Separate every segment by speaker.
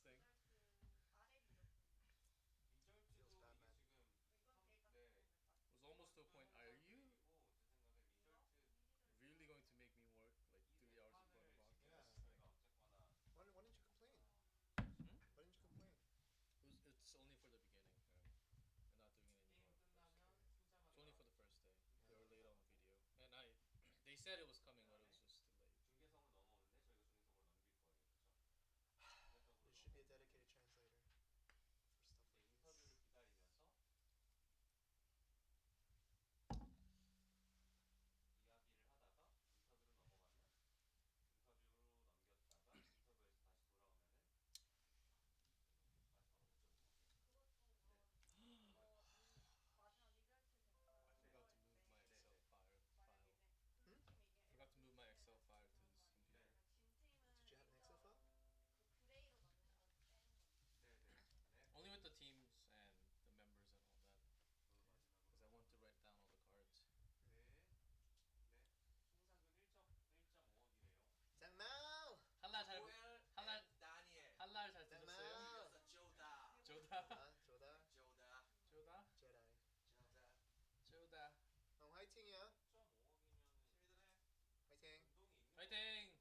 Speaker 1: this thing.
Speaker 2: Feels bad, man.
Speaker 1: It was almost to a point. Are you really going to make me work like 3 hours in front of a
Speaker 2: Yeah.
Speaker 1: podcast? Like,
Speaker 2: Why didn't you complain?
Speaker 1: hmm?
Speaker 2: Why didn't you complain?
Speaker 1: It's only for the beginning. We're not doing it anymore. It's only for the first day. They were late on the video, and they said it was coming, but it was just delayed.
Speaker 2: There should be a dedicated translator for stuff like this.
Speaker 1: I forgot to move my Excel file.
Speaker 2: Hmm?
Speaker 1: Forgot to move my Excel file to this computer.
Speaker 2: Did you have an Excel file?
Speaker 1: Only with the teams and the members and all that, because I want to write down all the cards.
Speaker 2: 장난!
Speaker 1: 한라 잘 한라
Speaker 3: 다니엘.
Speaker 1: 한라를 잘 들었어요?
Speaker 2: 장난!
Speaker 3: 조다.
Speaker 1: 조다
Speaker 2: 조다.
Speaker 3: 조다.
Speaker 1: 조다
Speaker 2: 제다이.
Speaker 3: 조다.
Speaker 1: 조다.
Speaker 2: 형 화이팅이야.
Speaker 3: 1.5억이면은 시민들의
Speaker 2: 화이팅.
Speaker 3: 운동이 있는
Speaker 1: 화이팅!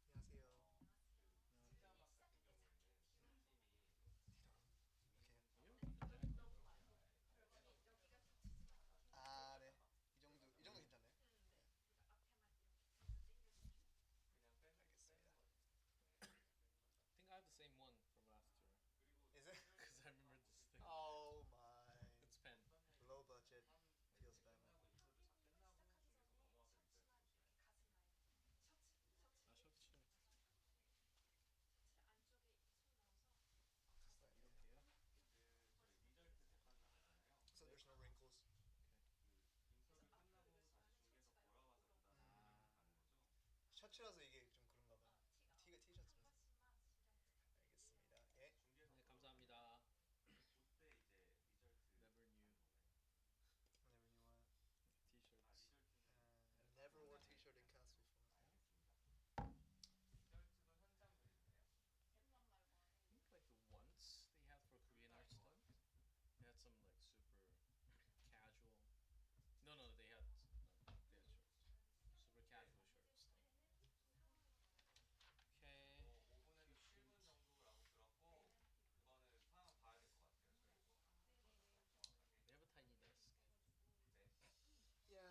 Speaker 3: 1.5억이면 150밀리언 맞는 거 아니에요? 맞죠?
Speaker 4: 여기서 만질 수 있는 건 이게 단데?
Speaker 3: 1위 저희
Speaker 2: 안녕하세요.
Speaker 3: 시자막 같은 경우에는 팀이
Speaker 2: 오케이. 아, 네. 이 정도 괜찮네.
Speaker 3: 그냥 빼는
Speaker 2: 알겠습니다.
Speaker 3: 거죠.
Speaker 1: I think I have the same one from last year.
Speaker 3: 그리고
Speaker 2: Is it?
Speaker 1: Because I remember this thing.
Speaker 2: Oh my.
Speaker 1: It's pen.
Speaker 2: Low budget. Feels bad, man.
Speaker 3: 끝나고 인터뷰 다 끝나고 중에서 넘어와서 리서치 보시면
Speaker 1: 아 셔츠. 이렇게요?
Speaker 3: 저희 리절트 재판 나가잖아요.
Speaker 2: So there's no wrinkles.
Speaker 3: 그 인터뷰 끝나고 다시 중계석 돌아와서 그 다음에 가는 거죠.
Speaker 2: 셔츠라서 이게 좀 그런가 봐. 티가 티셔츠라서. 알겠습니다. 예.
Speaker 3: 중계석
Speaker 1: 네 감사합니다.
Speaker 3: 그때 이제 리절트
Speaker 1: Never knew.
Speaker 3: 하는 거예요.
Speaker 2: Whenever you want.
Speaker 1: T-shirts.
Speaker 3: 리절트는
Speaker 2: I never wore t-shirt in class before.
Speaker 3: 알겠습니다. 리절트가 현장 그림이에요.
Speaker 1: I think like the once they had for Korean art stuff, they had some like super casual. No, they had shirts, super casual shirts. Okay.
Speaker 3: 5분에서 7분 정도라고 들었고 그거는 상황 봐야 될 것 같아요. 저희 정확하게.
Speaker 1: They have a tiny desk.
Speaker 3: 네.
Speaker 2: Yeah.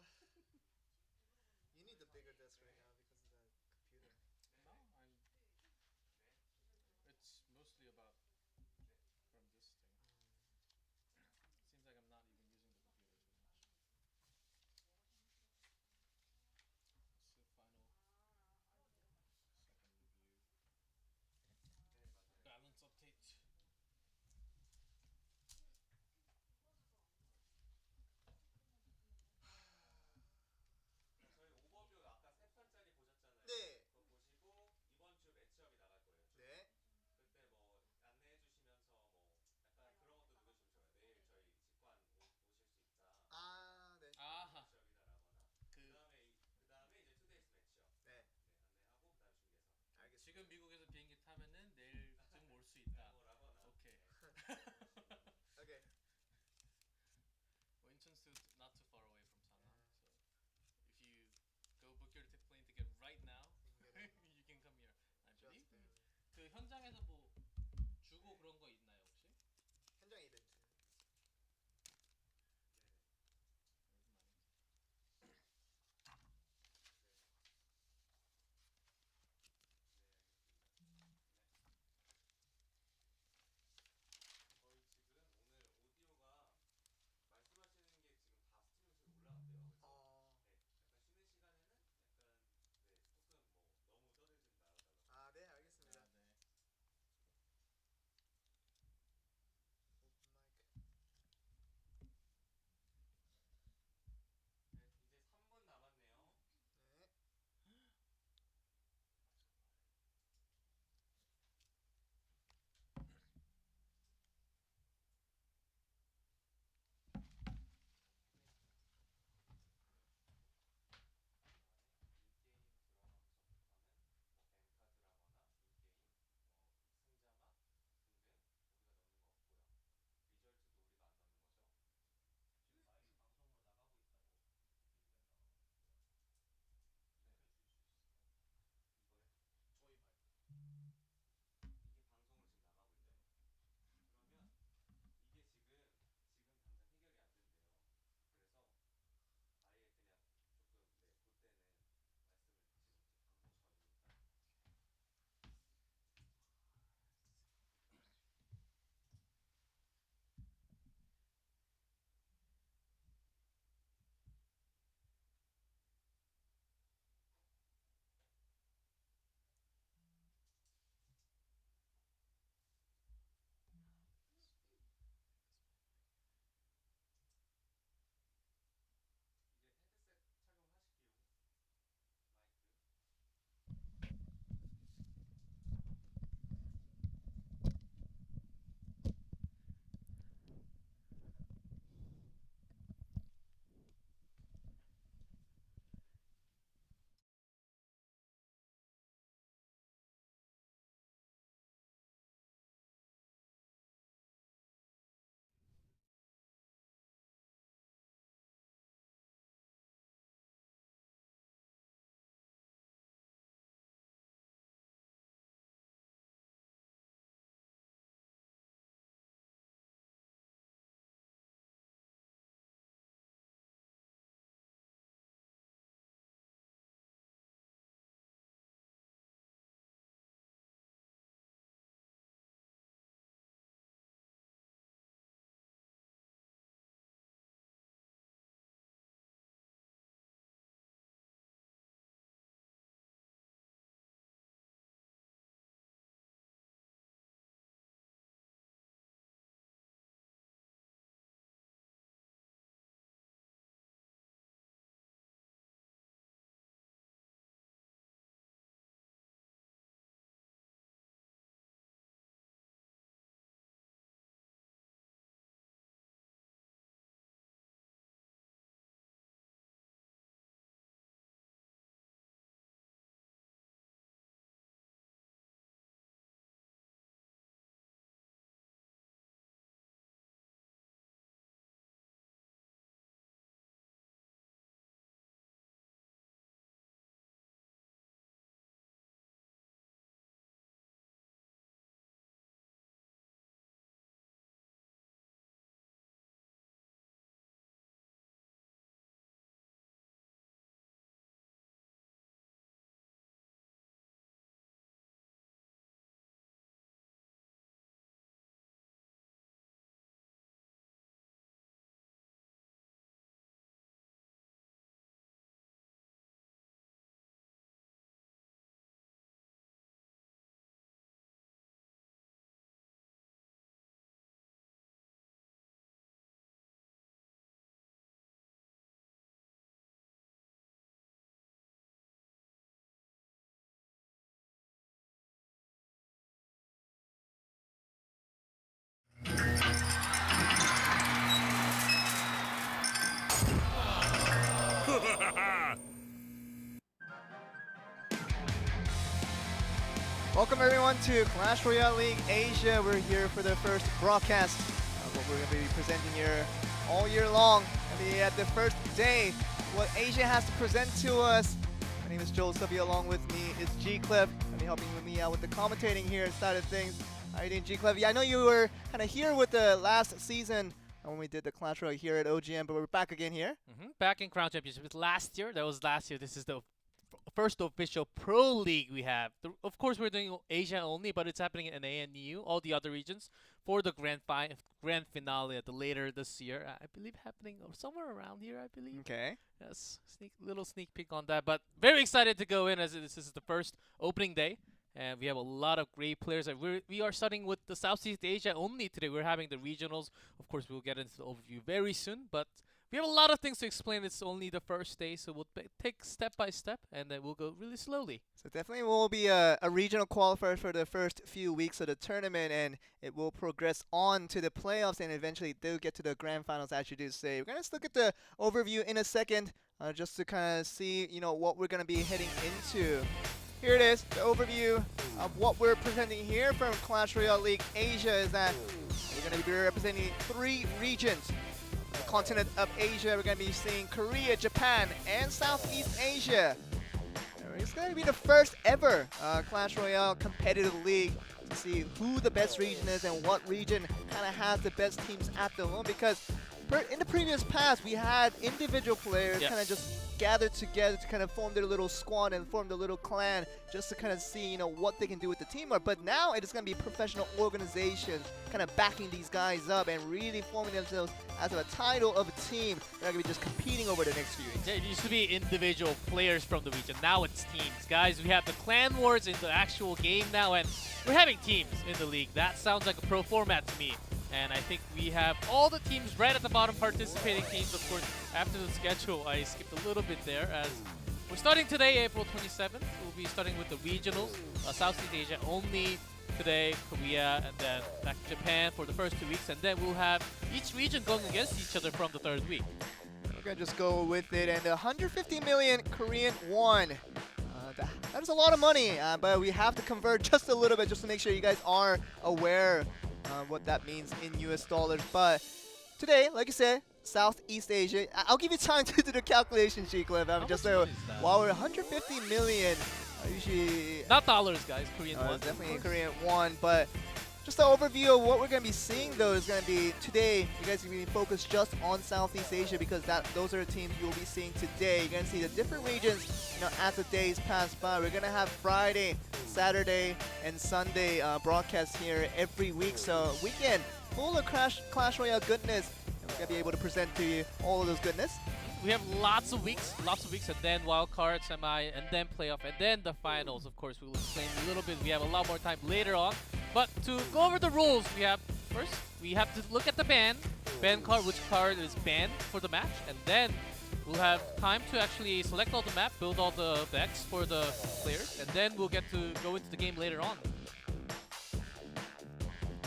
Speaker 2: You need the bigger desk right now because of that computer.
Speaker 1: No, I'm.
Speaker 3: 네.
Speaker 1: It's mostly about from this thing. Seems like I'm not even using the computer too much. It's the final second review.
Speaker 3: 네, 맞아요.
Speaker 1: Balance update.
Speaker 3: 저희 오버뷰 아까 3편짜리 보셨잖아요.
Speaker 2: 네.
Speaker 3: 그거 보시고 이번 주 매치업이 나갈 거예요.
Speaker 2: 네.
Speaker 3: 그때 뭐 안내해 주시면서 뭐 약간 그런 것도 누르시면 좋아요. 내일 저희 직관 오실 수 있다.
Speaker 2: 아, 네.
Speaker 1: 아하.
Speaker 3: 매치업이다라거나.
Speaker 1: 그
Speaker 3: 그다음에 이제 투데이스 매치업.
Speaker 2: 네.
Speaker 3: 네, 안내하고 그다음 중계석.
Speaker 2: 알겠습니다.
Speaker 1: 지금 미국에서 비행기 타면은 내일쯤 올 수 있다.
Speaker 3: 뭐라거나.
Speaker 1: 오케이.
Speaker 2: Okay.
Speaker 1: Well, Incheon's not too far away from Sana,
Speaker 2: Yeah.
Speaker 1: so if you go book your plane ticket right now,
Speaker 2: You can get
Speaker 1: you can come here. I believe.
Speaker 2: Just barely.
Speaker 1: 그 현장에서 뭐 주고 그런 거 있나요 혹시?
Speaker 2: 현장 이벤트.
Speaker 3: 네.
Speaker 1: Where's mine?
Speaker 3: 네, 알겠습니다. 네. 저희 지금 오늘 오디오가 말씀하시는 게 지금 다 스트리밍에서 올라갔대요. 그래서 네, 약간 쉬는 시간에는 약간 네, 조금 뭐 너무 떠들지 말아달라고.
Speaker 2: 아, 네, 알겠습니다.
Speaker 1: 네.
Speaker 2: Welcome everyone to Clash Royale League Asia. We're here for the first broadcast of what we're going to be presenting here all year long. At the first day, what Asia has to present to us. My name is Joel Subby, along with me is G-Cliff. Going to be helping me out with the commentating here side of things. How you doing, G-Cliff? Yeah, I know you were kind of here with the last season when we did the Clash Royale here at OGM, but we're back again here.
Speaker 5: Back in Crown Championship last year. That was last year. This is the first official pro league we have. Of course, we're doing Asia only, but it's happening in ANU, all the other regions, for the grand finale at the later this year. I believe happening somewhere around here, I believe.
Speaker 2: Okay.
Speaker 5: Yes, little sneak peek on that. But very excited to go in as this is the first opening day. And we have a lot of great players. We are starting with the Southeast Asia only today. We're having the regionals. Of course, we'll get into the overview very soon. But we have a lot of things to explain. It's only the first day, so we'll take step by step, and then we'll go really slowly.
Speaker 2: So definitely will be a regional qualifier for the first few weeks of the tournament, and it will progress on to the playoffs, and eventually they'll get to the grand finals, as you do say. We're going to look at the overview in a second, just to kind of see, what we're going to be heading into. Here it is, the overview of what we're presenting here from Clash Royale League Asia is that we're going to be representing 3 regions. The continent of Asia, we're going to be seeing Korea, Japan, and Southeast Asia. It's going to be the first ever Clash Royale competitive league to see who the best region is and what region kind of has the best teams at the moment, because in the previous past, we had individual players kind of just gathered together to kind of form their little squad and form their little clan just to kind of see, what they can do with the team. But now it is going to be professional organizations kind of backing these guys up and really forming themselves as a title of a team. They're not going to be just competing over the next few years.
Speaker 5: Yeah, it used to be individual players from the region. Now it's teams. Guys, we have the clan wars in the actual game now, and we're having teams in the league. That sounds like a pro format to me. And I think we have all the teams right at the bottom, participating teams. Of course, after the schedule, I skipped a little bit there. As we're starting today, April 27th. We'll be starting with the regionals, Southeast Asia only today, Korea, and then back to Japan for the first 2 weeks. And then we'll have each region going against each other from the 3rd week.
Speaker 2: We're going to just go with it. And 150 million Korean won. That is a lot of money, but we have to convert just a little bit just to make sure you guys are aware what that means in US dollars. But today, like I said, Southeast Asia. I'll give you time to do the calculation, G-Cliff. Just so while we're 150 million, usually
Speaker 5: not dollars, guys. Korean won.
Speaker 2: Definitely Korean won, but just an overview of what we're going to be seeing, though, is going to be today. You guys are going to be focused just on Southeast Asia because those are the teams you will be seeing today. You're going to see the different regions, as the days pass by. We're going to have Friday, Saturday, and Sunday broadcasts here every week. So weekend full of Clash Royale goodness, and we're going to be able to present to you all of those goodness.
Speaker 5: We have lots of weeks, and then wild card, semi, and then playoff, and then the finals. Of course, we will explain a little bit. We have a lot more time later on. But to go over the rules, we have to look at the ban card, which card is banned for the match, and then we'll have time to actually select all the map, build all the decks for the players, and then we'll get to go into the game later on.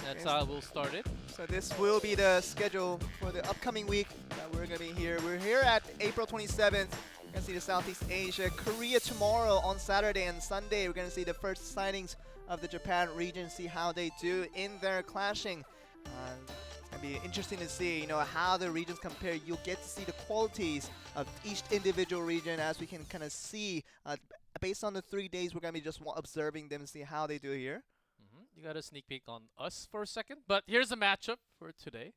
Speaker 5: That's how we'll start it.
Speaker 2: So this will be the schedule for the upcoming week that we're going to be here. We're here at April 27th. We're going to see the Southeast Asia. Korea tomorrow on Saturday and Sunday. We're going to see the first signings of the Japan region, see how they do in their clashing. It's going to be interesting to see, how the regions compare. You'll get to see the qualities of each individual region as we can kind of see. Based on the 3 days, we're going to be just observing them and see how they do here.
Speaker 5: You got a sneak peek on us for a second, but here's the matchup for today.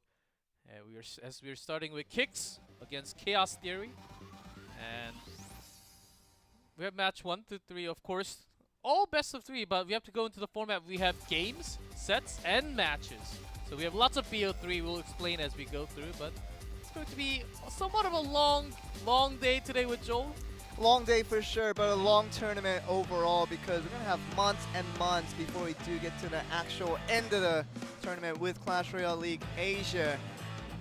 Speaker 5: We're starting with Kicks against Chaos Theory, and we have match 1 to 3, of course, all best of 3. But we have to go into the format. We have games, sets, and matches. So we have lots of BO3. We'll explain as we go through, but it's going to be somewhat of a long day today with Joel.
Speaker 2: Long day for sure, but a long tournament overall because we're going to have months and months before we do get to the actual end of the tournament with Clash Royale League Asia.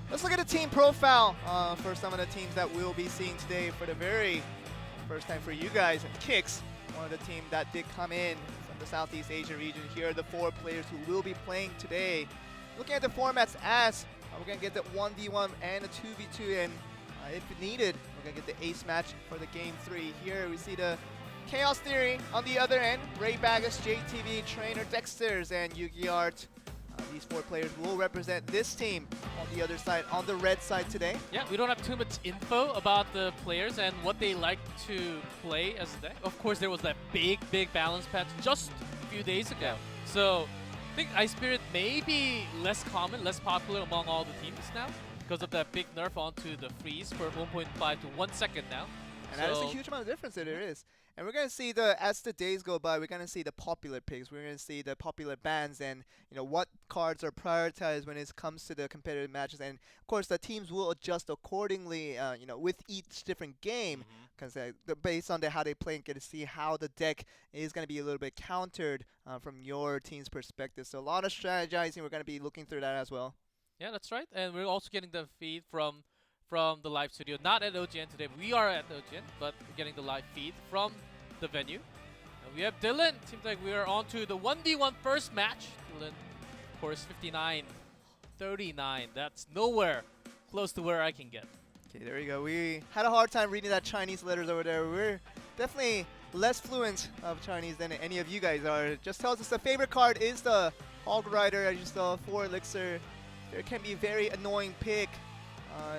Speaker 2: Let's look at the team profile for some of the teams that we'll be seeing today for the very first time for you guys. And Kicks, one of the teams that did come in from the Southeast Asia region. Here are the 4 players who will be playing today. Looking at the formats as we're going to get the 1v1 and a 2v2, and if needed, we're going to get the ace match for the game 3. Here we see the Chaos Theory on the other end, Ray Bagus, JTV, Trainer Dexters, and Yugi Art. These 4 players will represent this team on the other side, on the red side today.
Speaker 5: Yeah, we don't have too much info about the players and what they like to play as a deck. Of course, there was that big balance patch just a few days ago. So I think Ice Spirit may be less common, less popular among all the teams now because of that big nerf onto the freeze for 1.5 to 1 second now.
Speaker 2: And that is a huge amount of difference that there is. And we're gonna see as the days go by, we're gonna see the popular picks. We're gonna see the popular bans and what cards are prioritized when it comes to the competitive matches. And of course, the teams will adjust accordingly. With each different game, because based on how they play, and get to see how the deck is gonna be a little bit countered from your team's perspective. So a lot of strategizing. We're gonna be looking through that as well.
Speaker 5: Yeah, that's right. And we're also getting the feed from the live studio. Not at OGN today. We are at OGN, but we're getting the live feed from the venue. And we have Dylan. Seems like we are on to the 1v1 first match. Dylan, of course, 59-39. That's nowhere close to where I can get.
Speaker 2: Okay, there we go. We had a hard time reading that Chinese letters over there. We're definitely less fluent of Chinese than any of you guys are. Just tells us the favorite card is the Hog Rider, as you saw, 4 Elixir. There can be a very annoying pick.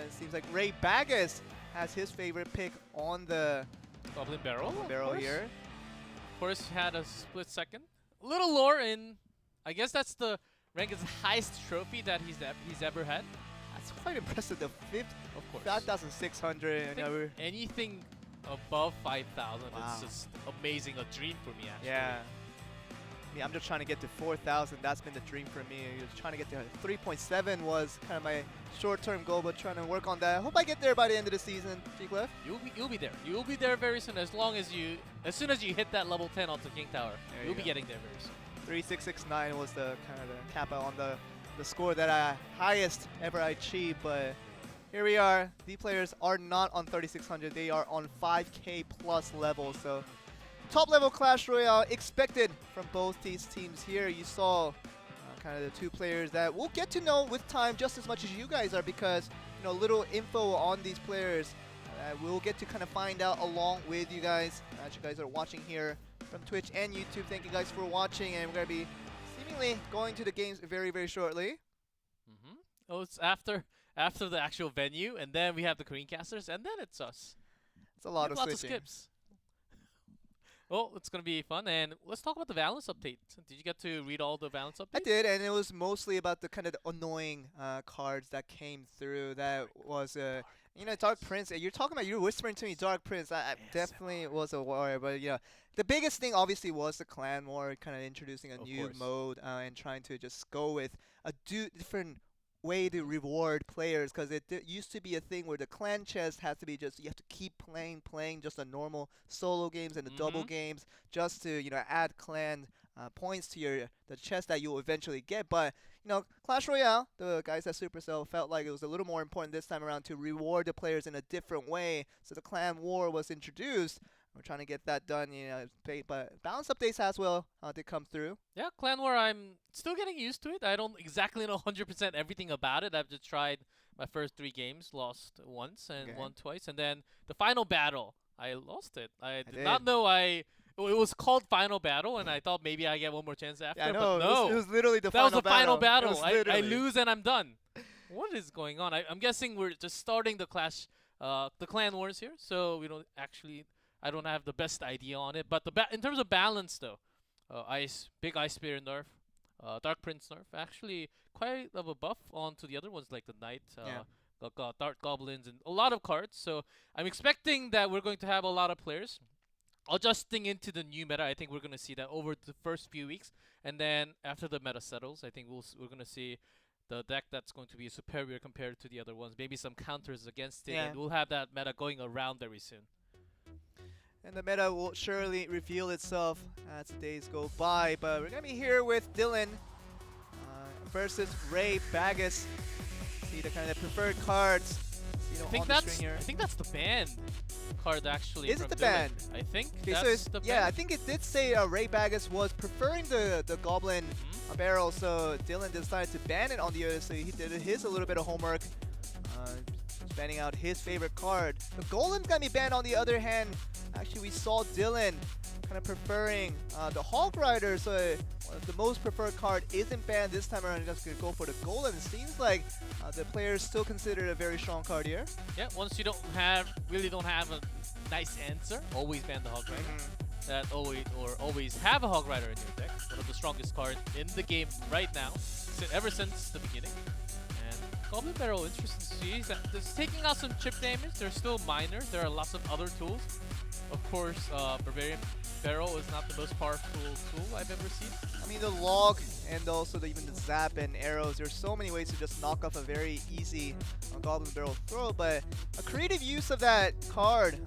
Speaker 2: It seems like Ray Bagus has his favorite pick on the
Speaker 5: Goblin Barrel.
Speaker 2: Here.
Speaker 5: Of course, had a split second. A little lore in, I guess that's the rank's highest trophy that he's ever had.
Speaker 2: That's quite impressive. The 5th,
Speaker 5: Of course.
Speaker 2: 5,600.
Speaker 5: I think anything above 5,000 is just amazing. A dream for me, actually.
Speaker 2: Yeah. Yeah, I'm just trying to get to 4,000. That's been the dream for me. Just trying to get to 3.7 was kind of my short-term goal, but trying to work on that. I hope I get there by the end of the season, G-Cliff.
Speaker 5: You'll be there. You'll be there very soon. As soon as you hit that level 10 onto King Tower, you'll be getting there very soon.
Speaker 2: 3669 was the kind of the cap out on the score that highest ever I achieved, but here we are. The players are not on 3600. They are on 5K plus level, so top level Clash Royale expected from both these teams here. You saw kind of the 2 players that we'll get to know with time just as much as you guys are, because little info on these players we'll get to kind of find out along with you guys as you guys are watching here from Twitch and YouTube. Thank you guys for watching, and we're going to be seemingly going to the games very, very shortly.
Speaker 5: Oh, it's after the actual venue, and then we have the Korean casters, and then it's us.
Speaker 2: It's a lot of
Speaker 5: lots
Speaker 2: switching.
Speaker 5: of skips. Well, it's going to be fun, and let's talk about the balance update. Did you get to read all the balance updates?
Speaker 2: I did, and it was mostly about the kind of annoying cards that came through. That was, Dark Prince. You're whispering to me, Dark Prince. I definitely was a warrior, but the biggest thing obviously was the clan war, kind of introducing a new mode and trying to just go with a different way to reward players, because it used to be a thing where the clan chest has to be just, you have to keep playing just the normal solo games and the double games just to add clan points to the chest that you'll eventually get. But Clash Royale, the guys at Supercell felt like it was a little more important this time around to reward the players in a different way, so the clan war was introduced. We're trying to get that done, but balance updates as well did come through.
Speaker 5: Yeah, Clan War, I'm still getting used to it. I don't exactly know 100% everything about it. I've just tried my first 3 games, lost once and won twice, and then the final battle, I lost it. I did not know it was called Final Battle, and I thought maybe I get one more chance after.
Speaker 2: Yeah,
Speaker 5: but no,
Speaker 2: it was literally the final battle.
Speaker 5: That was the final battle. I
Speaker 2: I
Speaker 5: lose and I'm done. What is going on? I'm guessing we're just starting the Clan Wars here, so we don't actually. I don't have the best idea on it, but in terms of balance though, big Ice Spear nerf, Dark Prince nerf, actually quite of a buff onto the other ones like the Knight, Dark Goblins, and a lot of cards. So I'm expecting that we're going to have a lot of players adjusting into the new meta. I think we're going to see that over the first few weeks, and then after the meta settles, I think we're going to see the deck that's going to be superior compared to the other ones. Maybe some counters against it, and we'll have that meta going around very soon.
Speaker 2: And the meta will surely reveal itself as the days go by. But we're going to be here with Dylan versus Ray Bagus. See the kind of preferred cards
Speaker 5: I think that's the ban card actually.
Speaker 2: Is it the ban?
Speaker 5: I think
Speaker 2: that's
Speaker 5: the ban.
Speaker 2: Yeah, I think it did say Ray Bagus was preferring the Goblin barrel, so Dylan decided to ban it on the other. So he did his a little bit of homework, banning out his favorite card. The Golem's gonna be banned on the other hand. Actually, we saw Dylan kind of preferring the Hog Rider, so the most preferred card isn't banned this time around. Just gonna go for the Golem. It seems like the players still consider it a very strong card here.
Speaker 5: Yeah, once you really don't have a nice answer, always ban the Hog Rider. That always have a Hog Rider in your deck. One of the strongest cards in the game right now, ever since the beginning. And Goblin Barrel, interesting to see. It's taking out some chip damage. They're still minor. There are lots of other tools. Of course, Barbarian Barrel is not the most powerful tool I've ever seen.
Speaker 2: I mean, the log and also even the zap and arrows, there's so many ways to just knock off a very easy Goblin Barrel throw, but a creative use of that card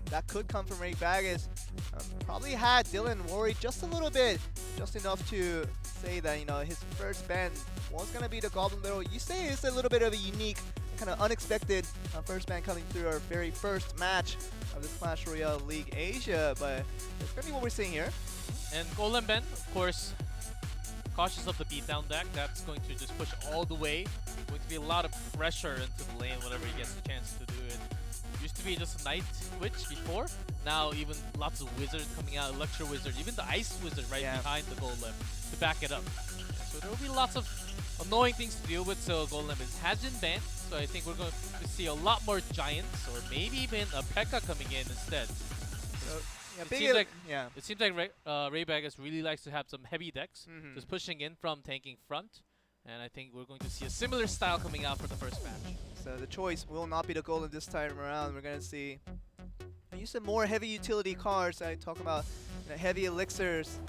Speaker 2: that could come from Ray Baggis probably had Dylan worried just a little bit, just enough to say that, you know, his first ban was going to be the Goblin Barrel. You say it's a little bit of a unique, kind of unexpected first ban coming through our very first match of this Clash Royale League Asia, but it's going to be what we're seeing here.
Speaker 5: And Golem Ben, of course, cautious of the beatdown deck. That's going to just push all the way. Going to be a lot of pressure into the lane whenever he gets the chance to do it. Used to be just a Night Witch before. Now even lots of Wizards coming out, Electro Wizard, even the Ice Wizard right behind the Golem to back it up. So there will be lots of annoying things to deal with, so Golem has been banned. So I think we're going to see a lot more Giants, or maybe even a Pekka coming in instead.
Speaker 2: So,
Speaker 5: It seems like Ray Baggis really likes to have some heavy decks, just pushing in from tanking front. And I think we're going to see a similar style coming out for the first match.
Speaker 2: So the choice will not be the Golem this time around. We're going to see use some more heavy utility cards. I talk about, you know, heavy elixirs,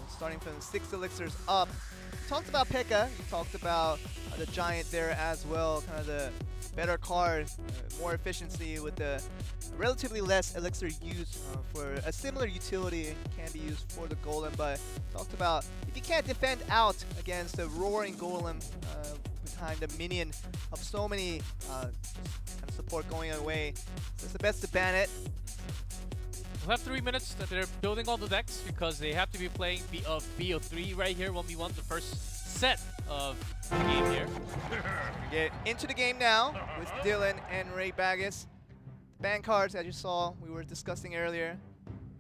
Speaker 2: starting from 6 elixirs up. You talked about Pekka, you talked about the Giant there as well, kind of the better card, more efficiency with the relatively less elixir use for a similar utility can be used for the Golem, but talked about if you can't defend out against the roaring Golem behind the minion of so many kind of support going away, so it's the best to ban it.
Speaker 5: We'll have 3 minutes that they're building all the decks because they have to be playing BO3 right here, 1v1, the first set of the game here.
Speaker 2: Get into the game now with Dylan and Ray Baggis. Ban cards, as you saw, we were discussing earlier.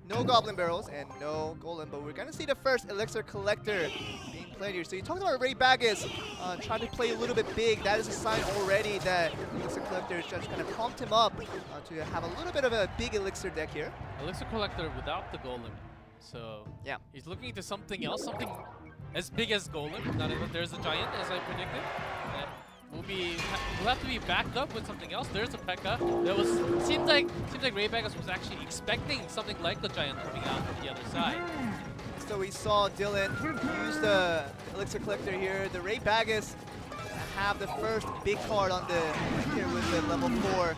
Speaker 2: No Goblin Barrels and no Golem, but we're going to see the first Elixir Collector being played here. So you talked about Ray Baggis trying to play a little bit big. That is a sign already that Elixir Collector is just going to prompt him up to have a little bit of a big Elixir deck here.
Speaker 5: Elixir Collector without the Golem. So
Speaker 2: yeah,
Speaker 5: he's looking into something else, something as big as Golem. Not even there's a Giant, as I predicted. We'll have to be backed up with something else. There's a Pekka. Seems like Ray Baggis was actually expecting something like the Giant coming out from the other side.
Speaker 2: So we saw Dylan use the Elixir Collector here. The Ray Baggis have the first big card on the here with the level 4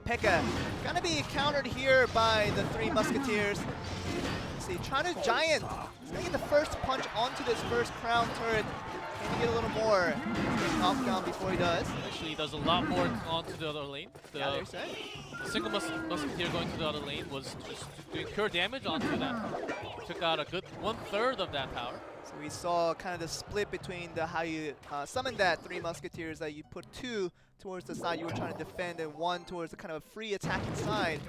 Speaker 2: Pekka. Gonna be countered here by the 3 Musketeers. See, trying to Giant. He's gonna get the first punch onto this first crown turret. Can he get a little more knocked down before he does?
Speaker 5: Actually, he does a lot more onto the other lane.
Speaker 2: The
Speaker 5: single Musketeer going to the other lane was just doing pure damage onto that. Took out a good 1/3 of that tower.
Speaker 2: So we saw kind of the split between the how you summon that 3 Musketeers, that you put 2 towards the side you were trying to defend and 1 towards the kind of free attacking side.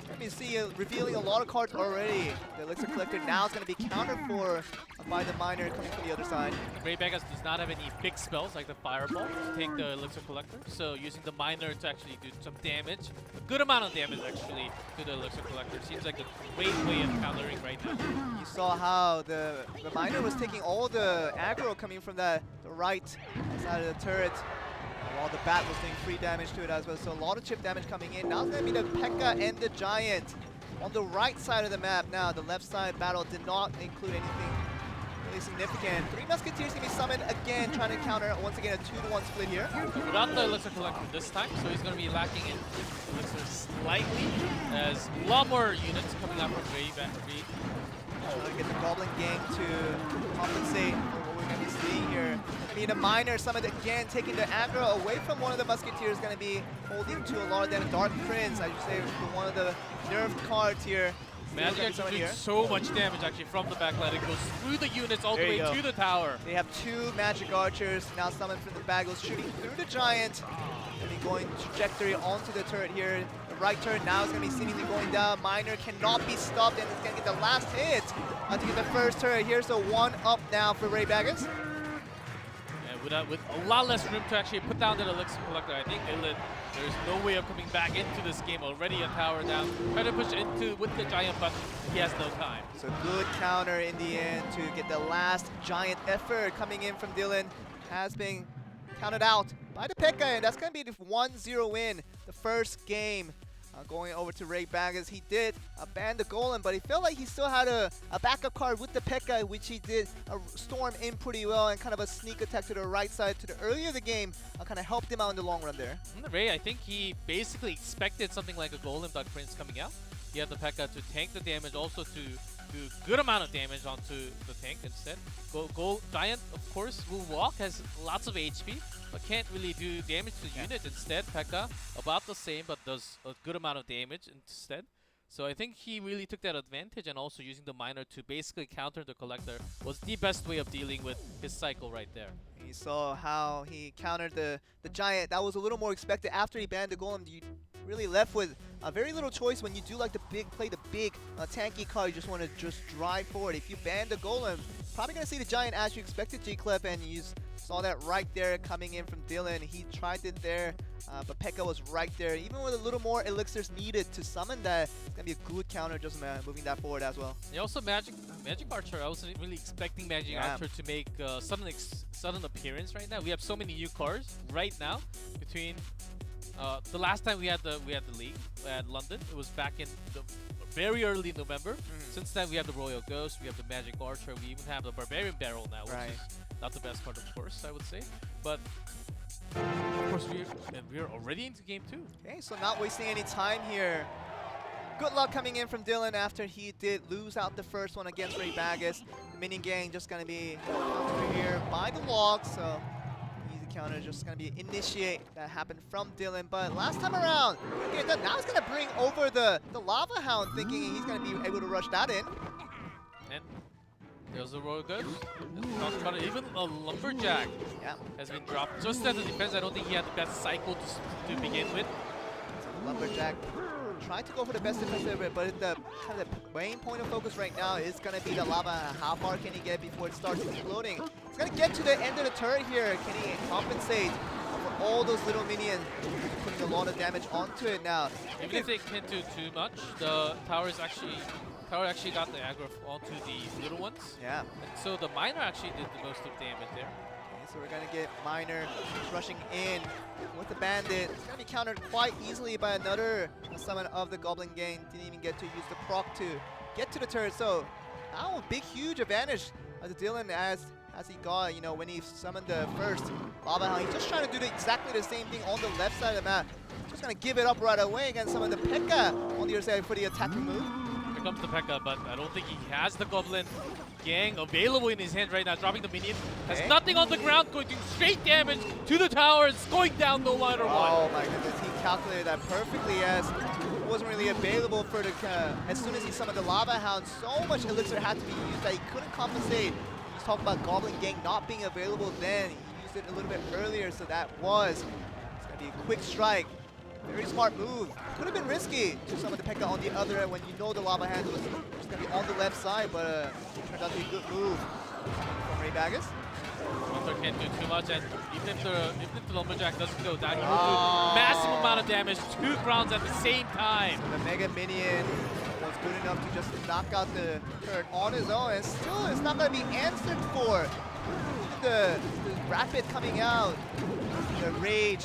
Speaker 2: Let me see, revealing a lot of cards already. The Elixir Collector now is going to be countered for by the Miner coming from the other side.
Speaker 5: Ray Baggis does not have any big spells like the Fireball to take the Elixir Collector, so using the Miner to actually do some damage, a good amount of damage actually to the Elixir Collector. Seems like a great way of countering right now.
Speaker 2: You saw how the Miner was taking all the aggro coming from the right side of the turret, while the Bat was doing free damage to it as well. So a lot of chip damage coming in. Now it's going to be the Pekka and the Giant on the right side of the map. Now the left side battle did not include anything really significant. 3 Musketeers going to be summoned again, trying to counter once again a 2-to-1 split here.
Speaker 5: Without the Elixir Collector this time, so he's going to be lacking in Elixir slightly, as a lot more units coming out from Ray.
Speaker 2: Trying to get the Goblin Gang to compensate for what we're going to be seeing here. Being a Miner summoned again, taking the aggro away from one of the Musketeers, going to be holding to a lot of damage. Dark Prince, I should say, one of the nerfed cards here.
Speaker 5: Magic actually doing so much damage actually from the backline. It goes through the units all the way to the tower.
Speaker 2: They have 2 Magic Archers now summoned from the Baggles, shooting through the Giant. gonna be going trajectory onto the turret here. The right turret now is gonna be seemingly going down. Miner cannot be stopped, and it's gonna get the last hit to get the first turret. Here's the 1-up now for Ray Baggins.
Speaker 5: With a lot less room to actually put down that Elixir Collector, I think there's no way of coming back into this game. Already a tower down. Try to push into with the Giant, but he has no time.
Speaker 2: So good counter in the end to get the last Giant effort coming in from Dylan. Has been counted out by the Pekka, and that's going to be the 1-0 win. The first game going over to Ray Baggins. He did ban the Golem, but he felt like he still had a backup card with the Pekka, which he did storm in pretty well, and kind of a sneak attack to the right side to the earlier of the game kind of helped him out in the long run there.
Speaker 5: Ray, I think he basically expected something like a Golem Dark Prince coming out. He had the Pekka to tank the damage, also to do good amount of damage onto the tank instead. Giant, of course, will walk, has lots of HP, but can't really do damage to the unit. Instead, Pekka, about the same, but does a good amount of damage instead. So I think he really took that advantage, and also using the Miner to basically counter the Collector was the best way of dealing with his cycle right there.
Speaker 2: You saw how he countered the Giant. That was a little more expected. After he banned the Golem, you really left with very little choice when you do like play the big tanky card. You just want to just drive forward. If you ban the Golem, probably going to see the Giant as you expected, G-Clip, and you saw that right there coming in from Dylan. He tried it there, but Pekka was right there. Even with a little more elixirs needed to summon that, it's going to be a good counter just moving that forward as well.
Speaker 5: Yeah, also Magic Archer. I wasn't really expecting Magic Archer to make sudden appearance right now. We have so many new cards right now. Between the last time we had the league at London, it was back in the very early November. Since then, we have the Royal Ghost, we have the Magic Archer, we even have the Barbarian Barrel now, which is not the best card, of course, I would say. But of course, we're already into game 2.
Speaker 2: Okay, so not wasting any time here. Good luck coming in from Dylan after he did lose out the first one against Ray Baggins. The minion gang just going to be over here by the log, so easy counter just going to be initiate that happened from Dylan. But last time around, okay, now he's going to bring over the Lava Hound, thinking he's going to be able to rush that in.
Speaker 5: And there's a Royal Ghost. Even a Lumberjack has been dropped. Just as a defense, I don't think he had the best cycle to begin with.
Speaker 2: So Lumberjack tried to go for the best defense there, but the kind of the main point of focus right now is going to be the lava. How far can he get before it starts exploding? He's going to get to the end of the turret here. Can he compensate for all those little minions putting a lot of damage onto it now?
Speaker 5: Even if they can't do too much, the tower actually got the aggro onto the little ones.
Speaker 2: Yeah.
Speaker 5: And so the Miner actually did the most of damage there.
Speaker 2: Okay, so we're going to get Miner rushing in with the Bandit. It's going to be countered quite easily by another summon of the Goblin Gang. Didn't even get to use the proc to get to the turret. So now a big, huge advantage to Dylan as he got, you know, when he summoned the first Lava Hound. He's just trying to do exactly the same thing on the left side of the map. Just going to give it up right away against some of the Pekka on the other side for the attacking move.
Speaker 5: Here comes the Pekka, but I don't think he has the Goblin Gang available in his hand right now. Dropping the minion. Has nothing on the ground, going to straight damage to the tower. It's going down no matter what.
Speaker 2: Oh my goodness, he calculated that perfectly as it wasn't really available for the, as soon as he summoned the Lava Hound, so much elixir had to be used that he couldn't compensate. He's talking about Goblin Gang not being available then. He used it a little bit earlier, so that was, it's gonna be a quick strike. Very smart move. Could have been risky to summon the Pekka on the other end when you know the Lava Hand was just going to be on the left side, but it turned out to be a good move from Ray Baggins.
Speaker 5: Hunter can't do too much, and even if the Lumberjack doesn't go down, he will do massive amount of damage, 2 grounds at the same time.
Speaker 2: So the Mega Minion was good enough to just knock out the turret on his own, and still it's not going to be answered for. The Rapid coming out, the Rage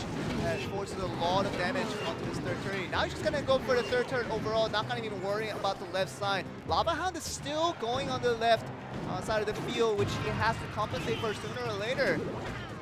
Speaker 2: forces a lot of damage onto this third turret. Now he's just going to go for the third turret overall, not going to even worry about the left side. Lava Hound is still going on the left side of the field, which he has to compensate for sooner or later.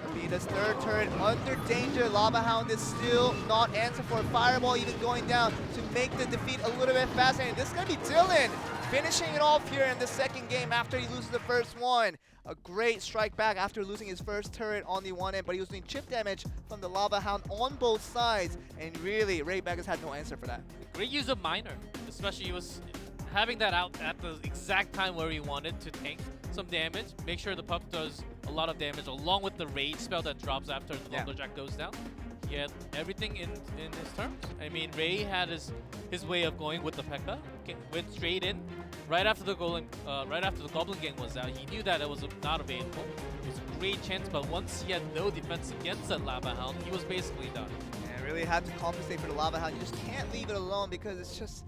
Speaker 2: It'll be this third turret under danger. Lava Hound is still not answering for a Fireball, even going down to make the defeat a little bit fascinating. This is going to be Dylan finishing it off here in the second game after he loses the first one. A great strike back after losing his first turret on the one end, but he was doing chip damage from the Lava Hound on both sides, and really, Ray Baggins had no answer for that.
Speaker 5: Great use of Miner, especially he was having that out at the exact time where he wanted to tank some damage, make sure the pup does a lot of damage along with the Rage spell that drops after the Lumberjack goes down. he had everything in his terms. I mean, Ray had his way of going with the Hecka. Went straight in. Right after the Goblin Gang was out, he knew that it was not available. It was a great chance, but once he had no defense against that Lava Hound, he was basically done.
Speaker 2: And really had to compensate for the Lava Hound. You just can't leave it alone because it's just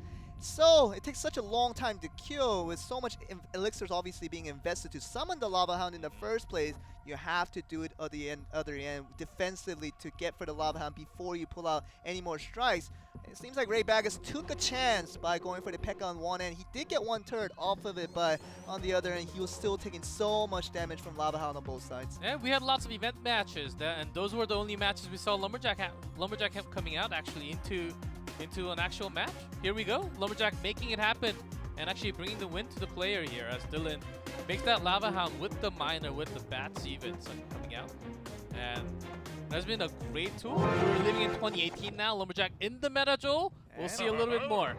Speaker 2: it takes such a long time to kill with so much elixirs obviously being invested to summon the Lava Hound in the first place. You have to do it at the other end defensively to get for the Lava Hound before you pull out any more strikes. It seems like Ray Baggers took a chance by going for the Pekka on one end. He did get one turret off of it, but on the other end, he was still taking so much damage from Lava Hound on both sides.
Speaker 5: And we had lots of event matches, and those were the only matches we saw Lumberjack coming out actually into an actual match. Here we go, Lumberjack making it happen and actually bringing the win to the player here as Dylan makes that Lava Hound with the Miner, with the Bats even coming out. And that's been a great tool. We're living in 2018 now. Lumberjack in the meta, Joel. We'll see a little bit more.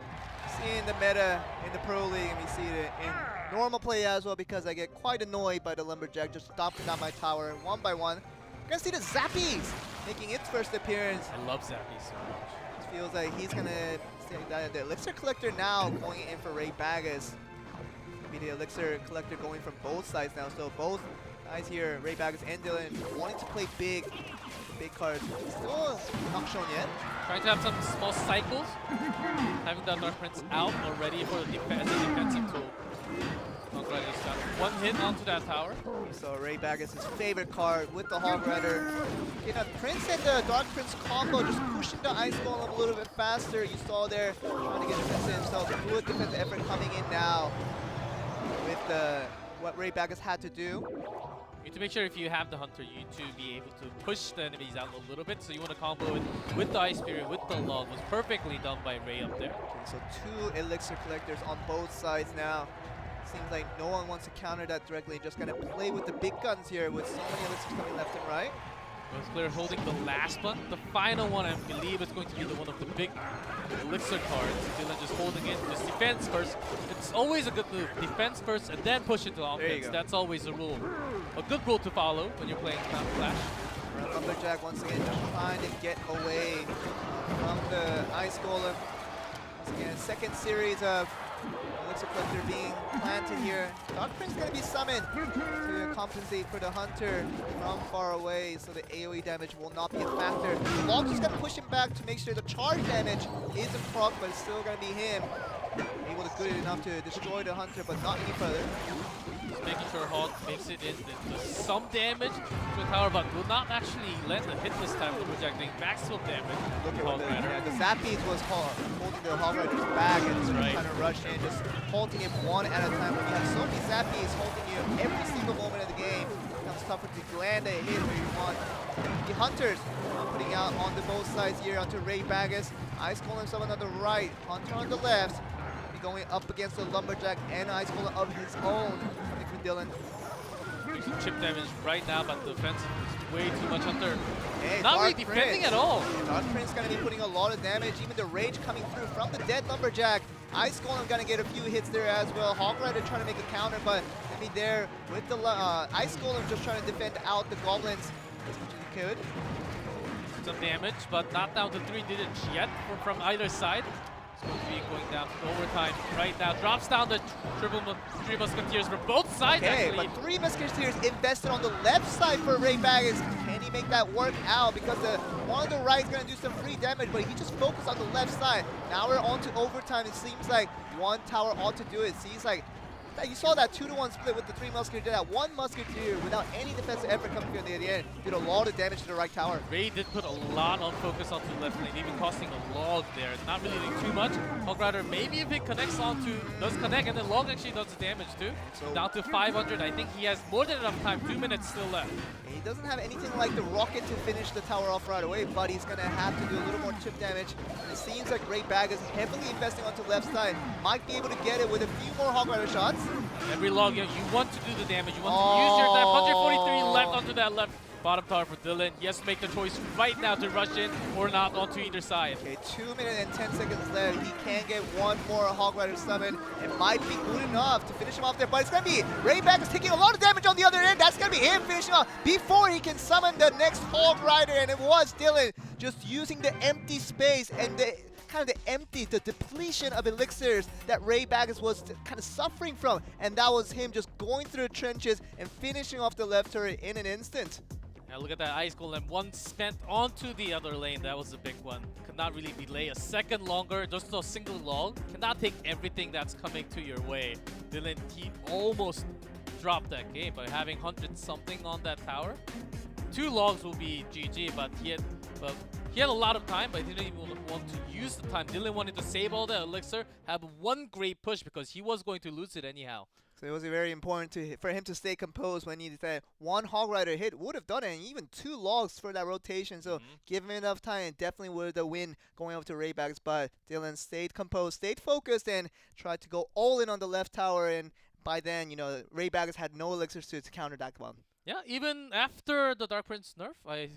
Speaker 2: Seeing the meta in the Pro League, and we see it in normal play as well because I get quite annoyed by the Lumberjack just stomping down my tower one by one. We're gonna see the Zappies making its first appearance.
Speaker 5: I love Zappy so much.
Speaker 2: It feels like he's gonna say that the Elixir Collector now going in for Ray Baggers. Maybe the Elixir Collector going from both sides now. So both guys here, Ray Baggers and Dylan, wanting to play big cards. Still not shown yet.
Speaker 5: Trying to have some small cycles. Having the Dark Prince out already for the defensive tool. Hog Rider's got one hit onto that tower.
Speaker 2: So Ray Baggers' favorite card with the Hog Rider. You know, Prince and the Dark Prince combo just pushing the Ice Golem a little bit faster. You saw there trying to get defensive himself. The fluid defense effort coming in now with what Ray Baggers had to do.
Speaker 5: You need to make sure if you have the Hunter, you need to be able to push the enemies out a little bit. So you want to combo it with the Ice Spirit, with the Log. Was perfectly done by Ray up there.
Speaker 2: Okay, so two Elixir Collectors on both sides now. Seems like no one wants to counter that directly. Just gonna play with the big guns here with so many Elixirs coming left and right.
Speaker 5: Both players holding the last one. The final one, I believe, is going to be the one of the big Elixir cards. Dylan just holding it. Just defense first. It's always a good move. Defense first and then push it to offense. That's always a rule. A good rule to follow when you're playing Flash.
Speaker 2: Lumberjack once again just trying to get away from the Ice Golem. Once again, second series of Elixir Collector being planted here. Dark Prince going to be summoned to compensate for the Hunter from far away, so the AoE damage will not be a factor. The Log's just going to push him back to make sure the charge damage isn't proc, but it's still going to be him. Able to good enough to destroy the Hunter, but not any further.
Speaker 5: Just making sure Hog makes it in some damage to the tower, but will not actually land a hit this time. Lumberjack doing maximum damage.
Speaker 2: Look at the Zappies was holding the Hog Riders back and just trying to rush in, just halting him one at a time. When you have so many Zappies holding you every single moment of the game, it becomes tougher to land a hit where you want. The Hunters putting out on the both sides here onto Ray Baggers. Ice Golem someone on the right, Hunter on the left. Going up against the Lumberjack and Ice Golem of his own. For Dylan.
Speaker 5: Doing some chip damage right now, but the defense is way too much Hunter.
Speaker 2: Hey,
Speaker 5: not
Speaker 2: Dark
Speaker 5: really defending at all.
Speaker 2: Dark Prince going to be putting a lot of damage. Even the rage coming through from the dead Lumberjack. Ice Golem going to get a few hits there as well. Hog Rider trying to make a counter, but I mean there with the Ice Golem just trying to defend out the Goblins as much as he could.
Speaker 5: Some damage, but not down to 3 digits yet from either side. It's going to be going down to overtime right now. Drops down the three Musketeers from both sides,
Speaker 2: okay,
Speaker 5: actually.
Speaker 2: But 3 Musketeers invested on the left side for Ray Baggers. Can he make that work out? Because the one on the right is going to do some free damage, but he just focused on the left side. Now we're on to overtime. It seems like one tower ought to do it. Seems like you saw that 2-to-1 split with the 3 Musketeers. That 1 Musketeer without any defensive effort coming through in the end did a lot of damage to the right tower.
Speaker 5: Ray did put a lot on focus onto the left lane, even costing a Log there. Not really doing too much. Hog Rider, maybe if it connects onto, does connect, and then Log actually does the damage too. So down to 500. I think he has more than enough time. 2 minutes still left.
Speaker 2: He doesn't have anything like the rocket to finish the tower off right away, but he's going to have to do a little more chip damage. It seems like Ray Bag is heavily investing onto left side. Might be able to get it with a few more Hog Rider shots.
Speaker 5: Every Log, you want to do the damage. You want to use your time. 143 left onto that left bottom tower for Dylan. He has to make the choice right now to rush in or not onto either side.
Speaker 2: Okay, 2 minutes and 10 seconds left. He can get one more Hog Rider summon. It might be good enough to finish him off there, but it's going to be Ray Bag is taking a lot of damage on the other end. That's going to be him finishing off before he can summon the next Hog Rider, and it was Dylan just using the empty space and the the depletion of elixirs that Ray Baggins was kind of suffering from, and that was him just going through the trenches and finishing off the left turret in an instant.
Speaker 5: Yeah, look at that Ice Golem. One spent onto the other lane. That was a big one. Could not really delay a second longer. Just a single log. Cannot take everything that's coming to your way. Dylan, he almost dropped that game by having 100-something on that tower. 2 logs will be GG, but he had a lot of time, but he didn't even want to use the time. Dylan wanted to save all the elixir, have one great push because he was going to lose it anyhow.
Speaker 2: So it was very important for him to stay composed when he said one Hog Rider hit would have done it, and even 2 logs for that rotation. So give him enough time, and definitely would have win going over to Ray Baggins. But Dylan stayed composed, stayed focused, and tried to go all in on the left tower. And by then, Ray Baggins had no elixirs to counter that one.
Speaker 5: Yeah, even after the Dark Prince nerf,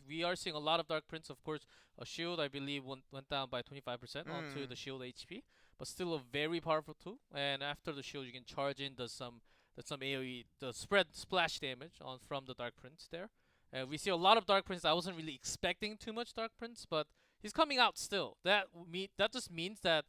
Speaker 5: we are seeing a lot of Dark Prince. Of course, a shield, I believe, went down by 25% onto the shield HP. But still a very powerful tool. And after the shield, you can charge in some AoE, the spread splash damage from the Dark Prince there. We see a lot of Dark Prince. I wasn't really expecting too much Dark Prince, but he's coming out still. That just means that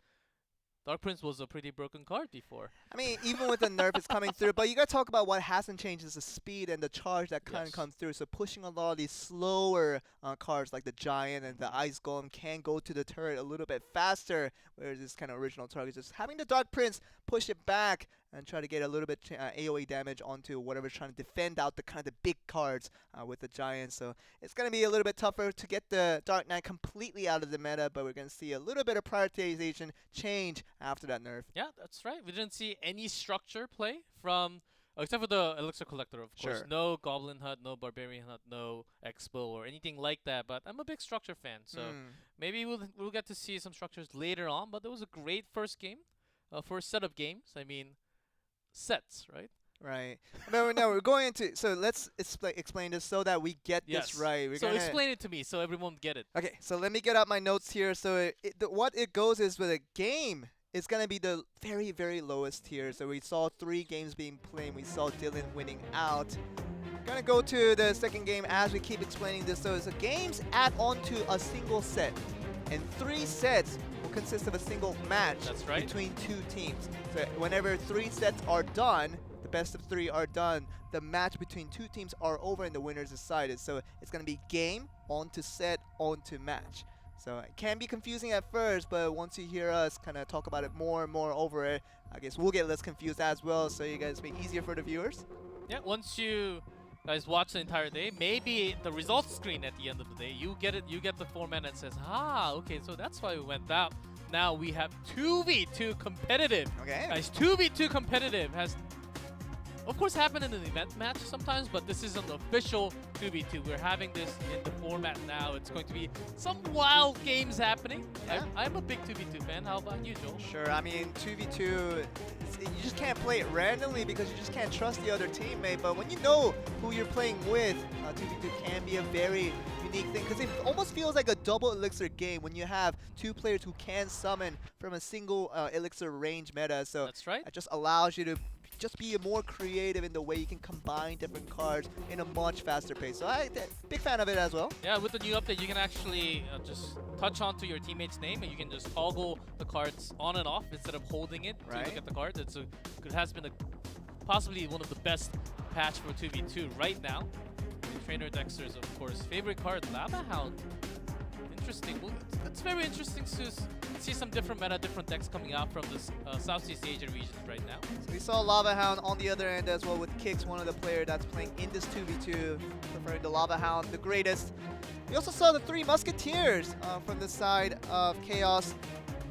Speaker 5: Dark Prince was a pretty broken card before.
Speaker 2: I mean, even with the nerf, it's coming through. But you got to talk about what hasn't changed is the speed and the charge that kind of comes through. So pushing a lot of these slower cards like the Giant and the Ice Golem can go to the turret a little bit faster, whereas this kind of original target just having the Dark Prince push it back and try to get a little bit AoE damage onto whatever's trying to defend out the big cards with the Giant. So it's going to be a little bit tougher to get the Dark Knight completely out of the meta, but we're going to see a little bit of prioritization change after that nerf.
Speaker 5: Yeah, that's right. We didn't see any structure play from, except for the Elixir Collector, of course.
Speaker 2: Sure.
Speaker 5: No Goblin Hut, no Barbarian Hut, no Expo or anything like that, but I'm a big structure fan, so maybe we'll get to see some structures later on, but it was a great first game, first set of games. I mean, sets, right?
Speaker 2: Right. No, we're going into. So let's explain this so that we get this right.
Speaker 5: So explain it to me so everyone get it.
Speaker 2: Okay, so let me get out my notes here. So what it goes is with a game, it's going to be the very, very lowest tier. So we saw 3 games being played. We saw Dylan winning out. Going to go to the second game as we keep explaining this. So it's games add on to a single set. And 3 sets will consist of a single match between 2 teams. So whenever 3 sets are done, the best of 3 are done, the match between 2 teams are over and the winner is decided. So it's going to be game, on to set, on to match. So it can be confusing at first, but once you hear us kind of talk about it more and more over it, I guess we'll get less confused as well, so you guys make it easier for the viewers.
Speaker 5: Yeah, once you guys watch the entire day, maybe the results screen at the end of the day, you get it. You get the format that says, okay, so that's why we went that. Now we have 2v2 competitive.
Speaker 2: Okay.
Speaker 5: Guys, 2v2 competitive has, of course, happened in an event match sometimes, but this is an official 2v2. We're having this in the format now. It's going to be some wild games happening.
Speaker 2: Yeah.
Speaker 5: I'm a big 2v2 fan. How about you, Joel?
Speaker 2: Sure. I mean, 2v2, you just can't play it randomly because you just can't trust the other teammate. But when you know who you're playing with, 2v2 can be a very unique thing because it almost feels like a double elixir game when you have 2 players who can summon from a single elixir range meta. So
Speaker 5: that's right.
Speaker 2: It just allows you to just be more creative in the way you can combine different cards in a much faster pace. So I'm big fan of it as well.
Speaker 5: Yeah, with the new update, you can actually just touch onto your teammate's name and you can just toggle the cards on and off instead of holding it to look at the cards. It has been possibly one of the best patch for 2v2 right now. Trainer Dexter's, of course, favorite card, Lava Hound. Interesting. Well, it's very interesting to see some different meta, different decks coming out from this Southeast Asia region right now.
Speaker 2: So we saw Lava Hound on the other end as well with Kix, one of the players that's playing in this 2v2, preferring the Lava Hound, the greatest. We also saw the 3 Musketeers from the side of Chaos,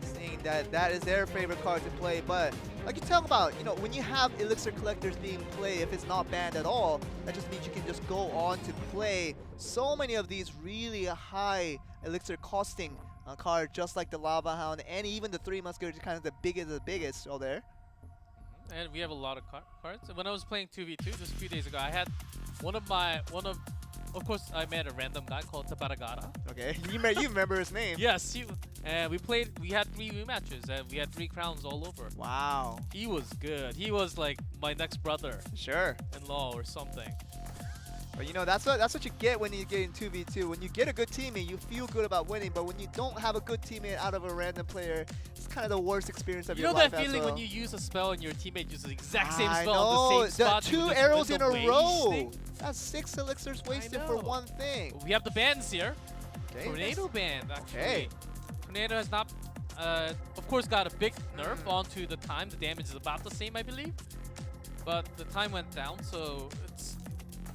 Speaker 2: saying that that is their favorite card to play. But like you talk about, when you have Elixir Collectors being played, if it's not banned at all, that just means you can just go on to play so many of these really high Elixir costing cards, just like the Lava Hound, and even the 3 Musketeers, kind of the biggest all there.
Speaker 5: And we have a lot of cards. And when I was playing 2v2 just a few days ago, I had of course, I met a random guy called Tabaragara.
Speaker 2: Okay, you remember his name.
Speaker 5: Yes, and we had 3 rematches, and we had 3 crowns all over.
Speaker 2: Wow.
Speaker 5: He was good. He was like my next brother.
Speaker 2: Sure.
Speaker 5: In law or something.
Speaker 2: But you know, that's what you get when you get in 2v2. When you get a good teammate, you feel good about winning. But when you don't have a good teammate out of a random player, it's kind of the worst experience of
Speaker 5: You
Speaker 2: your
Speaker 5: know
Speaker 2: life.
Speaker 5: that feeling
Speaker 2: as well.
Speaker 5: when you use a spell and your teammate uses the exact same
Speaker 2: I
Speaker 5: spell
Speaker 2: know.
Speaker 5: on the same spot?
Speaker 2: Two
Speaker 5: you just
Speaker 2: arrows in
Speaker 5: end
Speaker 2: a
Speaker 5: up
Speaker 2: row.
Speaker 5: wasting?
Speaker 2: That's 6 elixirs wasted for
Speaker 5: know.
Speaker 2: one thing.
Speaker 5: We have the bans here.
Speaker 2: Okay,
Speaker 5: Tornado band, actually.
Speaker 2: Okay.
Speaker 5: Tornado has not, of course, got a big nerf onto the time. The damage is about the same, I believe. But the time went down, so it's...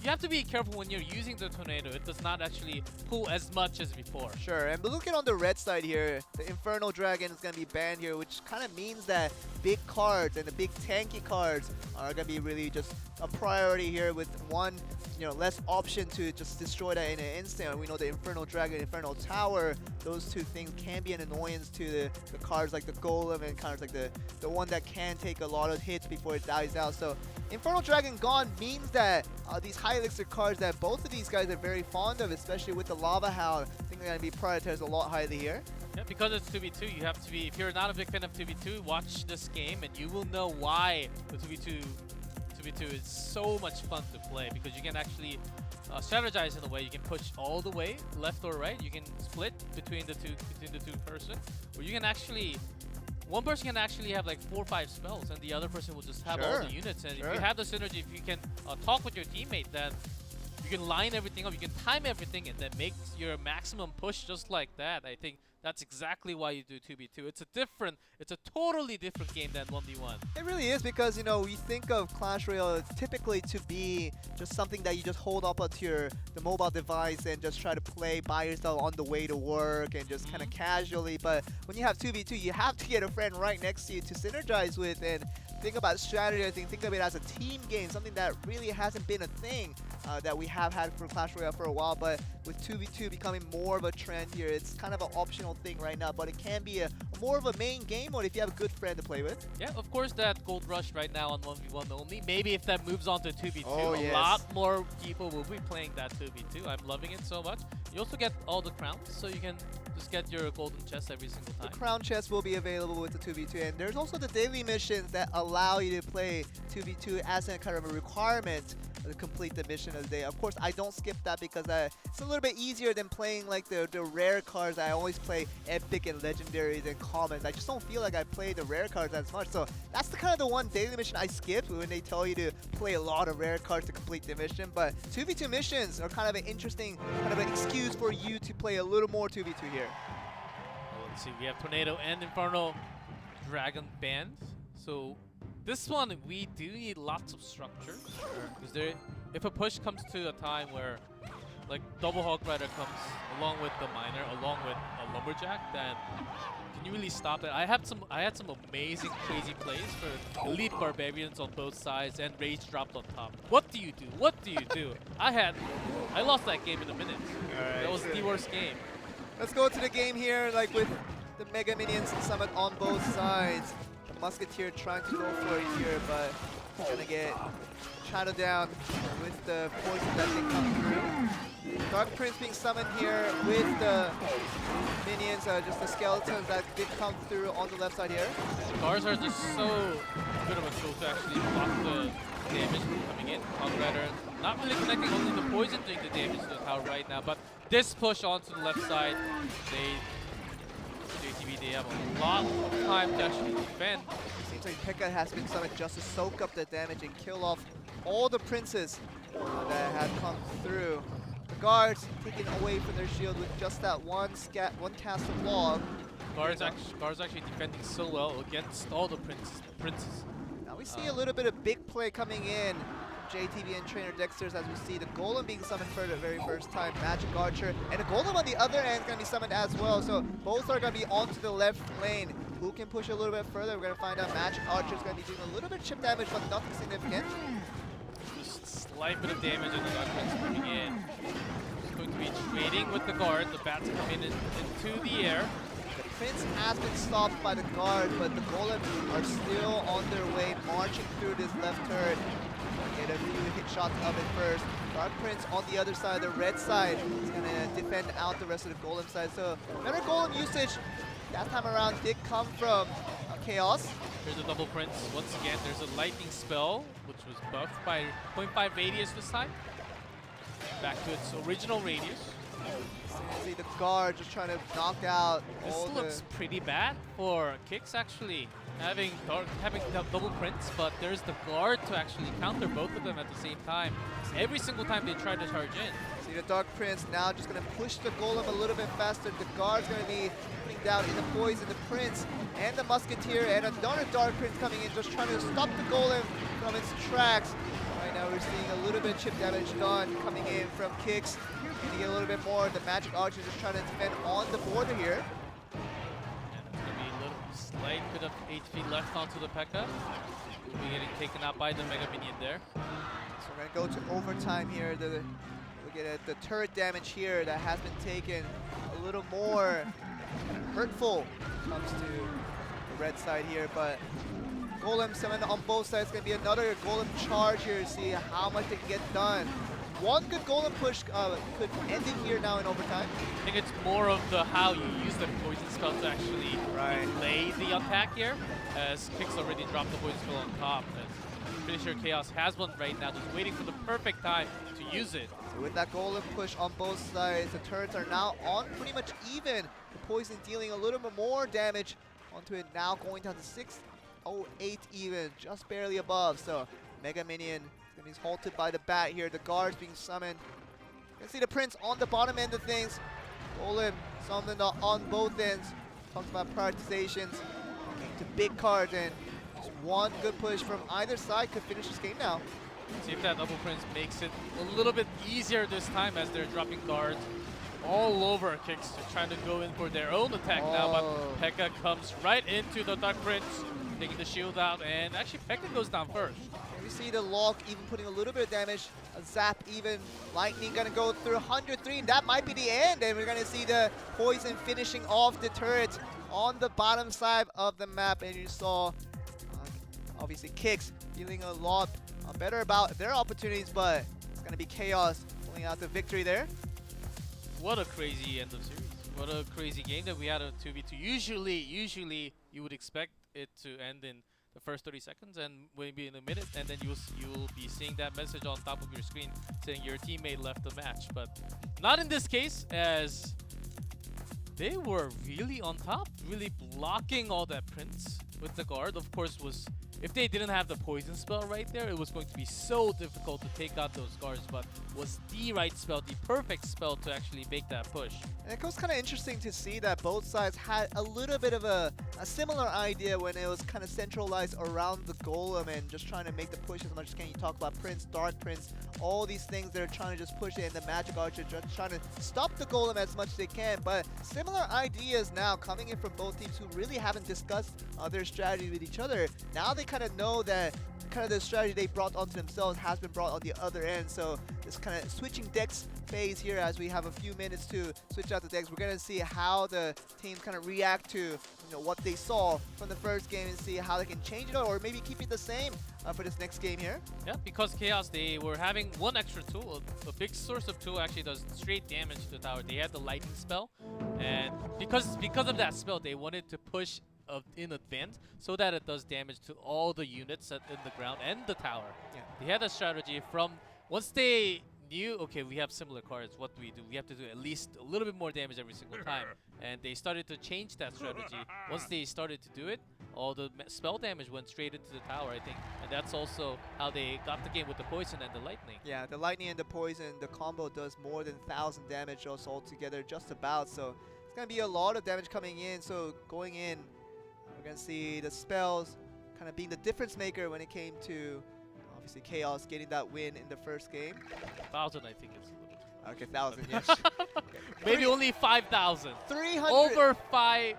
Speaker 5: You have to be careful when you're using the Tornado. It does not actually pull as much as before.
Speaker 2: Sure, and looking on the red side here, the Infernal Dragon is going to be banned here, which kind of means that big cards and the big tanky cards are going to be really just a priority here with one, less option to just destroy that in an instant. We know the Infernal Dragon, Infernal Tower, those two things can be an annoyance to the cards like the Golem and cards like the one that can take a lot of hits before it dies out. So Infernal Dragon gone means that these high elixir cards that both of these guys are very fond of, especially with the Lava Hound, I think they're going to be prioritized a lot highly here.
Speaker 5: Yeah, because it's 2v2, you have to be, if you're not a big fan of 2v2, watch this game and you will know why the 2v2 is so much fun to play, because you can actually strategize in a way. You can push all the way, left or right. You can split between the two person, or you can actually, one person can actually have like 4 or 5 spells, and the other person will just have all the units. And if you have the synergy, if you can talk with your teammate, then you can line everything up, you can time everything, and then make your maximum push just like that. I think that's exactly why you do 2v2. It's a totally different game than 1v1.
Speaker 2: It really is, because we think of Clash Royale typically to be just something that you just hold up onto the mobile device and just try to play by yourself on the way to work and just kind of casually. But when you have 2v2, you have to get a friend right next to you to synergize with and think about strategizing. Think of it as a team game, something that really hasn't been a thing that we have had for Clash Royale for a while. But with 2v2 becoming more of a trend here, it's kind of an optional thing right now, but it can be a more of a main game mode if you have a good friend to play with.
Speaker 5: Yeah, of course, that Gold Rush right now on 1v1 only. Maybe if that moves on to 2v2,
Speaker 2: yes.
Speaker 5: A lot more people will be playing that 2v2. I'm loving it so much. You also get all the crowns, so you can just get your golden chest every single time.
Speaker 2: The crown chest will be available with the 2v2, and there's also the daily missions that allow you to play 2v2 as a kind of a requirement to complete the mission of the day. Of course, I don't skip that because it's a little bit easier than playing like the rare cards. I always play epic and legendaries and commons. I just don't feel like I play the rare cards as much. So that's the kind of the one daily mission I skipped when they tell you to play a lot of rare cards to complete the mission. But 2v2 missions are kind of an interesting kind of an excuse for you to play a little more 2v2 here.
Speaker 5: Well, let's see, we have Tornado and Infernal Dragon banned. So this one, we do need lots of structure. Because if a push comes to a time where like double Hog Rider comes along with the Miner, along with a Lumberjack, then can you really stop that? I had some amazing crazy plays for Elite Barbarians on both sides and Rage dropped on top. What do you do? What do you do? I lost that game in a minute.
Speaker 2: Alright,
Speaker 5: That was the worst game.
Speaker 2: Let's go to the game here, like with the Mega Minions summon on both sides. The Musketeer trying to go for it here, but he's gonna get shadowed down with the poison that they come through. Dark Prince being summoned here with the minions, just the skeletons that did come through on the left side here.
Speaker 5: Cars are just so good of a tool to actually block the damage coming in. Hog Rider not really connecting, only the poison doing the damage to the tower right now, but this push onto the left side, JTB, they have a lot of time to actually defend.
Speaker 2: Seems like Hecka has been summoned just to soak up the damage and kill off all the princes that had come through. The guards taken away from their shield with just that one cast of log.
Speaker 5: Guards actually defending so well against all the princes.
Speaker 2: Now we see a little bit of big play coming in from JTB and Trainer Dexter's as we see the Golem being summoned for the very first time, Magic Archer, and the Golem on the other end is going to be summoned as well. So both are going to be onto the left lane. Who can push a little bit further? We're going to find out. Magic Archer is going to be doing a little bit of chip damage, but nothing significant.
Speaker 5: Just slight bit of damage and the Dark Prince coming in. Just going to be trading with the guard. The bats coming into the air.
Speaker 2: The Prince has been stopped by the guard, but the Golem are still on their way, marching through this left turret. Get a few hit shots of it first. Dark Prince on the other side, the red side, is going to defend out the rest of the Golem side. So better Golem usage that time around did come from Chaos.
Speaker 5: Here's a double Prince. Once again, there's a lightning spell, which was buffed by 0.5 radius this time. back to its original radius.
Speaker 2: So you can see the guard just trying to knock out
Speaker 5: This
Speaker 2: all
Speaker 5: looks pretty bad for Kicks actually. Having double prints, but there's the guard to actually counter both of them at the same time. Every single time they try to charge in.
Speaker 2: See the Dark Prince now just going to push the Golem a little bit faster. The guard's going to be putting down in the poison, the Prince and the Musketeer, and another Dark Prince coming in, just trying to stop the Golem from its tracks. Right now we're seeing a little bit of chip damage done coming in from Kicks. Need to get a little bit more. The Magic Archer just trying to defend on the border here.
Speaker 5: Slight bit of HP left onto the Hecka. Will be getting taken out by the Mega Minion there.
Speaker 2: So we're going to go to overtime here. Look at the turret damage here that has been taken a little more hurtful when it comes to the red side here. But Golem summoned on both sides. Going to be another Golem charge here to see how much they can get done. One good Golem push could end it here now in overtime.
Speaker 5: I think it's more of the how you use the poison spell to actually delay the attack here, as Kicks already dropped the poison spell on top. I'm pretty sure Chaos has one right now, just waiting for the perfect time to use it.
Speaker 2: So with that Golem push on both sides, the turrets are now on pretty much even. The poison dealing a little bit more damage onto it, now going down to 608 even, just barely above. So Mega Minion he's halted by the bat here. The guard's being summoned. You can see the Prince on the bottom end of things. Golem summoned on both ends. Talks about prioritizations. To big cards, and just one good push from either side could finish this game now.
Speaker 5: See if that double Prince makes it a little bit easier this time, as they're dropping guards all over Kicks. They're trying to go in for their own attack now, but Hecka comes right into the Dark Prince, taking the shield out, and actually Hecka goes down first.
Speaker 2: You see the lock even putting a little bit of damage. A zap even. Lightning gonna go through 103. That might be the end. And we're gonna see the poison finishing off the turret on the bottom side of the map. And you saw, obviously, Kicks feeling a lot better about their opportunities. But it's gonna be Chaos pulling out the victory there.
Speaker 5: What a crazy end of series. What a crazy game that we had a 2v2. Usually you would expect it to end in the first 30 seconds and maybe in a minute, and then you'll be seeing that message on top of your screen saying your teammate left the match. But not in this case, as they were really on top, really blocking all that Prince with the guard. Of course, if they didn't have the poison spell right there, it was going to be so difficult to take out those guards, but was the right spell, the perfect spell to actually make that push.
Speaker 2: And it was kind of interesting to see that both sides had a little bit of a similar idea when it was kind of centralized around the Golem and just trying to make the push as much as can. You talk about Prince, Dark Prince, all these things they're trying to just push it, and the Magic Archer just trying to stop the Golem as much as they can. But similar ideas now coming in from both teams who really haven't discussed their strategy with each other. Now they kind of know that kind of the strategy they brought onto themselves has been brought on the other end. So this kind of switching decks phase here, as we have a few minutes to switch out the decks. We're going to see how the teams kind of react to what they saw from the first game and see how they can change it or maybe keep it the same for this next game here.
Speaker 5: Yeah, because Chaos, they were having one extra tool. A big source of tool actually does straight damage to the tower. They had the lightning spell, and because of that spell, they wanted to push in advance so that it does damage to all the units in the ground and the tower.
Speaker 2: Yeah.
Speaker 5: They had a strategy from once they knew, okay, we have similar cards, what do? We have to do at least a little bit more damage every single time. And they started to change that strategy. Once they started to do it, all the spell damage went straight into the tower, I think. And that's also how they got the game with the poison and the lightning.
Speaker 2: Yeah, the lightning and the poison, the combo does more than 1,000 damage also altogether, just about. So it's going to be a lot of damage coming in. So going in, we're going to see the spells kind of being the difference maker when it came to, obviously, Chaos getting that win in the first game.
Speaker 5: 1,000, I think it's a little.
Speaker 2: Okay, 1,000, yes. Okay.
Speaker 5: Maybe only 5,000.
Speaker 2: 300.
Speaker 5: Over 5.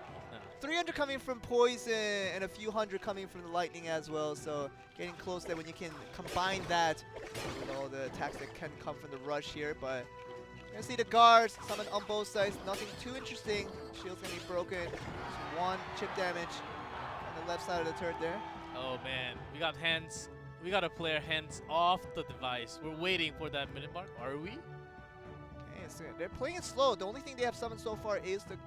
Speaker 2: 300 coming from poison and a few hundred coming from the lightning as well. So getting close there when you can combine that with all the attacks that can come from the rush here. But you're going to see the guards summon on both sides. Nothing too interesting. Shield's going to be broken. Just one chip damage on the left side of the turret there.
Speaker 5: Oh man, we got hands. We got a player hands off the device. We're waiting for that minute mark. Are we?
Speaker 2: Okay, so they're playing it slow. The only thing they have summoned so far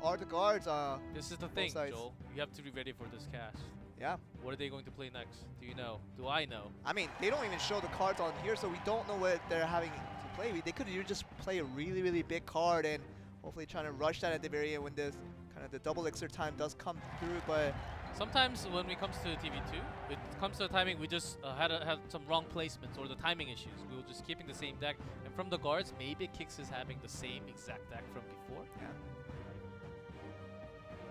Speaker 2: are the guards.
Speaker 5: This is the thing,
Speaker 2: sides.
Speaker 5: Joel. You have to be ready for this cast.
Speaker 2: Yeah.
Speaker 5: What are they going to play next? Do you know? Do I know?
Speaker 2: I mean, they don't even show the cards on here, so we don't know what they're having to play. They could just play a really big card and hopefully trying to rush that at the very end when this kind of the double elixir time does come through. But
Speaker 5: Sometimes when it comes to TV2, it comes to the timing, we just had some wrong placements or the timing issues. We were just keeping the same deck. And from the guards, maybe Kix is having the same exact deck from before.
Speaker 2: yeah.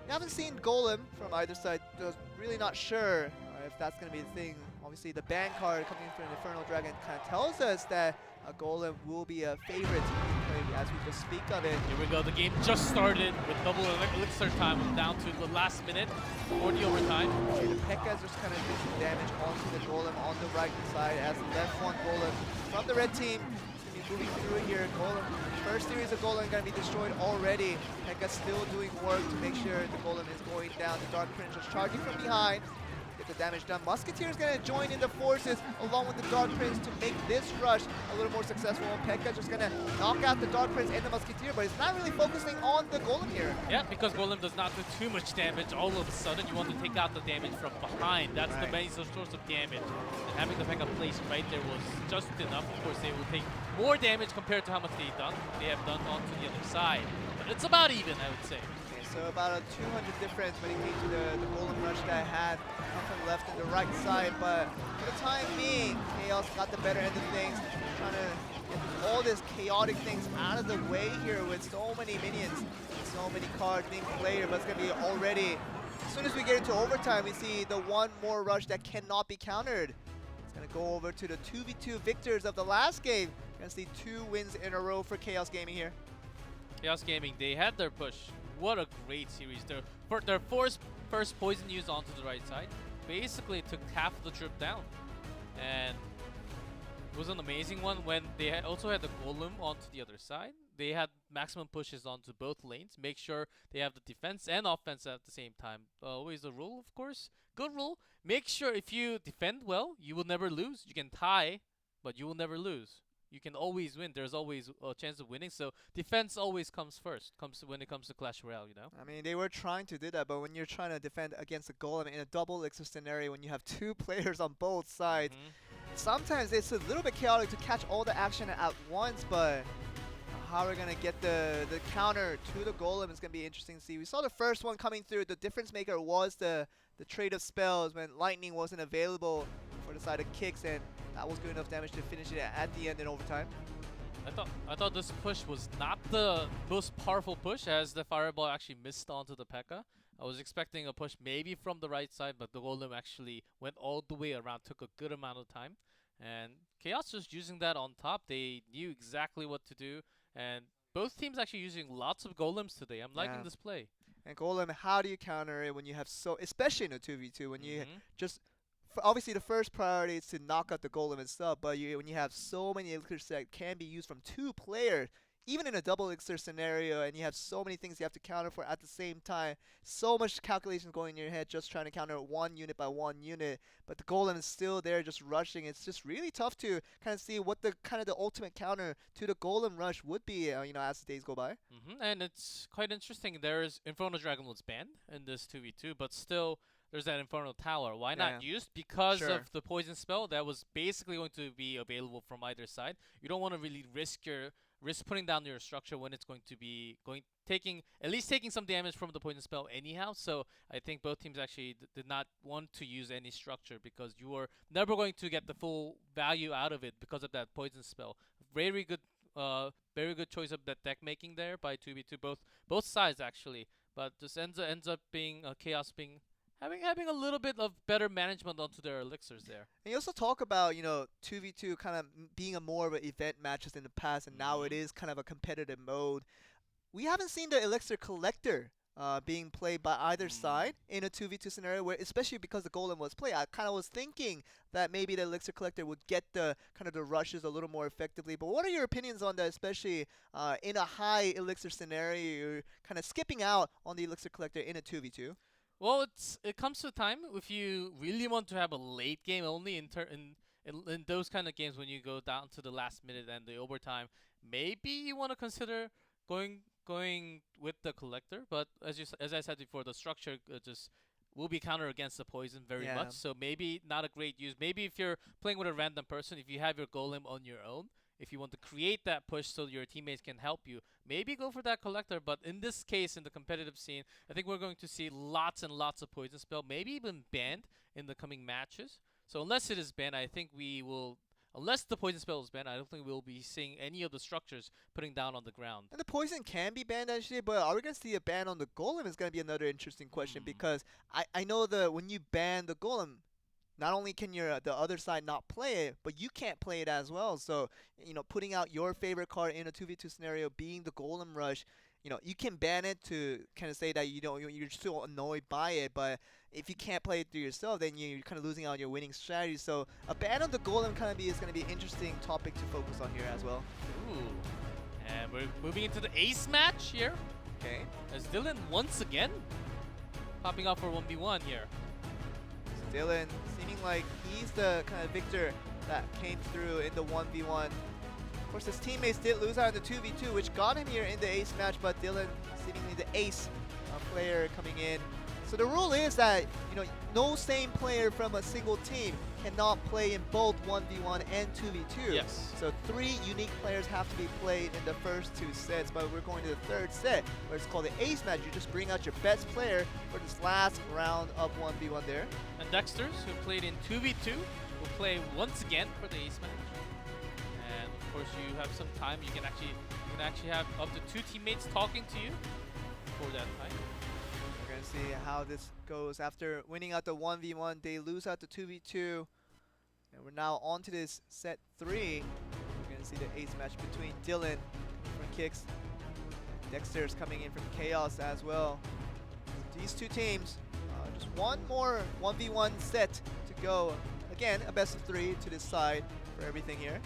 Speaker 2: We haven't seen Golem from either side. Just really not sure if that's going to be the thing. Obviously, the ban card coming in from Infernal Dragon kind of tells us that a Golem will be a favorite to play as we just speak of it.
Speaker 5: Here we go. The game just started with double elixir time. We're down to the last minute for the overtime.
Speaker 2: Okay, the Hecka is just kind of doing some damage onto the Golem on the right side as the left one Golem from the red team is going to be moving through here. Golem, first series of Golem going to be destroyed already. Hecka still doing work to make sure the Golem is going down. The Dark Prince just charging from behind. Get the damage done. Musketeer is going to join in the forces along with the Dark Prince to make this rush a little more successful. And Pekka just going to knock out the Dark Prince and the Musketeer, but he's not really focusing on the Golem here.
Speaker 5: Yeah, because Golem does not do too much damage all of a sudden. You want to take out the damage from behind. That's the main source of damage. And having the Pekka placed right there was just enough. Of course, they will take more damage compared to how much they have done onto the other side. But it's about even, I would say.
Speaker 2: Okay, so about a 200 difference when it came to the Golem rush that I had from the left and the right side. But for the time being, Chaos got the better end of things. Trying to get all this chaotic things out of the way here with so many minions, so many cards being played. But it's going to be already, as soon as we get into overtime, we see the one more rush that cannot be countered. It's going to go over to the 2v2 victors of the last game. Going to see 2 wins in a row for Chaos Gaming here.
Speaker 5: Chaos Gaming, they had their push. What a great series. Their first poison use onto the right side basically took half of the troop down. And it was an amazing one when they also had the Golem onto the other side. They had maximum pushes onto both lanes. Make sure they have the defense and offense at the same time. Always a rule, of course. Good rule. Make sure if you defend well, you will never lose. You can tie, but you will never lose. You can always win. There's always a chance of winning. So defense always comes first. When it comes to Clash Royale, you know.
Speaker 2: I mean, they were trying to do that, but when you're trying to defend against a Golem in a double elixir scenario, when you have 2 players on both sides, sometimes it's a little bit chaotic to catch all the action at once. But how we're gonna get the counter to the Golem is gonna be interesting to see. We saw the first one coming through. The difference maker was the trade of spells when Lightning wasn't available for the side of Kicks, and that was good enough damage to finish it at the end in overtime.
Speaker 5: I thought this push was not the most powerful push, as the fireball actually missed onto the Pekka. I was expecting a push maybe from the right side, but the Golem actually went all the way around, took a good amount of time. And Chaos just using that on top. They knew exactly what to do, and both teams actually using lots of Golems today. I'm liking this play.
Speaker 2: And Golem, how do you counter it when you have especially in a 2v2, when you just obviously the first priority is to knock out the Golem itself, but when you have so many elixirs that can be used from 2 players, even in a double elixir scenario, and you have so many things you have to counter for at the same time, so much calculations going in your head just trying to counter 1 unit by 1 unit, but the Golem is still there just rushing. It's just really tough to kind of see what the ultimate counter to the Golem rush would be, as the days go by.
Speaker 5: And it's quite interesting. There's Infernal Dragon was banned in this 2v2, but still there's that Infernal Tower. Why not used? Because of the poison spell that was basically going to be available from either side. You don't want to really risk putting down your structure when it's going to be taking some damage from the poison spell anyhow. So I think both teams actually did not want to use any structure because you are never going to get the full value out of it because of that poison spell. Very good choice of that deck making there by 2v2, both sides actually. But just ends up being Chaos being having a little bit of better management onto their elixirs there.
Speaker 2: And you also talk about, 2v2 kind of being a more of an event matches in the past, and now it is kind of a competitive mode. We haven't seen the Elixir Collector being played by either side in a 2v2 scenario, where especially because the Golem was played. I kind of was thinking that maybe the Elixir Collector would get the rushes a little more effectively. But what are your opinions on that, especially in a high Elixir scenario? You're kind of skipping out on the Elixir Collector in a 2v2.
Speaker 5: Well, it comes to a time if you really want to have a late game only in those kind of games when you go down to the last minute and the overtime, maybe you want to consider going with the collector. But as I said before, the structure just will be counter against the poison very much. So maybe not a great use. Maybe if you're playing with a random person, if you have your golem on your own, if you want to create that push so your teammates can help you, maybe go for that collector. But in this case, in the competitive scene, I think we're going to see lots and lots of poison spell, maybe even banned in the coming matches. So unless it is banned, I think we will. Unless the poison spell is banned, I don't think we'll be seeing any of the structures putting down on the ground.
Speaker 2: And the poison can be banned actually, but are we gonna see a ban on the golem is gonna be another interesting question because I know that when you ban the golem, not only can the other side not play it, but you can't play it as well. So putting out your favorite card in a 2v2 scenario, being the golem rush, you can ban it to kind of say that you're still annoyed by it, but if you can't play it through yourself, then you're kind of losing out on your winning strategy. So a ban on the golem is going to be an interesting topic to focus on here as well.
Speaker 5: Ooh. And we're moving into the ace match here.
Speaker 2: Okay.
Speaker 5: As Dylan once again popping up for 1v1 here.
Speaker 2: So Dylan seeming like he's the kind of victor that came through in the 1v1. Of course, his teammates did lose out in the 2v2, which got him here in the ace match, but Dylan seemingly the ace player coming in. So the rule is that, no same player from a single team cannot play in both 1v1 and 2v2.
Speaker 5: Yes.
Speaker 2: So 3 unique players have to be played in the first 2 sets, but we're going to the 3rd set, where it's called the ace match. You just bring out your best player for this last round of 1v1 there.
Speaker 5: And Dexters, who played in 2v2, will play once again for the ace match. And of course, you have some time. You can actually have up to 2 teammates talking to you for that time.
Speaker 2: We're going to see how this goes. After winning out the 1v1, they lose out the 2v2. And we're now on to this set 3. We're going to see the ace match between Dylan from Kicks, Dexter's coming in from Chaos as well. These 2 teams, just one more 1v1 set to go. Again, a best of 3 to decide for everything here.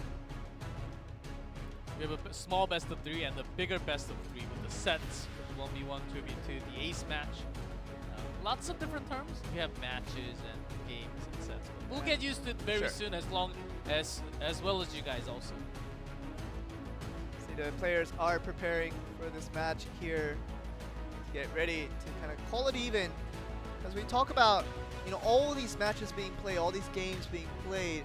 Speaker 5: We have a small best of 3 and the bigger best of 3 with the sets. 1v1, 2v2, the ace match. Lots of different terms. We have matches and games and sets. But we'll get used to it very soon, as well as you guys also.
Speaker 2: See, the players are preparing for this match here. Get ready to kind of call it even. As we talk about, all these matches being played, all these games being played,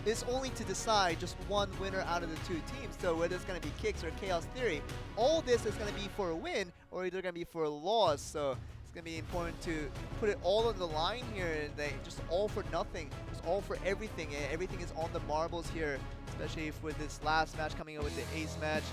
Speaker 2: it's only to decide just one winner out of the 2 teams. So whether it's going to be Kicks or Chaos Theory, all this is going to be for a win or either going to be for a loss. So it's going to be important to put it all on the line here, and they just all for nothing, just all for everything. And everything is on the marbles here, especially if with this last match coming up with the ace match.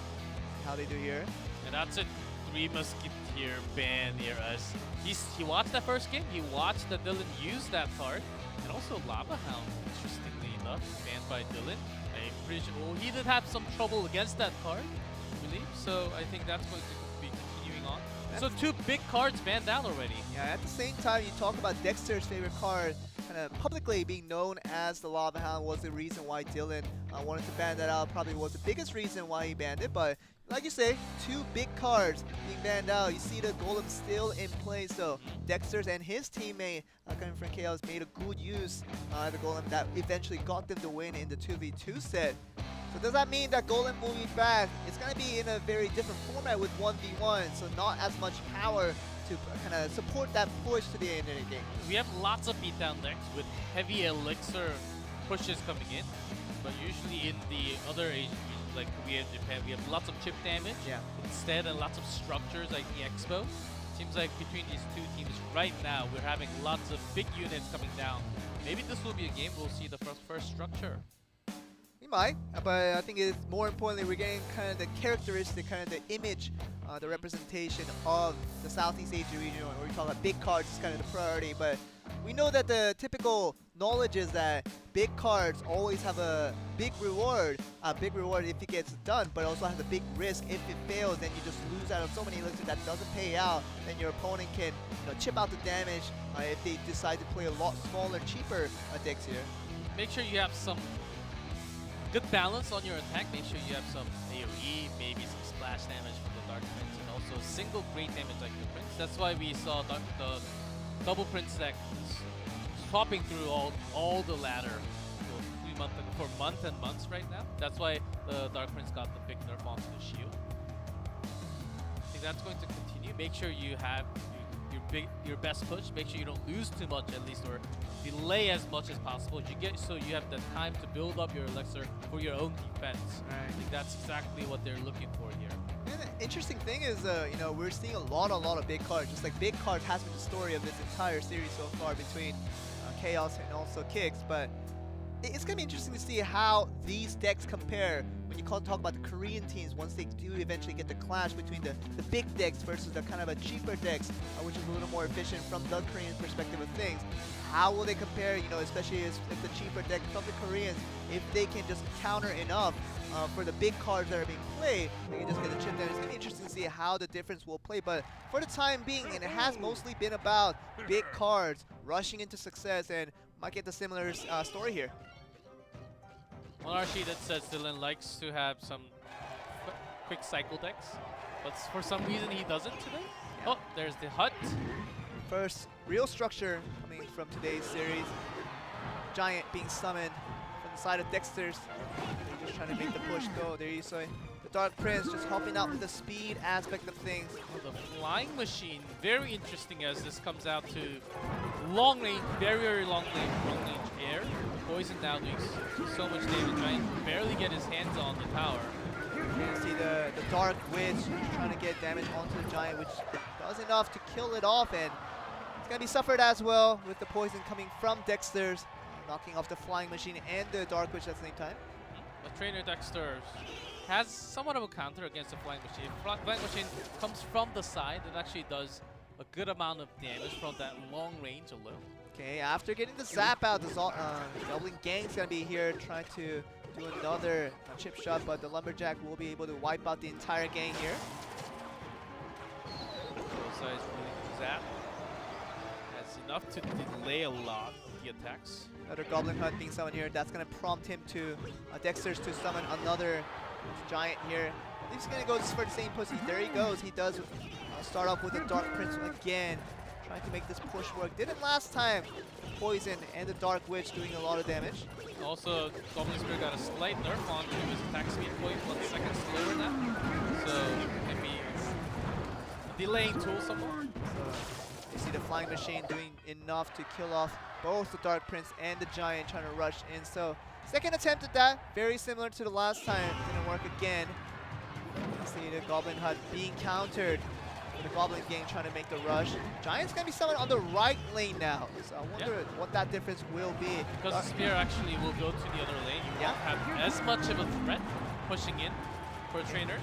Speaker 2: How they do here.
Speaker 5: And that's a 3 Musketeer ban near us. He watched that first game. He watched that Dylan use that card. And also Lava Hound, interestingly enough, banned by Dylan. I'm pretty sure he did have some trouble against that card, I believe. So I think that's going to be continuing on. So 2 big cards banned out already.
Speaker 2: Yeah, at the same time, you talk about Dexter's favorite card kind of publicly being known as the Lava Hound was the reason why Dylan wanted to ban that out. Probably was the biggest reason why he banned it, but like you say, 2 big cards being banned out. You see the Golem still in play, so Dexter's and his teammate coming from Chaos made a good use of the Golem that eventually got them the win in the 2v2 set. So does that mean that Golem moving back, it's going to be in a very different format with 1v1, so not as much power to kind of support that push to the end of the game.
Speaker 5: We have lots of beatdown decks with heavy elixir pushes coming in, but usually in the other Asian regions like Korea and Japan, we have lots of chip damage instead and lots of structures like the Expo. Seems like between these 2 teams right now, we're having lots of big units coming down. Maybe this will be a game we'll see the first structure.
Speaker 2: We might, but I think it's more importantly we're getting kind of the characteristic, kind of the image, the representation of the Southeast Asia region, or we call it big cards is kind of the priority. But we know that the typical knowledge is that big cards always have a big reward if it gets done, but also has a big risk if it fails. Then you just lose out of so many elixirs that doesn't pay out. Then your opponent can chip out the damage if they decide to play a lot smaller, cheaper decks here.
Speaker 5: Make sure you have some good balance on your attack. Make sure you have some AoE, maybe some splash damage from the Dark Prince, and also single great damage like the Prince. That's why we saw the double Prince deck hopping through all the ladder for months and months right now. That's why the Dark Prince got the big nerf onto the shield. I think that's going to continue. Make sure you have your best push. Make sure you don't lose too much at least, or delay as much as possible. You have the time to build up your elixir for your own defense. I think that's exactly what they're looking for here.
Speaker 2: And the interesting thing is, we're seeing a lot of big cards. Just like big cards has been the story of this entire series so far between Chaos and also Kicks. But it's gonna be interesting to see how these decks compare when you talk about the Korean teams once they do eventually get the clash between the big decks versus the kind of a cheaper decks, which is a little more efficient from the Korean perspective of things. How will they compare, especially if the cheaper deck from the Koreans, if they can just counter enough for the big cards that are being played, they can just get a chip there. It's going to be interesting to see how the difference will play, but for the time being, and it has mostly been about big cards rushing into success, and might get the similar story here.
Speaker 5: On our sheet it says Dylan likes to have some quick cycle decks, but for some reason he doesn't today.
Speaker 2: Yeah.
Speaker 5: Oh, there's the hut.
Speaker 2: First real structure coming from today's series. Giant being summoned from the side of Dexter's. They're just trying to make the push go. There you see the Dark Prince just helping out with the speed aspect of things.
Speaker 5: Oh, the flying machine, very interesting as this comes out to long range, very long range air. Poison now doing so much damage. Giant can barely get his hands on the tower.
Speaker 2: You can see the Dark Witch trying to get damage onto the Giant, which does enough to kill it off, and it's going to be suffered as well with the poison coming from Dexter's, knocking off the Flying Machine and the Dark Witch at the same time.
Speaker 5: The trainer Dexter has somewhat of a counter against the Flying Machine. If Flying Machine comes from the side, it actually does a good amount of damage from that long range alone.
Speaker 2: Okay, after getting the zap out, the Goblin Gang's going to be here trying to do another chip shot, but the Lumberjack will be able to wipe out the entire gang here.
Speaker 5: Both sides really zap. That's enough to delay a lot of the attacks.
Speaker 2: Another Goblin Hunt being summoned here. That's going to prompt him to Dexter's to summon another Giant here. He's going to go for the same pussy. There he goes. He does start off with the Dark Prince again, trying to make this push work. Didn't last time. Poison and the Dark Witch doing a lot of damage.
Speaker 5: Also, Goblin Spear got a slight nerf onto his attack speed, 0.1 seconds slower now. So maybe it's a delaying tool somewhat.
Speaker 2: So you see the Flying Machine doing enough to kill off both the Dark Prince and the Giant trying to rush in. So second attempt at that, very similar to the last time. Didn't work again. You see the Goblin Hut being countered. The Goblin Gang trying to make the rush. Giant's going to be summoned on the right lane now. So I wonder what that difference will be.
Speaker 5: Because the Spear actually will go to the other lane. You won't have as much of a threat pushing in for trainers.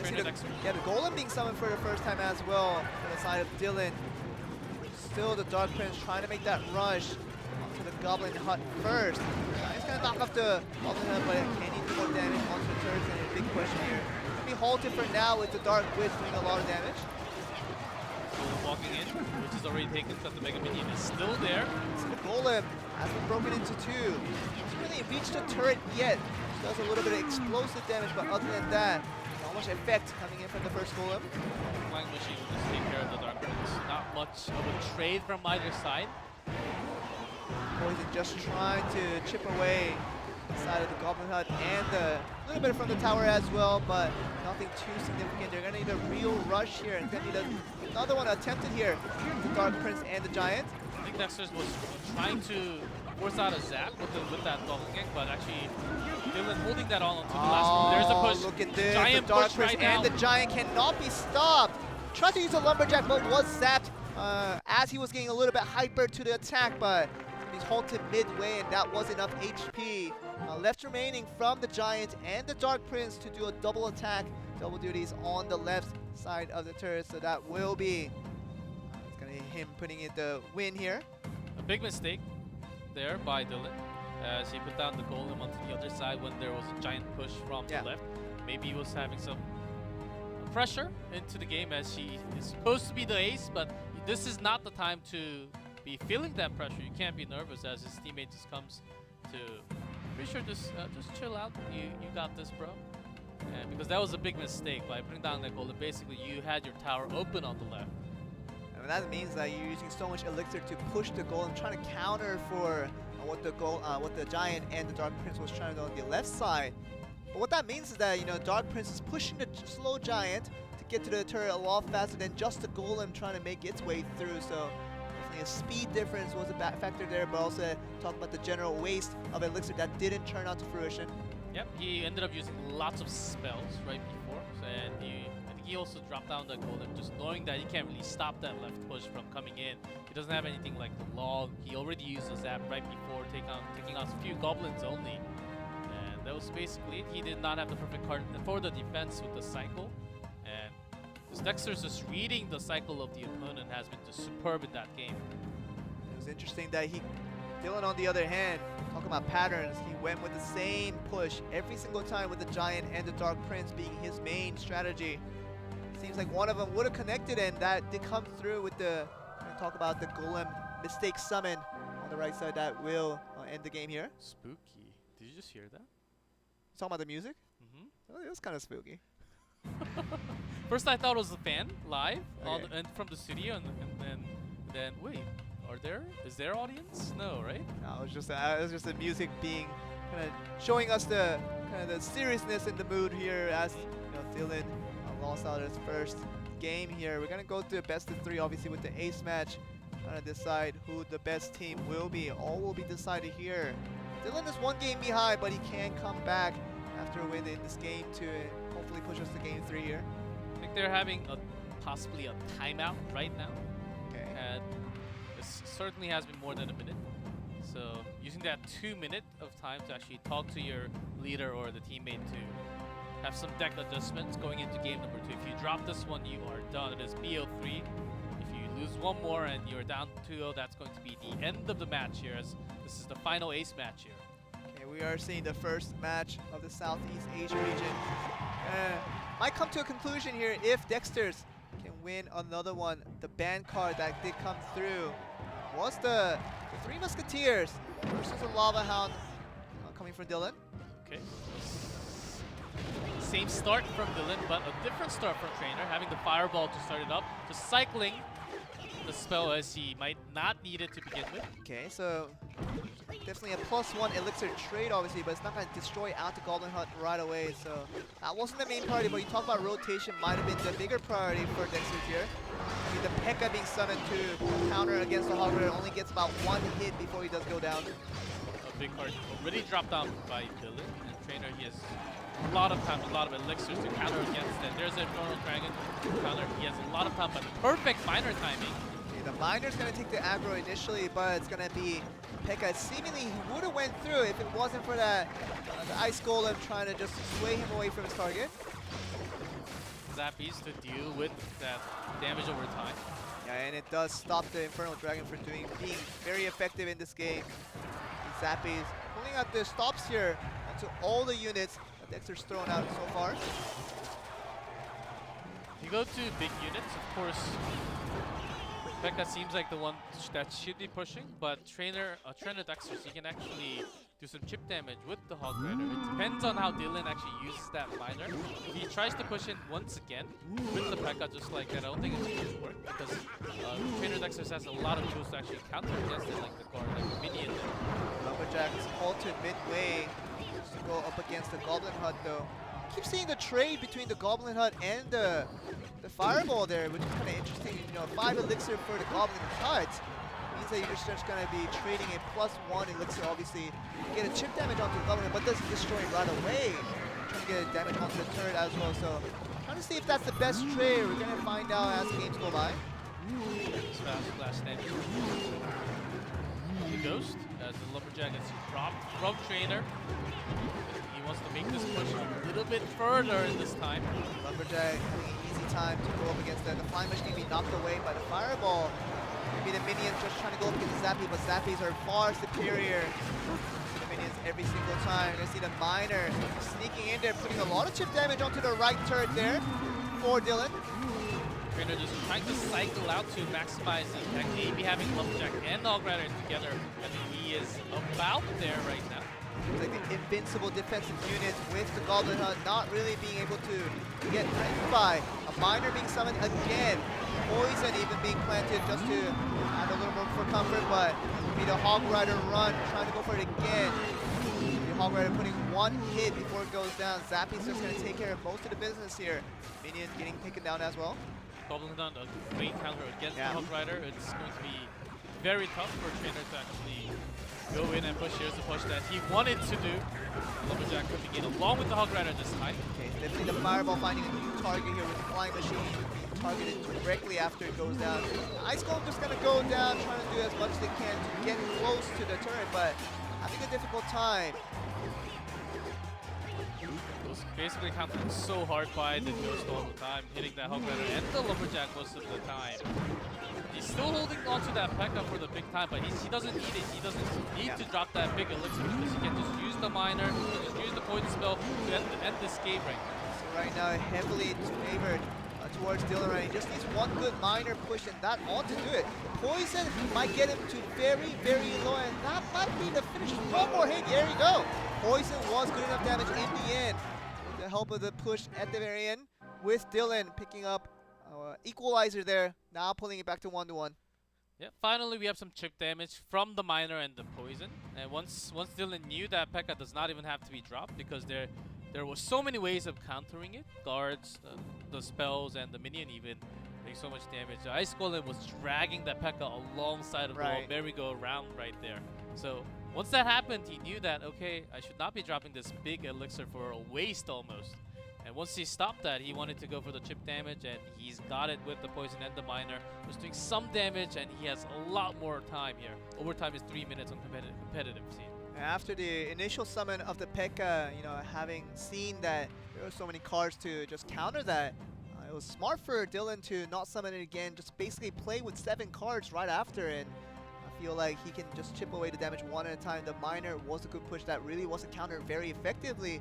Speaker 2: The Golem being summoned for the first time as well for the side of Dylan. Still the Dark Prince trying to make that rush onto the Goblin Hut first. Giant's going to knock off the Goblin Hut, but can he do more damage onto the turrets, and a big question here. Going to be halted for now with the Dark Witch doing a lot of damage.
Speaker 5: Walking in, which is already taken because the Mega Minion is still there.
Speaker 2: So the Golem has been broken into two. Hasn't really reached the turret yet. Does a little bit of explosive damage, but other than that, not much effect coming in from the first Golem.
Speaker 5: Flying Machine will just take care of the Dark Prince. Not much of a trade from either side.
Speaker 2: Poison just trying to chip away the side of the Goblin Hut and a little bit from the tower as well, but nothing too significant. They're going to need a real rush here. It's going to be another one attempted here. The Dark Prince and the Giant.
Speaker 5: I think Dexter's was trying to force out a zap with that Goblin Gang, but actually Dylan holding that on until the last one. There's a push.
Speaker 2: Look at this.
Speaker 5: Giant
Speaker 2: the Dark
Speaker 5: push
Speaker 2: Prince
Speaker 5: right
Speaker 2: and
Speaker 5: now.
Speaker 2: the Giant cannot be stopped. Tried to use a Lumberjack, but was zapped as he was getting a little bit hyper to the attack, but he's halted midway, and that was enough HP left remaining from the Giant and the Dark Prince to do a double attack, double duties on the left side of the turret. So that will be it's gonna be him putting in the win here.
Speaker 5: A big mistake there by Dylan as he put down the Golem onto the other side when there was a giant push from the left. Maybe he was having some pressure into the game as he is supposed to be the ace, but this is not the time to be feeling that pressure. You can't be nervous as his teammate just comes to pretty sure just chill out. You got this, bro. And because that was a big mistake by putting down that Golem. Basically, you had your tower open on the left.
Speaker 2: And that means that you're using so much elixir to push the Golem, trying to counter for what the Giant and the Dark Prince was trying to do on the left side. But what that means is that Dark Prince is pushing the slow Giant to get to the turret a lot faster than just the golem trying to make its way through. So definitely a speed difference was a factor there, but also talk about the general waste of elixir that didn't turn out to fruition.
Speaker 5: Yep, he ended up using lots of spells right before, and I think he also dropped down the golem, just knowing that he can't really stop that left push from coming in. He doesn't have anything like the log. He already used the zap right before taking out a few goblins only, and that was basically it. He did not have the perfect card for the defense with the cycle, and his Dexter's just reading the cycle of the opponent has been just superb in that game.
Speaker 2: It was interesting that Dylan on the other hand, talking about patterns, he went with the same push every single time with the Giant and the Dark Prince being his main strategy. Seems like one of them would have connected, and that did come through with the, talk about the Golem mistake summon on the right side that will end the game here.
Speaker 5: Spooky. Did you just hear that?
Speaker 2: Talking about the music?
Speaker 5: Mm-hmm.
Speaker 2: Oh, it was kind of spooky.
Speaker 5: First I thought it was a fan live and from the studio, and then wait, is there audience? No, right?
Speaker 2: No, it was just the music being kind of showing us the kind of the seriousness in the mood here as Dylan lost out his first game here. We're gonna go to best of 3, obviously with the ace match, trying to decide who the best team will be. All will be decided here. Dylan is 1 game behind, but he can come back after winning this game to hopefully push us to game 3 here.
Speaker 5: I think they're having possibly a timeout right now.
Speaker 2: Okay.
Speaker 5: And this certainly has been more than a minute. So using that 2 minute of time to actually talk to your leader or the teammate to have some deck adjustments going into game number 2. If you drop this one, you are done. It is BO3. If you lose one more and you're down 2-0, that's going to be the end of the match here, as this is the final ace match here.
Speaker 2: Okay, we are seeing the first match of the Southeast Asia region. Might come to a conclusion here if Dexter's can win another one. The ban card that did come through was the 3 Musketeers versus a Lava Hound coming from Dylan.
Speaker 5: Okay. Same start from Dylan, but a different start from Trainer, having the Fireball to start it up, just cycling the spell as he might not need it to begin with.
Speaker 2: Okay, so definitely a +1 elixir trade, obviously, but it's not going to destroy out the Goblin Hut right away. So that wasn't the main priority, but you talk about rotation might have been the bigger priority for Dexter here. I mean, the Hecka being summoned to counter against the Hog Rider only gets about 1 hit before he does go down.
Speaker 5: A big card already dropped down by Dylan, and Trainer, he has a lot of time, a lot of elixirs to counter against it. There's a Infernal Dragon to counter. He has a lot of time, but perfect miner timing.
Speaker 2: Okay, the miner's going to take the aggro initially, but it's going to be Pekka. Seemingly he would have went through if it wasn't for that the Ice Golem trying to just sway him away from his target.
Speaker 5: Zappies to deal with that damage over time.
Speaker 2: Yeah, and it does stop the Infernal Dragon from being very effective in this game. Zappies pulling out the stops here onto all the units that Dexter's thrown out so far.
Speaker 5: You go to big units, of course. Pekka seems like the one that should be pushing, but Trainer Dexter, he can actually do some chip damage with the Hog Rider. It depends on how Dylan actually uses that miner. If he tries to push in once again with the Pekka just like that, I don't think it's going to work, because Trainer Dexter has a lot of tools to actually counter against it, like the guard, like the minion.
Speaker 2: Lumberjack's halted midway just to go up against the Goblin Hut though. Keep seeing the trade between the Goblin Hut and the Fireball there, which is kind of interesting. 5 elixir for the Goblin Hut means that you're just going to be trading a +1 elixir, obviously. You get a chip damage onto the Goblin, but doesn't destroy it right away. Trying to get a damage onto the turret as well. So trying to see if that's the best trade. We're going to find out as the games go by.
Speaker 5: Last damage. The Ghost, as the Lumberjack gets dropped from Trainer. He wants to make this push a little bit further in this time.
Speaker 2: Lumberjack having an easy time to go up against the Flying Machine being knocked away by the Fireball. Maybe the minions just trying to go up against the Zappy, but Zappies are far superior to the minions every single time. You're going to see the Miner sneaking in there, putting a lot of chip damage onto the right turret there for Dylan.
Speaker 5: Trainer just trying to cycle out to maximize the impact. Maybe having Lumberjack and Hog Rider together. I think he is about there right now.
Speaker 2: It's like the invincible defensive units with the Goblin Hut not really being able to get threatened by a miner being summoned again. Poison even being planted just to add a little more for comfort, but maybe the Hog Rider run, trying to go for it again. The Hog Rider putting one hit before it goes down. Zappy's just going to take care of most of the business here. Minion getting taken down as well.
Speaker 5: Goblin done a great counter against
Speaker 2: Yeah.
Speaker 5: the Hog Rider. It's going to be very tough for Trainer to actually go in and push. Here's the push that he wanted to do. Lumberjack coming in along with the Hog Rider this time.
Speaker 2: Okay, so definitely the Fireball finding a new target here with Flying Machine. Targeted directly after it goes down. Ice Golem just going to go down, trying to do as much as they can to get close to the turret, but having a difficult time.
Speaker 5: It was basically countering so hard by the Ghost all the time, hitting that Hog Rider and the Lumberjack most of the time. He's still holding on to that Pekka for the big time, but he doesn't need it. He doesn't need to drop that big elixir because he can just use the miner, he can just use the poison spell to end this game right now.
Speaker 2: So right now, heavily favored towards Dylan right. He just needs one good miner push and that ought to do it. Poison might get him to very, very low, and that might be the finish. One more hit, there you go. Poison was good enough damage in the end. With the help of the push at the very end, with Dylan picking up equalizer there, now pulling it back to 1-1.
Speaker 5: Yeah, finally we have some chip damage from the miner and the poison. And once Dylan knew that Pekka does not even have to be dropped because there was so many ways of countering it. Guards, the spells, and the minion even doing so much damage. The Ice Golem was dragging that Pekka alongside of the merry-go-round right there. So once that happened, he knew that, okay, I should not be dropping this big elixir for a waste almost. And once he stopped that, he wanted to go for the chip damage, and he's got it with the poison and the miner. Was doing some damage, and he has a lot more time here. Overtime is 3 minutes on competitive scene.
Speaker 2: After the initial summon of the Pekka, having seen that there were so many cards to just counter that, it was smart for Dylan to not summon it again, just basically play with 7 cards right after, and I feel like he can just chip away the damage one at a time. The miner was a good push that really wasn't countered very effectively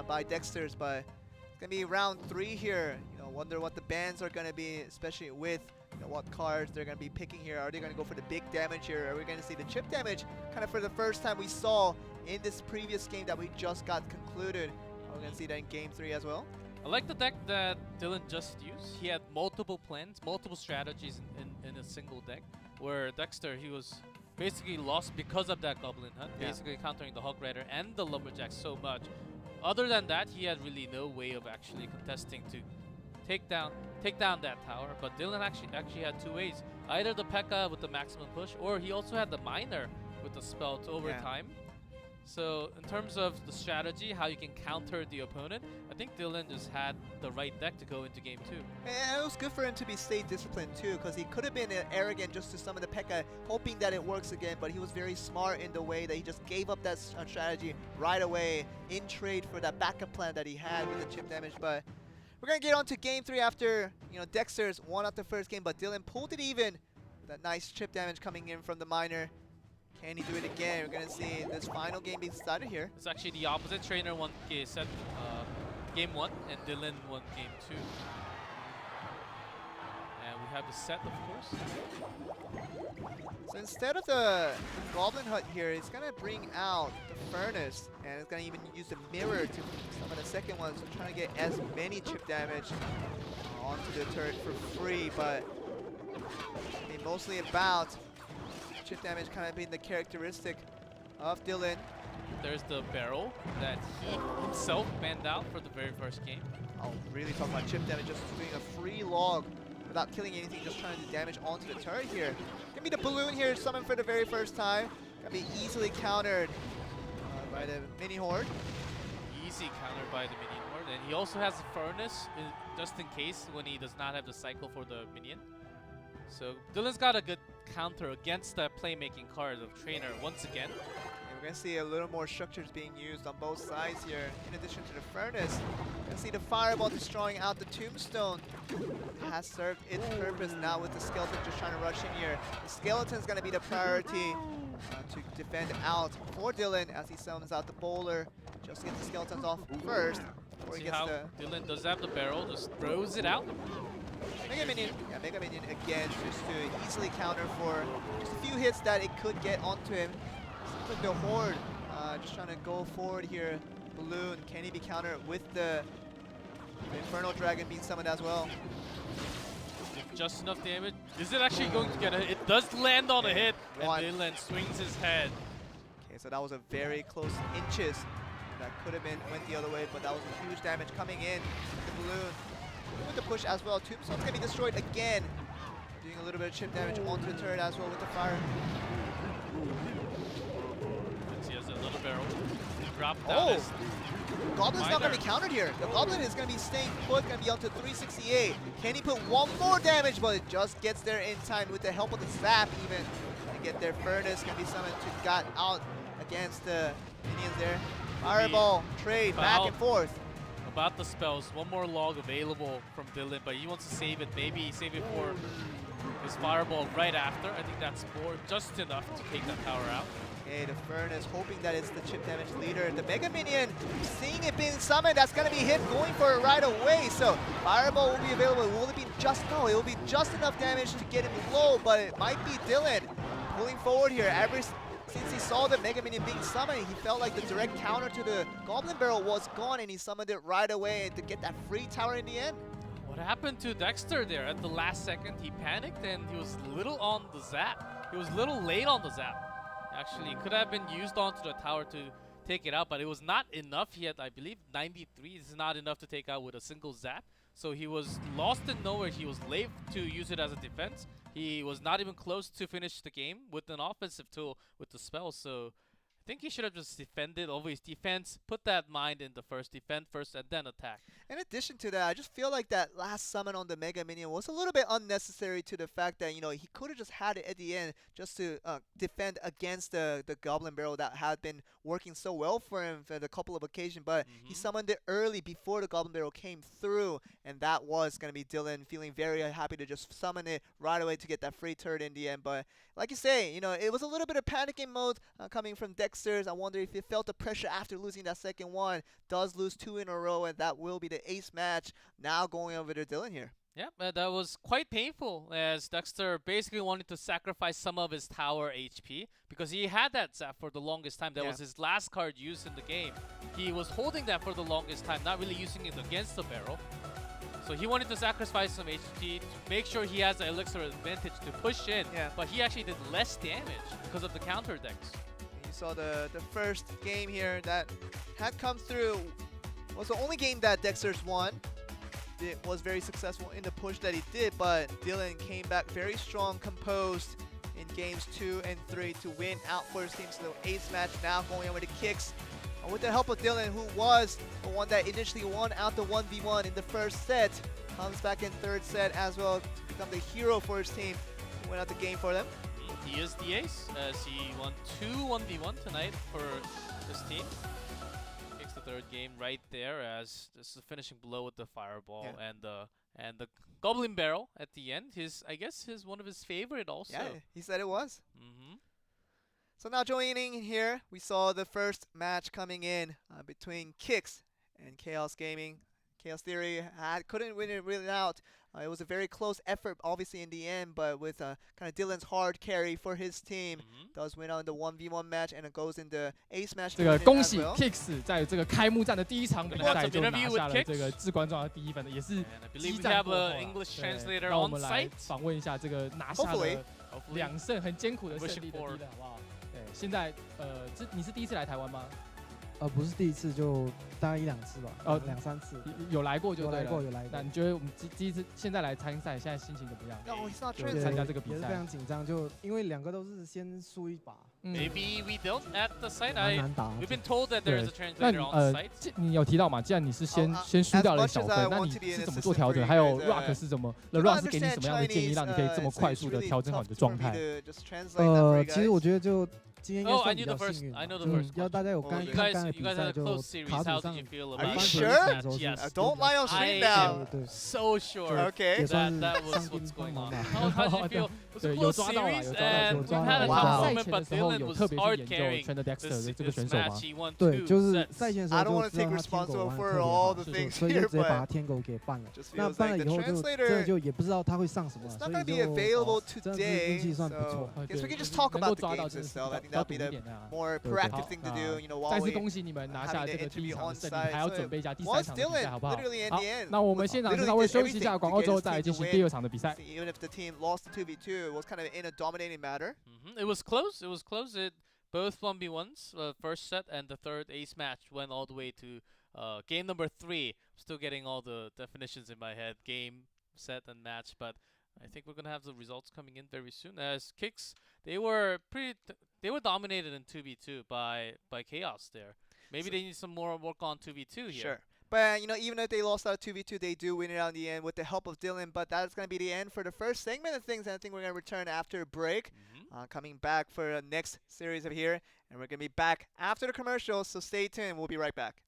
Speaker 2: by Dexter's, but it's going to be round 3 here. Wonder what the bans are going to be, especially with what cards they're going to be picking here. Are they going to go for the big damage here? Are we going to see the chip damage kind of for the first time we saw in this previous game that we just got concluded? Are we going to see that in game 3 as well?
Speaker 5: I like the deck that Dylan just used. He had multiple plans, multiple strategies in a single deck, where Dexter, he was basically lost because of that Goblin Hunt, basically countering the Hog Rider and the Lumberjack so much. Other than that, he had really no way of actually contesting to take down that tower, but Dylan actually had 2 ways. Either the Pekka with the maximum push, or he also had the miner with the spell to overtime. So in terms of the strategy, how you can counter the opponent, I think Dylan just had the right deck to go into game 2.
Speaker 2: And it was good for him to stay disciplined too, because he could have been arrogant just to summon the Pekka, hoping that it works again, but he was very smart in the way that he just gave up that strategy right away in trade for that backup plan that he had with the chip damage. But we're going to get on to game 3 after, Dexter's won out the first game, but Dylan pulled it even. That nice chip damage coming in from the miner. Can he do it again? We're going to see this final game being started here.
Speaker 5: It's actually the opposite. Trainer won game 1, and Dylan won game 2. And we have the set, of course.
Speaker 2: So instead of the Goblin Hut here, it's going to bring out the Furnace, and it's going to even use the Mirror to summon the second one, so trying to get as many chip damage onto the turret for free, but I mean, mostly about chip damage kind of being the characteristic of Dylan.
Speaker 5: There's the barrel that he himself banned out for the very first game.
Speaker 2: Oh, really talking about chip damage, just doing a free log without killing anything, just trying to do damage onto the turret here. Gonna be the balloon here, summoned for the very first time. Gonna be easily countered by the mini horde.
Speaker 5: Easy countered by the minion horde, and he also has a furnace just in case when he does not have the cycle for the minion. So Dylan's got a good counter against the playmaking card of Trainer once again.
Speaker 2: And we're gonna see a little more structures being used on both sides here. In addition to the furnace, we're gonna see the fireball destroying out the tombstone. It has served its purpose now with the skeleton just trying to rush in here. The skeleton's gonna be the priority to defend out for Dylan as he summons out the bowler. Just get the skeletons off first before he
Speaker 5: See
Speaker 2: gets
Speaker 5: how
Speaker 2: the
Speaker 5: Dylan does have the barrel, just throws it out.
Speaker 2: Mega Minion. Yeah, Mega Minion again, just to easily counter for just a few hits that it could get onto him. Seems like the Horde just trying to go forward here. Balloon, can he be countered with the Infernal Dragon being summoned as well?
Speaker 5: Just enough damage. Is it actually going to get a hit? It does land on a hit, and
Speaker 2: One.
Speaker 5: Dylan swings his head.
Speaker 2: Okay, so that was a very close inches. That could have been went the other way, but that was a huge damage coming in. The balloon with the push as well. Tombstone's gonna be destroyed again. Doing a little bit of chip damage onto the turret as well with the fire.
Speaker 5: He has a little barrel. Drop down.
Speaker 2: Oh! Goblin's not going to be countered here. The Goblin is going to be staying put, going to be up to 368. Can he put one more damage? But it just gets there in time with the help of the Zap even. To get their Furnace, going to be summoned to got out against the minions there. Fireball, trade, back and forth.
Speaker 5: About the spells, one more log available from Dylan, but he wants to save it. Maybe save it for his Fireball right after. I think that's more just enough to take that tower out.
Speaker 2: Okay, the Furnace hoping that it's the chip damage leader. The Mega Minion, seeing it being summoned, that's going to be hit, going for it right away. So Fireball will be available. Will it be just, no, it will be just enough damage to get him low, but it might be Dylan pulling forward here. Since he saw the Mega Minion being summoned, he felt like the direct counter to the Goblin Barrel was gone, and he summoned it right away to get that free tower in the end.
Speaker 5: What happened to Dexter there at the last second? He panicked and he was little on the zap. He was little late on the zap. Actually, it could have been used onto the tower to take it out, but it was not enough. He had, I believe, 93. This is not enough to take out with a single zap. So he was lost in nowhere. He was late to use it as a defense. He was not even close to finish the game with an offensive tool with the spell. So I think he should have just defended, always defense, put that mind in the first, defend first, and then attack.
Speaker 2: In addition to that, I just feel like that last summon on the Mega Minion was a little bit unnecessary to the fact that, you know, he could have just had it at the end just to defend against the Goblin Barrel that had been working so well for him for a couple of occasions, but he summoned it early before the Goblin Barrel came through, and that was going to be Dylan feeling very happy to just summon it right away to get that free turret in the end. But like you say, you know, it was a little bit of panicking mode coming from Dexter's. I wonder if he felt the pressure after losing that second one. Does lose 2 in a row, and that will be the ace match. Now going over to Dylan here.
Speaker 5: Yeah, that was quite painful as Dexter basically wanted to sacrifice some of his tower HP because he had that zap for the longest time. That was his last card used in the game. He was holding that for the longest time, not really using it against the barrel. So he wanted to sacrifice some HP to make sure he has the elixir advantage to push in, but he actually did less damage because of the counter decks.
Speaker 2: You saw the first game here that had come through. Was the only game that Dexter's won. It was very successful in the push that he did, but Dylan came back very strong, composed in games 2 and 3 to win out for his team. So the ace match now going over the kicks. With the help of Dylan, who was the one that initially won out the 1v1 in the first set, comes back in third set as well to become the hero for his team. Win out the game for them.
Speaker 5: He is the ace as he won 2 1v1 tonight for his team. Takes the third game right there as this is finishing blow with the Fireball and the Goblin Barrel at the end. I guess one of his favorite also.
Speaker 2: Yeah, he said it was. So now joining in here, we saw the first match coming in between Kicks and Chaos Gaming. Chaos Theory couldn't win it really out. It was a very close effort, obviously, in the end, but with kind of Dylan's hard carry for his team, does win out in the 1v1 match, and it goes in the ace match.
Speaker 6: 这个恭喜 Kicks 在这个开幕战的第一场比赛就拿下了这个至关重要的第1分的，也是激战过后啊。让我们来访问一下这个拿下了2胜很艰苦的胜利的 Dylan 好不好？对，现在你是第一次来台湾吗？
Speaker 7: 不是第一次，就大概1、2次吧。2、3次。
Speaker 6: 有来过就对了。
Speaker 7: 有来过。
Speaker 6: 那你觉得我们第一次现在来参赛，现在心情怎么样？
Speaker 2: 就
Speaker 6: 参加这个比赛
Speaker 7: 也是非常紧张，就因为2个都是先输1把。
Speaker 5: Maybe we don't at the site.
Speaker 7: 难打。
Speaker 5: We've been told that there is a translator on site.
Speaker 6: 你有提到嘛？既然你是先输掉了小分，那你是怎么做调整？还有 Rock 是怎么 ？The Rock 是给你什么样的建议，让你可以这么快速的调整好你的状态？
Speaker 7: 其实我觉得就。今天应该算比较幸运，要大家有看比赛就卡组上。
Speaker 2: Are you sure? Don't lie on stream now.
Speaker 5: So sure.
Speaker 2: Okay.
Speaker 5: That was what's going on. How did you feel? It was a close series, and we've had a tough moment, but Dylan was hard carrying this match. He won 2 sets.
Speaker 2: I don't want to take responsibility for all the things here,
Speaker 7: 所以就直接把他天狗给办了。那办了以后就真的就也不知道他会上什么，所以就真的是运气算不错。
Speaker 2: Guess we can just talk about the games itself. I think that'll be the more proactive thing to do. You know, while
Speaker 6: 再次恭喜你们拿下这个第1场的胜利，还要准备一下第3场的比赛，好不好？好，那我们现场稍微休息一下广告之后，再来进行第2场的比赛。
Speaker 2: Even if the team lost 2v2, it was kind of in a dominating matter.
Speaker 5: It was close. It was close. Both 1v1s, first set and the third ace match went all the way to game number 3. Still getting all the definitions in my head, game, set, and match, but I think we're gonna have the results coming in very soon. As Kicks, they were dominated in 2v2 by Chaos there. Maybe they need some more work on 2v2 here.
Speaker 2: Sure. But, even if they lost out 2v2, they do win it out in the end with the help of Dylan. But that's going to be the end for the first segment of things. And I think we're going to return after a break. Coming back for the next series of here. And we're going to be back after the commercials, so stay tuned. We'll be right back.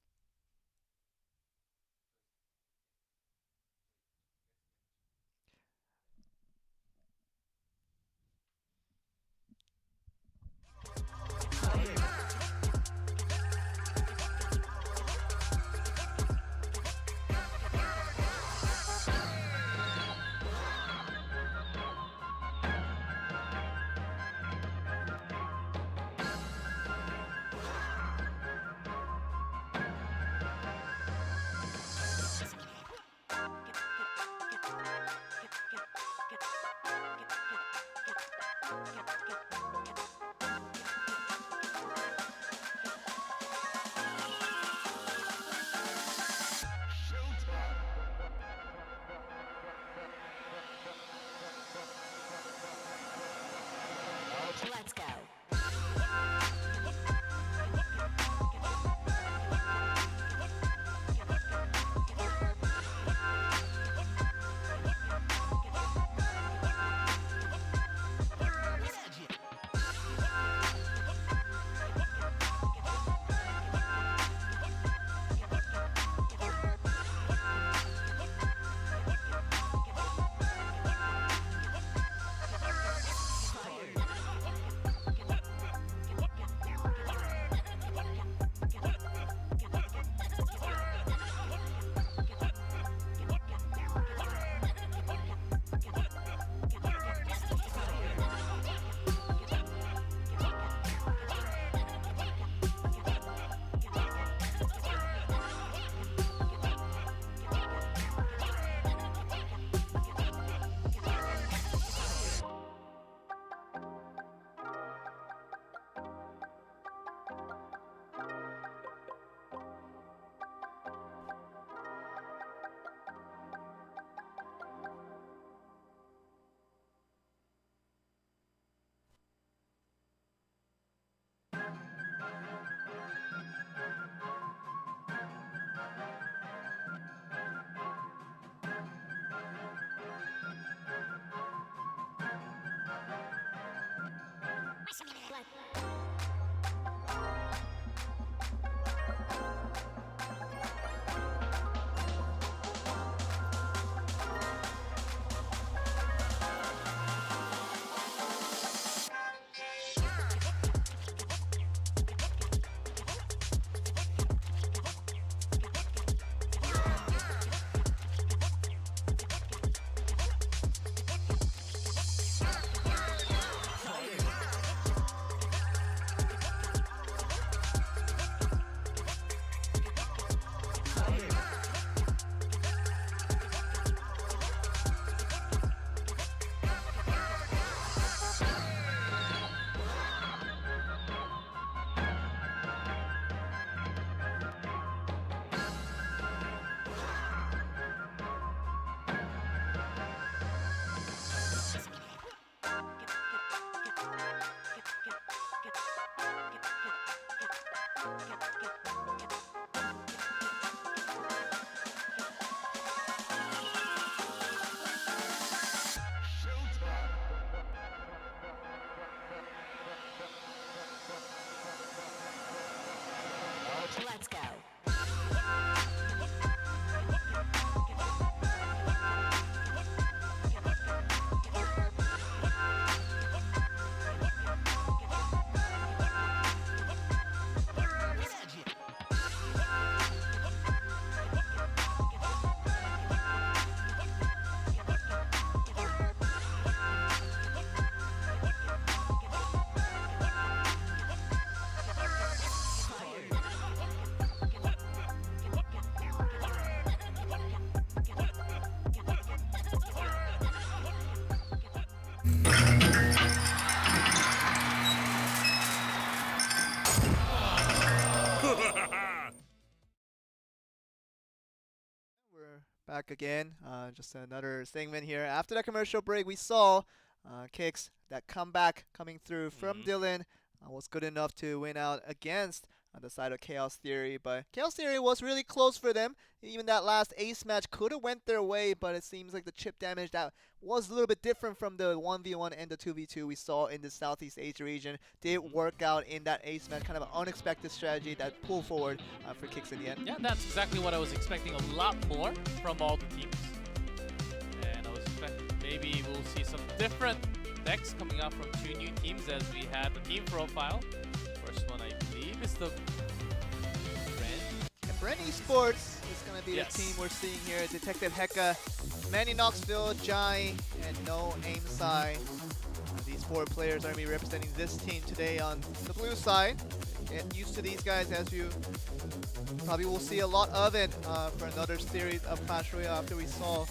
Speaker 8: Let's go. Let's go.
Speaker 2: Back again. Just another segment here. After that commercial break, we saw kicks that comeback coming through from Dylan was good enough to win out against the side of Chaos Theory. But Chaos Theory was really close for them. Even that last ace match could have went their way, but it seems like the chip damage that was a little bit different from the 1v1 and the 2v2 we saw in the Southeast Asia region did work out in that ace match. Kind of an unexpected strategy that pulled forward for kicks in the end.
Speaker 5: Yeah, that's exactly what I was expecting, a lot more from all the teams. And I was expecting maybe we'll see some different decks coming out from two new teams as we had the team profile. First one I believe is the
Speaker 2: Brent Esports is going to be the team we're seeing here. Detective Hecka, Manny Knoxville, Jai, and No Aim Sai. These 4 players are going to be representing this team today on the blue side. Get used to these guys as you probably will see a lot of it for another series of Clash Royale after we saw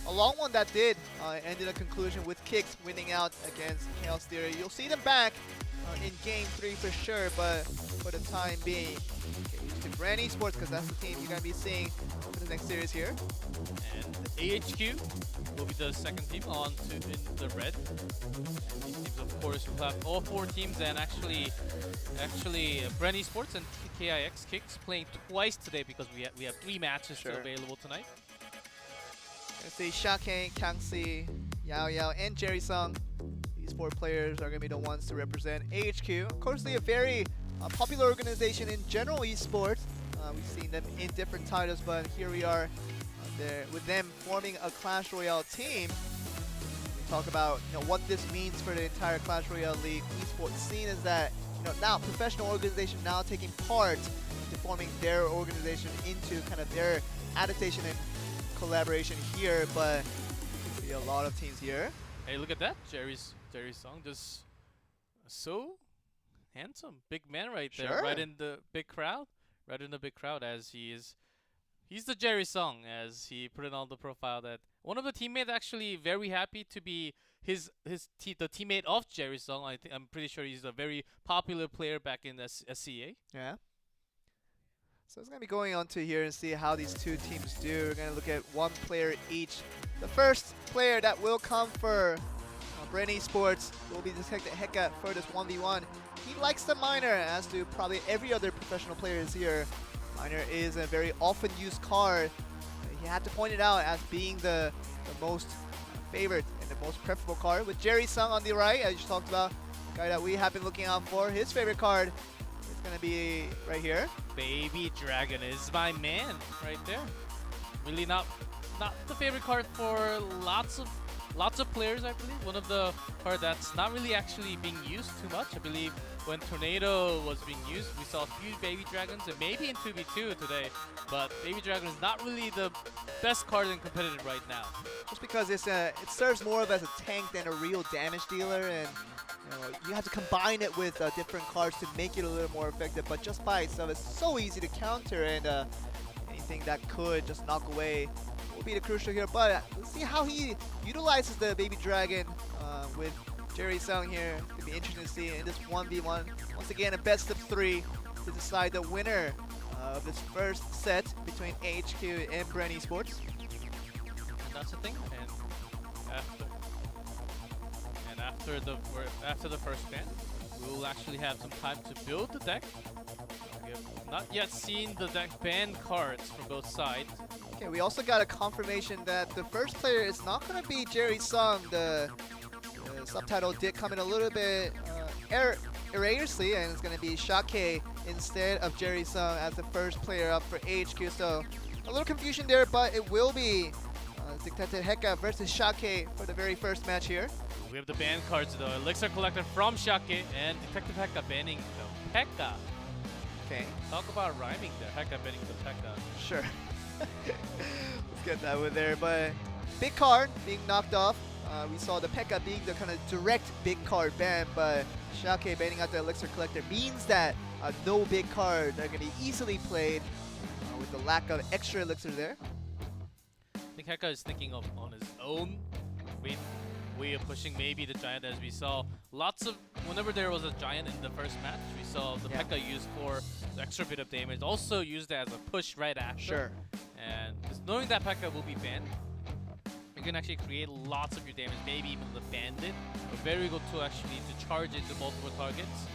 Speaker 2: a long one that did end in a conclusion with Kicks winning out against Chaos Theory. You'll see them back in Game 3 for sure, but for the time being, get used to Brand Esports because that's the team you're going to be seeing for the next series here.
Speaker 5: And AHQ will be the second team on to in the red. And these teams, of course, will have all 4 teams, and actually, Brand Esports and KIX Kicks playing twice today because we have 3 matches still available tonight.
Speaker 2: Let's see Shake, Kangsi, Yao Yao, and Jerry Sung. These 4 players are going to be the ones to represent AHQ. Of course, they're a very popular organization in general esports. We've seen them in different titles, but here we are there with them forming a Clash Royale team. We talk about what this means for the entire Clash Royale League esports scene is that now professional organization now taking part in forming their organization into kind of their adaptation and collaboration here, but we see a lot of teams here.
Speaker 5: Hey, look at that. Jerry's song, just so handsome. Big man right there, right in the big crowd. Right in the big crowd as he's the Jerry Song, as he put it on the profile that one of the teammates actually very happy to be the teammate of Jerry Song. I'm pretty sure he's a very popular player back in the SCA.
Speaker 2: Yeah. So it's going to be going on to here and see how these 2 teams do. We're going to look at 1 player each. The first player that will come for Brand Esports will be Detective Hecka for this 1v1. He likes the Miner, as do probably every other professional player here. Miner is a very often used card. He had to point it out as being the most favorite and the most preferable card. With Jerry Sung on the right, as you talked about, the guy that we have been looking out for. His favorite card is going to be right here.
Speaker 5: Baby Dragon is my man right there. Really not the favorite card for lots of players, I believe. One of the cards that's not really actually being used too much. I believe when Tornado was being used, we saw a few Baby Dragons, and maybe in 2v2 today, but Baby Dragon is not really the best card in competitive right now.
Speaker 2: Just because it serves more of as a tank than a real damage dealer, and you have to combine it with different cards to make it a little more effective, but just by itself, it's so easy to counter, and anything that could just knock away will be the crucial here. But let's see how he utilizes the Baby Dragon with Jerry Sung here. It's going to be interesting to see in this 1v1. Once again, a best of 3 to decide the winner of this first set between AHQ and Brand Esports.
Speaker 5: And that's the thing. And after the first ban, we will actually have some time to build the deck. We have not yet seen the deck ban cards from both sides.
Speaker 2: Okay, we also got a confirmation that the first player is not going to be Jerry Sung. The subtitle did come in a little bit erroneously, and it's going to be Shake instead of Jerry Sung as the first player up for AHQ. So a little confusion there, but it will be Detective Hecka versus Shake for the very first match here.
Speaker 5: We have the ban cards though. Elixir collected from Shake and Detective Hecka banning the Hecka.
Speaker 2: Okay.
Speaker 5: Talk about rhyming there. Hecka banning the Hecka.
Speaker 2: Sure. Let's get that one there. But big card being knocked off. We saw the Pekka being the kind of direct big card ban, but Shake banning out the Elixir Collector means that no big cards are going to be easily played with the lack of extra Elixir there.
Speaker 5: I think Hecka is thinking of on his own way of pushing maybe the Giant, as we saw lots of, whenever there was a Giant in the first match, we saw the Pekka used for the extra bit of damage, also used as a push right after.
Speaker 2: Sure.
Speaker 5: And just knowing that Hecka will be banned, you can actually create lots of your damage, maybe even the bandit. A very good tool actually to charge into multiple targets.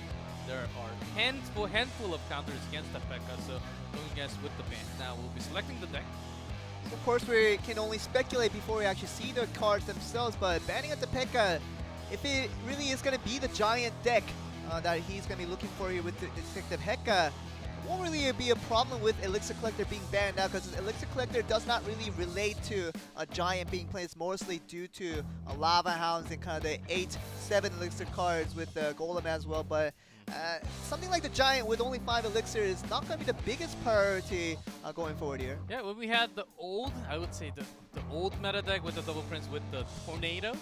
Speaker 5: There are handful of counters against the Hecka, so going against with the ban. Now we'll be selecting the deck.
Speaker 2: Of course, we can only speculate before we actually see the cards themselves, but banning at the Pekka, if it really is going to be the giant deck that he's going to be looking for here with the Detective Hecka, it won't really be a problem with Elixir Collector being banned now, because Elixir Collector does not really relate to a giant being played. It's mostly due to Lava Hounds and kind of the 8-7 Elixir cards with the Golem as well, but something like the Giant with only 5 Elixir is not going to be the biggest priority going forward here.
Speaker 5: Yeah, when we had the old, I would say the old meta deck with the Double Prince with the Tornado,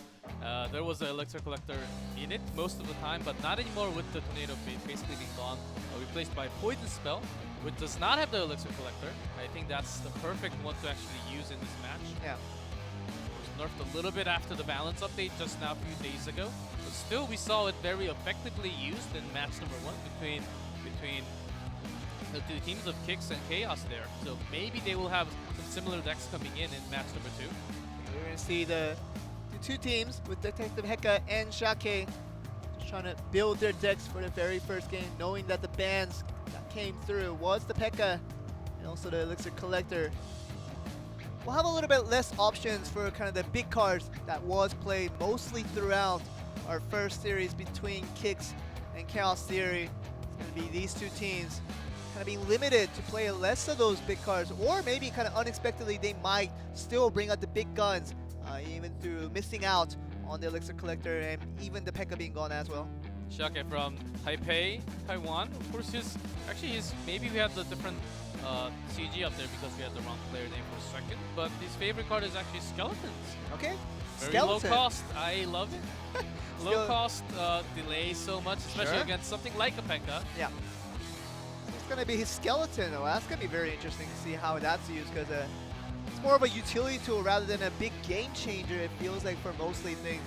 Speaker 5: there was an Elixir Collector in it most of the time, but not anymore with the Tornado basically being gone, replaced by Poison Spell, which does not have the Elixir Collector. I think that's the perfect one to actually use in this match.
Speaker 2: Yeah.
Speaker 5: Nerfed a little bit after the balance update just now a few days ago, but still we saw it very effectively used in match number 1 between the two teams of Kicks and Chaos there. So maybe they will have some similar decks coming in match number 2.
Speaker 2: We're going to see the two teams with Detective Hecka and Schottky just trying to build their decks for the very first game, knowing that the bans that came through was the Pekka and also the Elixir Collector. We'll have a little bit less options for kind of the big cards that was played mostly throughout our first series between Kicks and Chaos Theory. It's going to be these two teams kind of being limited to play less of those big cards, or maybe kind of unexpectedly they might still bring out the big guns, even through missing out on the Elixir Collector and even the Pekka being gone as well.
Speaker 5: Schottky from Taipei, Taiwan. Of course, maybe we have the different CG up there because we had the wrong player name for a second, but his favorite card is actually Skeletons.
Speaker 2: Okay.
Speaker 5: Very
Speaker 2: Skeleton.
Speaker 5: low cost. I love it. Low cost delays so much, especially against something like a Pekka.
Speaker 2: Yeah. It's going to be his Skeleton, though. That's going to be very interesting to see how that's used, because it's more of a utility tool rather than a big game changer. It feels like for mostly things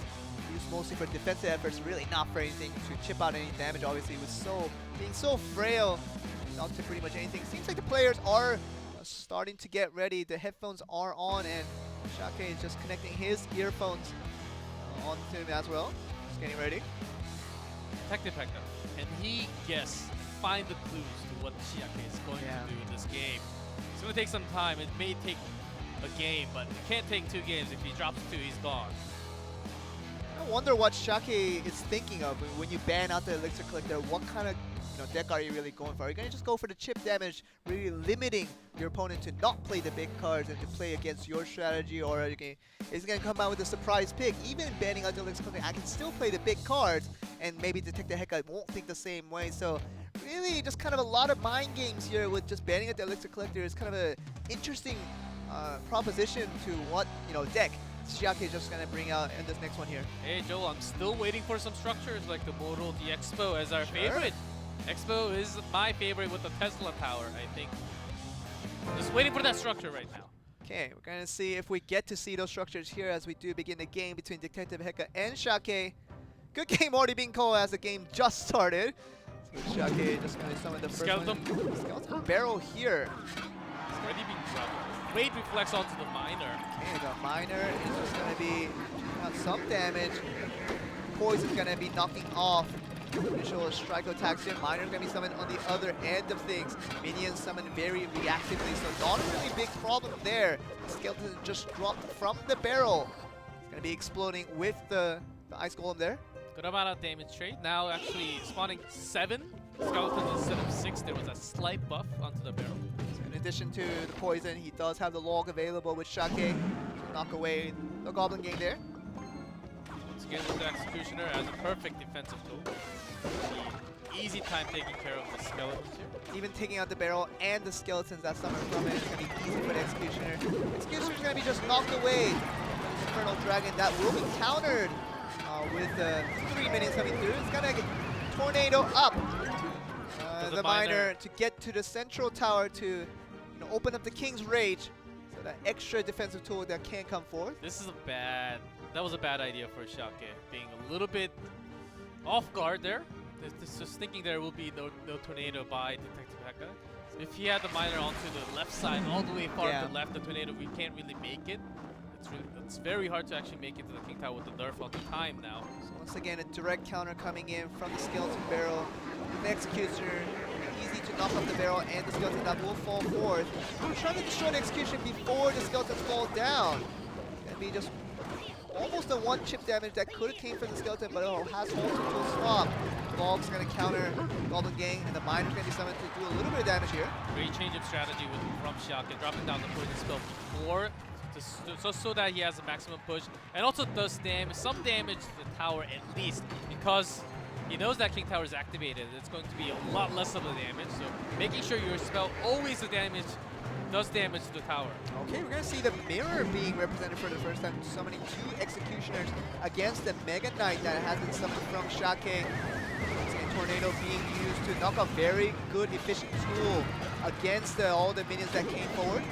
Speaker 2: used mostly for defensive efforts, really not for anything to chip out any damage. Obviously, it was being so frail, not to pretty much anything. Seems like the players are starting to get ready. The headphones are on, and Schottky is just connecting his earphones onto him as well. Just getting ready.
Speaker 5: Detective Hecka, can he find the clues to what Schottky is going to do in this game? It's going to take some time. It may take a game, but it can't take 2 games. If he drops 2, he's gone.
Speaker 2: I wonder what Schottky is thinking of when you ban out the Elixir Collector. What kind of deck are you really going for? Are you going to just go for the chip damage, really limiting your opponent to not play the big cards and to play against your strategy, or is it going to come out with a surprise pick? Even banning out the Elixir Collector, I can still play the big cards, and maybe Detective Hecka won't think the same way. So really just kind of a lot of mind games here with just banning out the Elixir Collector. Is kind of an interesting proposition to what deck Schottky is just going to bring out in this next one here.
Speaker 5: Hey Joel, I'm still waiting for some structures like the Modal, the Expo as our favorite. Expo is my favorite with the Tesla Tower, I think. Just waiting for that structure right now.
Speaker 2: Okay, we're going to see if we get to see those structures here as we do begin the game between Detective Hecka and Schottky. Good game already being called as the game just started. So Schottky just going to summon the first Skeleton Barrel here.
Speaker 5: It's already being dropped. Great reflex onto the Miner.
Speaker 2: Okay, the Miner is just going to be some damage. Poison's going to be knocking off initial strike attacks here. Miner is going to be summoned on the other end of things. Minions summoned very reactively, so not a really big problem there. Skeleton just dropped from the barrel. It's going to be exploding with the Ice Golem there.
Speaker 5: Good amount of damage trade. Now actually spawning 7 skeletons instead of 6. There was a slight buff onto the barrel.
Speaker 2: So in addition to the poison, he does have the log available with Schottky to knock away the Goblin Gang there.
Speaker 5: Once again with the Executioner as a perfect defensive tool. Easy time taking care of the skeletons here.
Speaker 2: Even taking out the barrel and the skeletons that summon from it is going to be easy for the Executioner. Executioner is going to be just knocked away. Infernal Dragon that will be countered with 3 minions coming through. It's going to tornado up the Miner to get to the central tower to open up the King's Rage. So that extra defensive tool that can come forth.
Speaker 5: That was a bad idea for Schottky, being a little bit off guard there. just thinking there will be no tornado by Detective Hecka. If he had the miner onto the left side, all the way far to the left, the tornado, we can't really make it. It's very hard to actually make it to the King Tower with the nerf on the time now.
Speaker 2: So once again, a direct counter coming in from the Skeleton Barrel. The Executioner, easy to knock off the barrel, and the Skeleton that will fall forth. We're trying to destroy the Execution before the Skeletons fall down. It's gonna be just almost a one chip damage that could have came from the Skeleton, but it has halted to a stop. Log's gonna counter Goblin Gang, and the Miner's gonna be summoned to do a little bit of damage here.
Speaker 5: Great change of strategy from Schottky, dropping down the poison spell before, so that he has a maximum push, and also does some damage to the tower at least, because he knows that King Tower is activated. It's going to be a lot less of the damage, so making sure your spell always does damage to the tower.
Speaker 2: Okay, we're gonna see the Mirror being represented for the first time, summoning 2 Executioners against the Mega Knight that has been summoned from Schottky. Tornado being used to knock a very good, efficient tool against all the minions that came forward.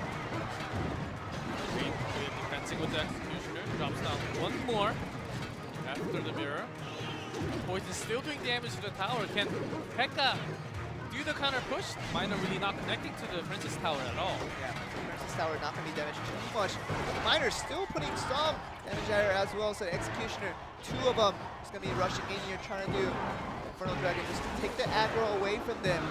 Speaker 5: Great defensing with the Executioner. Drops down one more after the Mirror. Poison still doing damage to the tower. Can Hecka do the counter push? Miner really not connecting to the Princess Tower at all.
Speaker 2: Yeah, the Princess Tower not going to be damaged too much. The Miner still putting some damage at her as well, so the Executioner, 2 of them, is going to be rushing in here trying to do Infernal Dragon just to take the aggro away from them.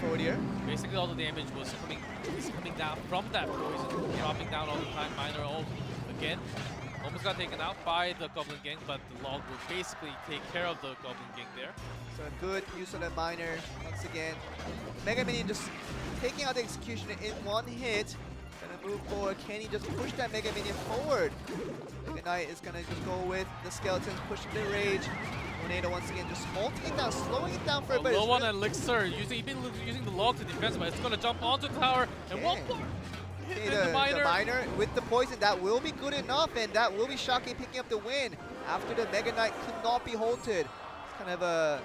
Speaker 2: Forward here.
Speaker 5: Basically all the damage was coming down from that poison, dropping down all the time. Miner again almost got taken out by the Goblin Gang, but the Log will basically take care of the Goblin Gang there.
Speaker 2: So a good use of the Miner once again. Mega Minion just taking out the Executioner in one hit. Gonna move forward. Can he just push that Mega Minion forward? Mega Knight is gonna just go with the Skeletons, pushing the Rage. Tornado once again just halting it down, slowing it down for a bit.
Speaker 5: Low on Elixir, he's been using the Log to defense, but it's gonna jump onto the tower and one more.
Speaker 2: Okay, the Miner with the poison, that will be good enough, and that will be Schottky picking up the win after the Mega Knight could not be halted. It's kind of a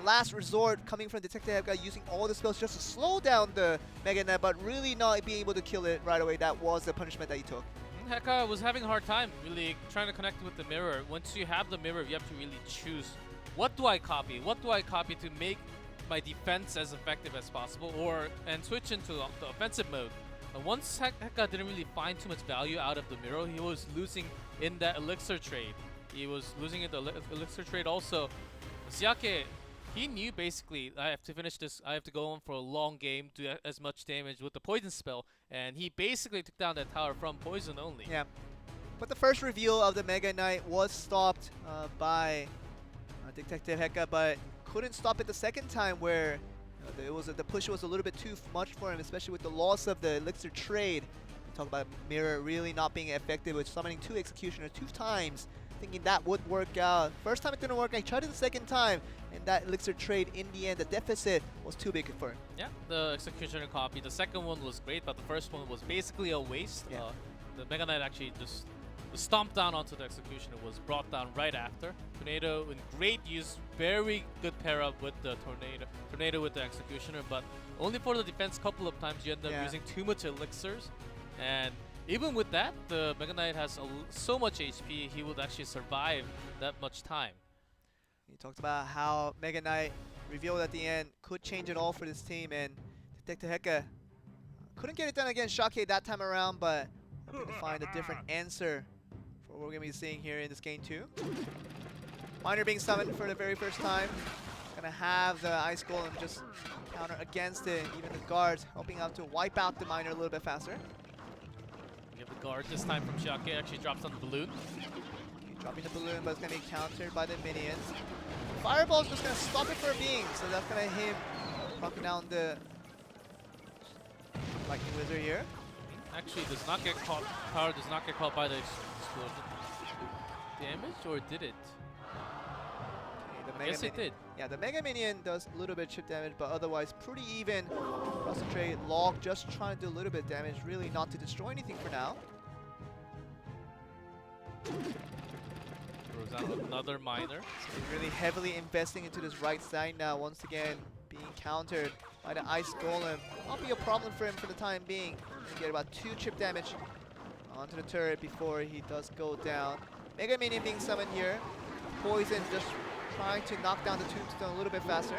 Speaker 2: last resort coming from Detective Hecka, using all the spells just to slow down the Mega Knight, but really not being able to kill it right away. That was the punishment that he took.
Speaker 5: Hecka was having a hard time really trying to connect with the Mirror. Once you have the Mirror, you have to really choose, what do I copy? What do I copy to make my defense as effective as possible, and switch into the offensive mode? And once Hecka didn't really find too much value out of the Mirror, he was losing in that Elixir trade. He was losing in the Elixir trade also. Schottky, he knew basically, I have to finish this, I have to go on for a long game, do as much damage with the poison spell, and he basically took down that tower from poison only.
Speaker 2: Yeah, but the first reveal of the Mega Knight was stopped by Detective Hecka, but couldn't stop it the second time, where the push was a little bit too much for him, especially with the loss of the Elixir trade. We talk about Mirror really not being effective with summoning 2 Executioners 2 times, thinking that would work out. First time it didn't work, I tried it the second time, and that Elixir trade, in the end, the deficit was too big for him.
Speaker 5: Yeah, the Executioner copy. The second one was great, but the first one was basically a waste.
Speaker 2: Yeah.
Speaker 5: The Mega Knight actually just stomped down onto the Executioner, was brought down right after. Tornado in great use, very good pair up with the Tornado with the Executioner, but only for the defense. Couple of times you end up using too much elixirs, and even with that, the Mega Knight has so much HP, he would actually survive that much time.
Speaker 2: You talked about how Mega Knight revealed at the end could change it all for this team, and Detective Hecka couldn't get it done against Schottky that time around, but hoping to find a different answer for what we're going to be seeing here in this game 2. Miner being summoned for the very first time. Gonna have the Ice Golem just counter against it, even the guards helping out to wipe out the Miner a little bit faster.
Speaker 5: We have the guard this time from Schottky, actually drops on the balloon.
Speaker 2: Dropping the balloon, but it's going to be countered by the minions. Fireball's just going to stop it for being, so that's going to hit knocking down the Lightning Wizard here.
Speaker 5: Actually does not get caught, power does not get caught by the explosion. Damage, or did it?
Speaker 2: Okay,
Speaker 5: yes, it did.
Speaker 2: Yeah, the Mega Minion does a little bit of chip damage, but otherwise pretty even. Across the trade, Log just trying to do a little bit of damage, really not to destroy anything for now.
Speaker 5: Throws out another Miner.
Speaker 2: So he's really heavily investing into this right side now, once again being countered by the Ice Golem. Not be a problem for him for the time being. He'll get about 2 chip damage onto the turret before he does go down. Mega Minion being summoned here. Poison just trying to knock down the Tombstone a little bit faster.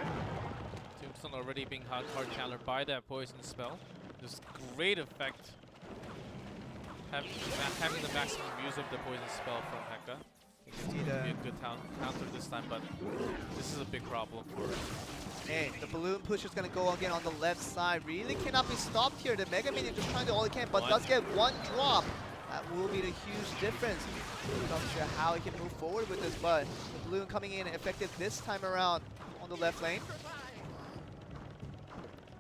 Speaker 5: Tombstone already being hard countered by that poison spell. Just great effect. Having the maximum use of the poison spell from Hecka. I think it's going to be a good counter this time, but this is a big problem for her.
Speaker 2: Hey, the balloon push is going to go again on the left side. Really cannot be stopped here. The Mega Minion just trying to do all he can, but does get one drop. That will be the huge difference. Not sure how he can move forward with this, but the balloon coming in effective this time around on the left lane.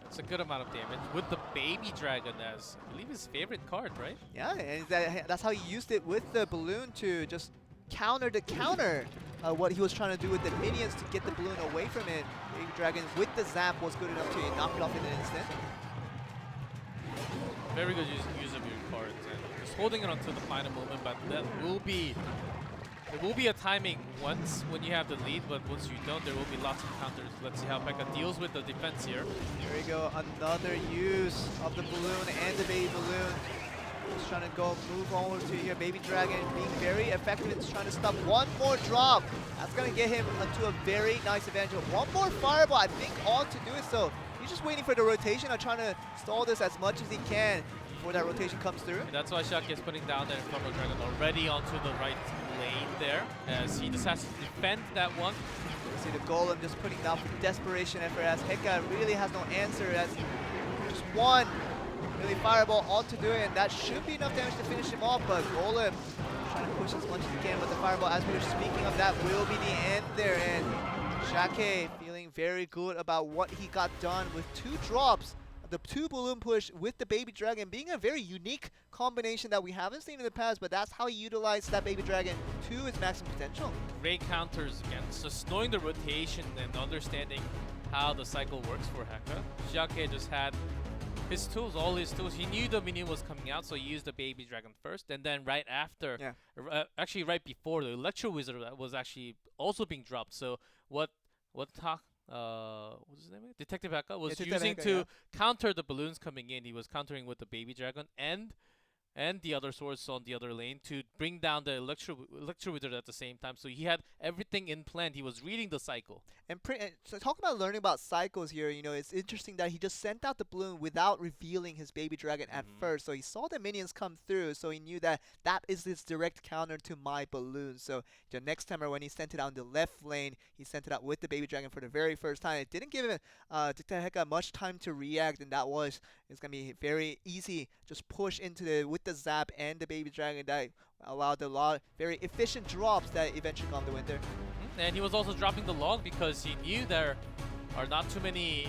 Speaker 5: It's a good amount of damage with the Baby Dragon as, I believe, his favorite card, right?
Speaker 2: Yeah, and that's how he used it with the balloon to just counter what he was trying to do with the minions to get the balloon away from it. Baby Dragon with the zap was good enough to knock it off in an instant.
Speaker 5: Very good use of your cards and just holding it until the final moment, but that will be there will be a timing once when you have the lead, but once you don't, there will be lots of counters. Let's see how Hecka deals with the defense here.
Speaker 2: There we go, another use of the balloon and the baby balloon. Just trying to move over to here. Baby Dragon being very effective in trying to stop one more drop. That's going to get him into a very nice advantage. One more fireball, I think, all to do it. So he's just waiting for the rotation. I'm trying to stall this as much as he can before that rotation comes through.
Speaker 5: And that's why Schottky is putting down that Infernal Dragon already onto the right lane there, as he just has to defend that one.
Speaker 2: You see the Golem just putting down for desperation effort as Hecka really has no answer as just one really fireball all to do it, and that should be enough damage to finish him off, but Golem trying to push as much as he can with the fireball. As we were speaking of, that will be the end there, and Schottky feeling very good about what he got done with 2 drops. The 2 balloon push with the Baby Dragon being a very unique combination that we haven't seen in the past, but that's how he utilized that Baby Dragon to its maximum potential.
Speaker 5: Great counters again. Just knowing the rotation and understanding how the cycle works for Hecka. Schottky just had his tools, all his tools. He knew the minion was coming out, so he used the Baby Dragon first, and then right after, actually right before, the Electro Wizard was actually also being dropped. So what's his name? Detective Hecka was using to counter the balloons coming in. He was countering with the Baby Dragon and the other swords on the other lane to bring down the Electro Wizard at the same time. So he had everything in plan. He was reading the cycle. And
Speaker 2: so talking about learning about cycles here, you know, it's interesting that he just sent out the balloon without revealing his Baby Dragon at first. So he saw the minions come through, so he knew that that is his direct counter to my balloon. So the next time when he sent it out in the left lane, he sent it out with the Baby Dragon for the very first time. It didn't give him Hecka much time to react, and it's gonna be very easy. Just push into with the zap and the Baby Dragon that allowed a lot very efficient drops that eventually got the win there.
Speaker 5: And he was also dropping the log because he knew there are not too many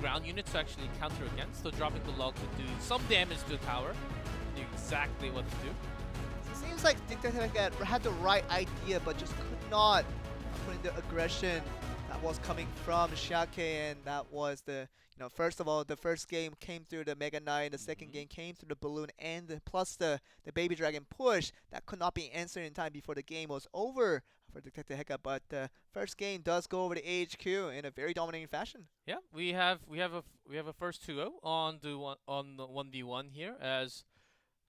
Speaker 5: ground units to actually counter against. So dropping the log would do some damage to the tower. Knew exactly what to do.
Speaker 2: It seems like Hecka had the right idea, but just could not put in the aggression that was coming from Schottky, and that was the, first of all, the first game came through the Mega Knight, the second game came through the balloon, and plus the Baby Dragon push that could not be answered in time before the game was over for Detective Hecka. But the first game does go over to HQ in a very dominating fashion.
Speaker 5: Yeah, we have a first 2-0 on the 1v1 here, as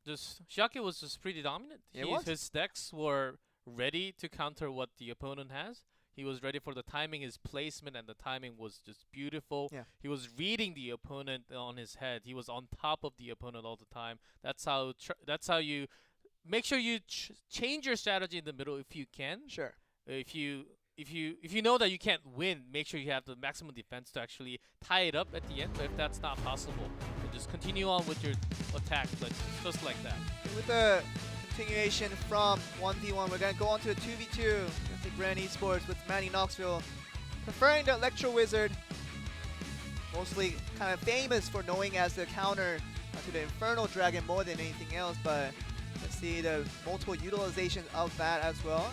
Speaker 5: just Schottky was just pretty dominant. His decks were ready to counter what the opponent has. He was ready for the timing, his placement, and the timing was just beautiful. Yeah. He was reading the opponent on his head. He was on top of the opponent all the time. That's how you make sure you change your strategy in the middle if you can.
Speaker 2: Sure.
Speaker 5: If you know that you can't win, make sure you have the maximum defense to actually tie it up at the end. But if that's not possible, then just continue on with your attack, just like that.
Speaker 2: With the continuation from 1v1, we're going to go on to the 2v2 against the Grand Esports with Manny Knoxville preferring the Electro Wizard, mostly kind of famous for knowing as the counter to the Infernal Dragon more than anything else, but let's see the multiple utilizations of that as well.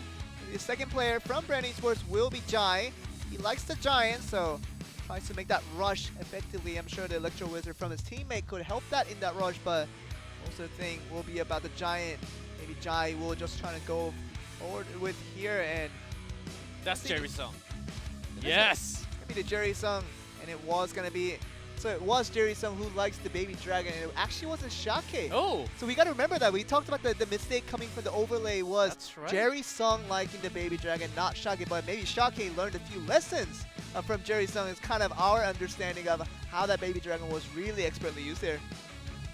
Speaker 2: The second player from Grand Esports will be Jai. He likes the Giant, so tries to make that rush effectively. I'm sure the Electro Wizard from his teammate could help that in that rush, but most of the thing will be about the Giant. Maybe Jai will just try to go forward with here, and
Speaker 5: that's Jerry Sung. Yes!
Speaker 2: It's gonna be the Jerry Sung, and it was gonna be So it was Jerry Sung who likes the baby dragon, and it actually wasn't Schottky.
Speaker 5: Oh!
Speaker 2: So we got to remember that. We talked about the mistake coming from the overlay was
Speaker 5: That's right.
Speaker 2: Jerry Sung liking the baby dragon, not Schottky. But maybe Schottky learned a few lessons from Jerry Sung. It's kind of our understanding of how that baby dragon was really expertly used there.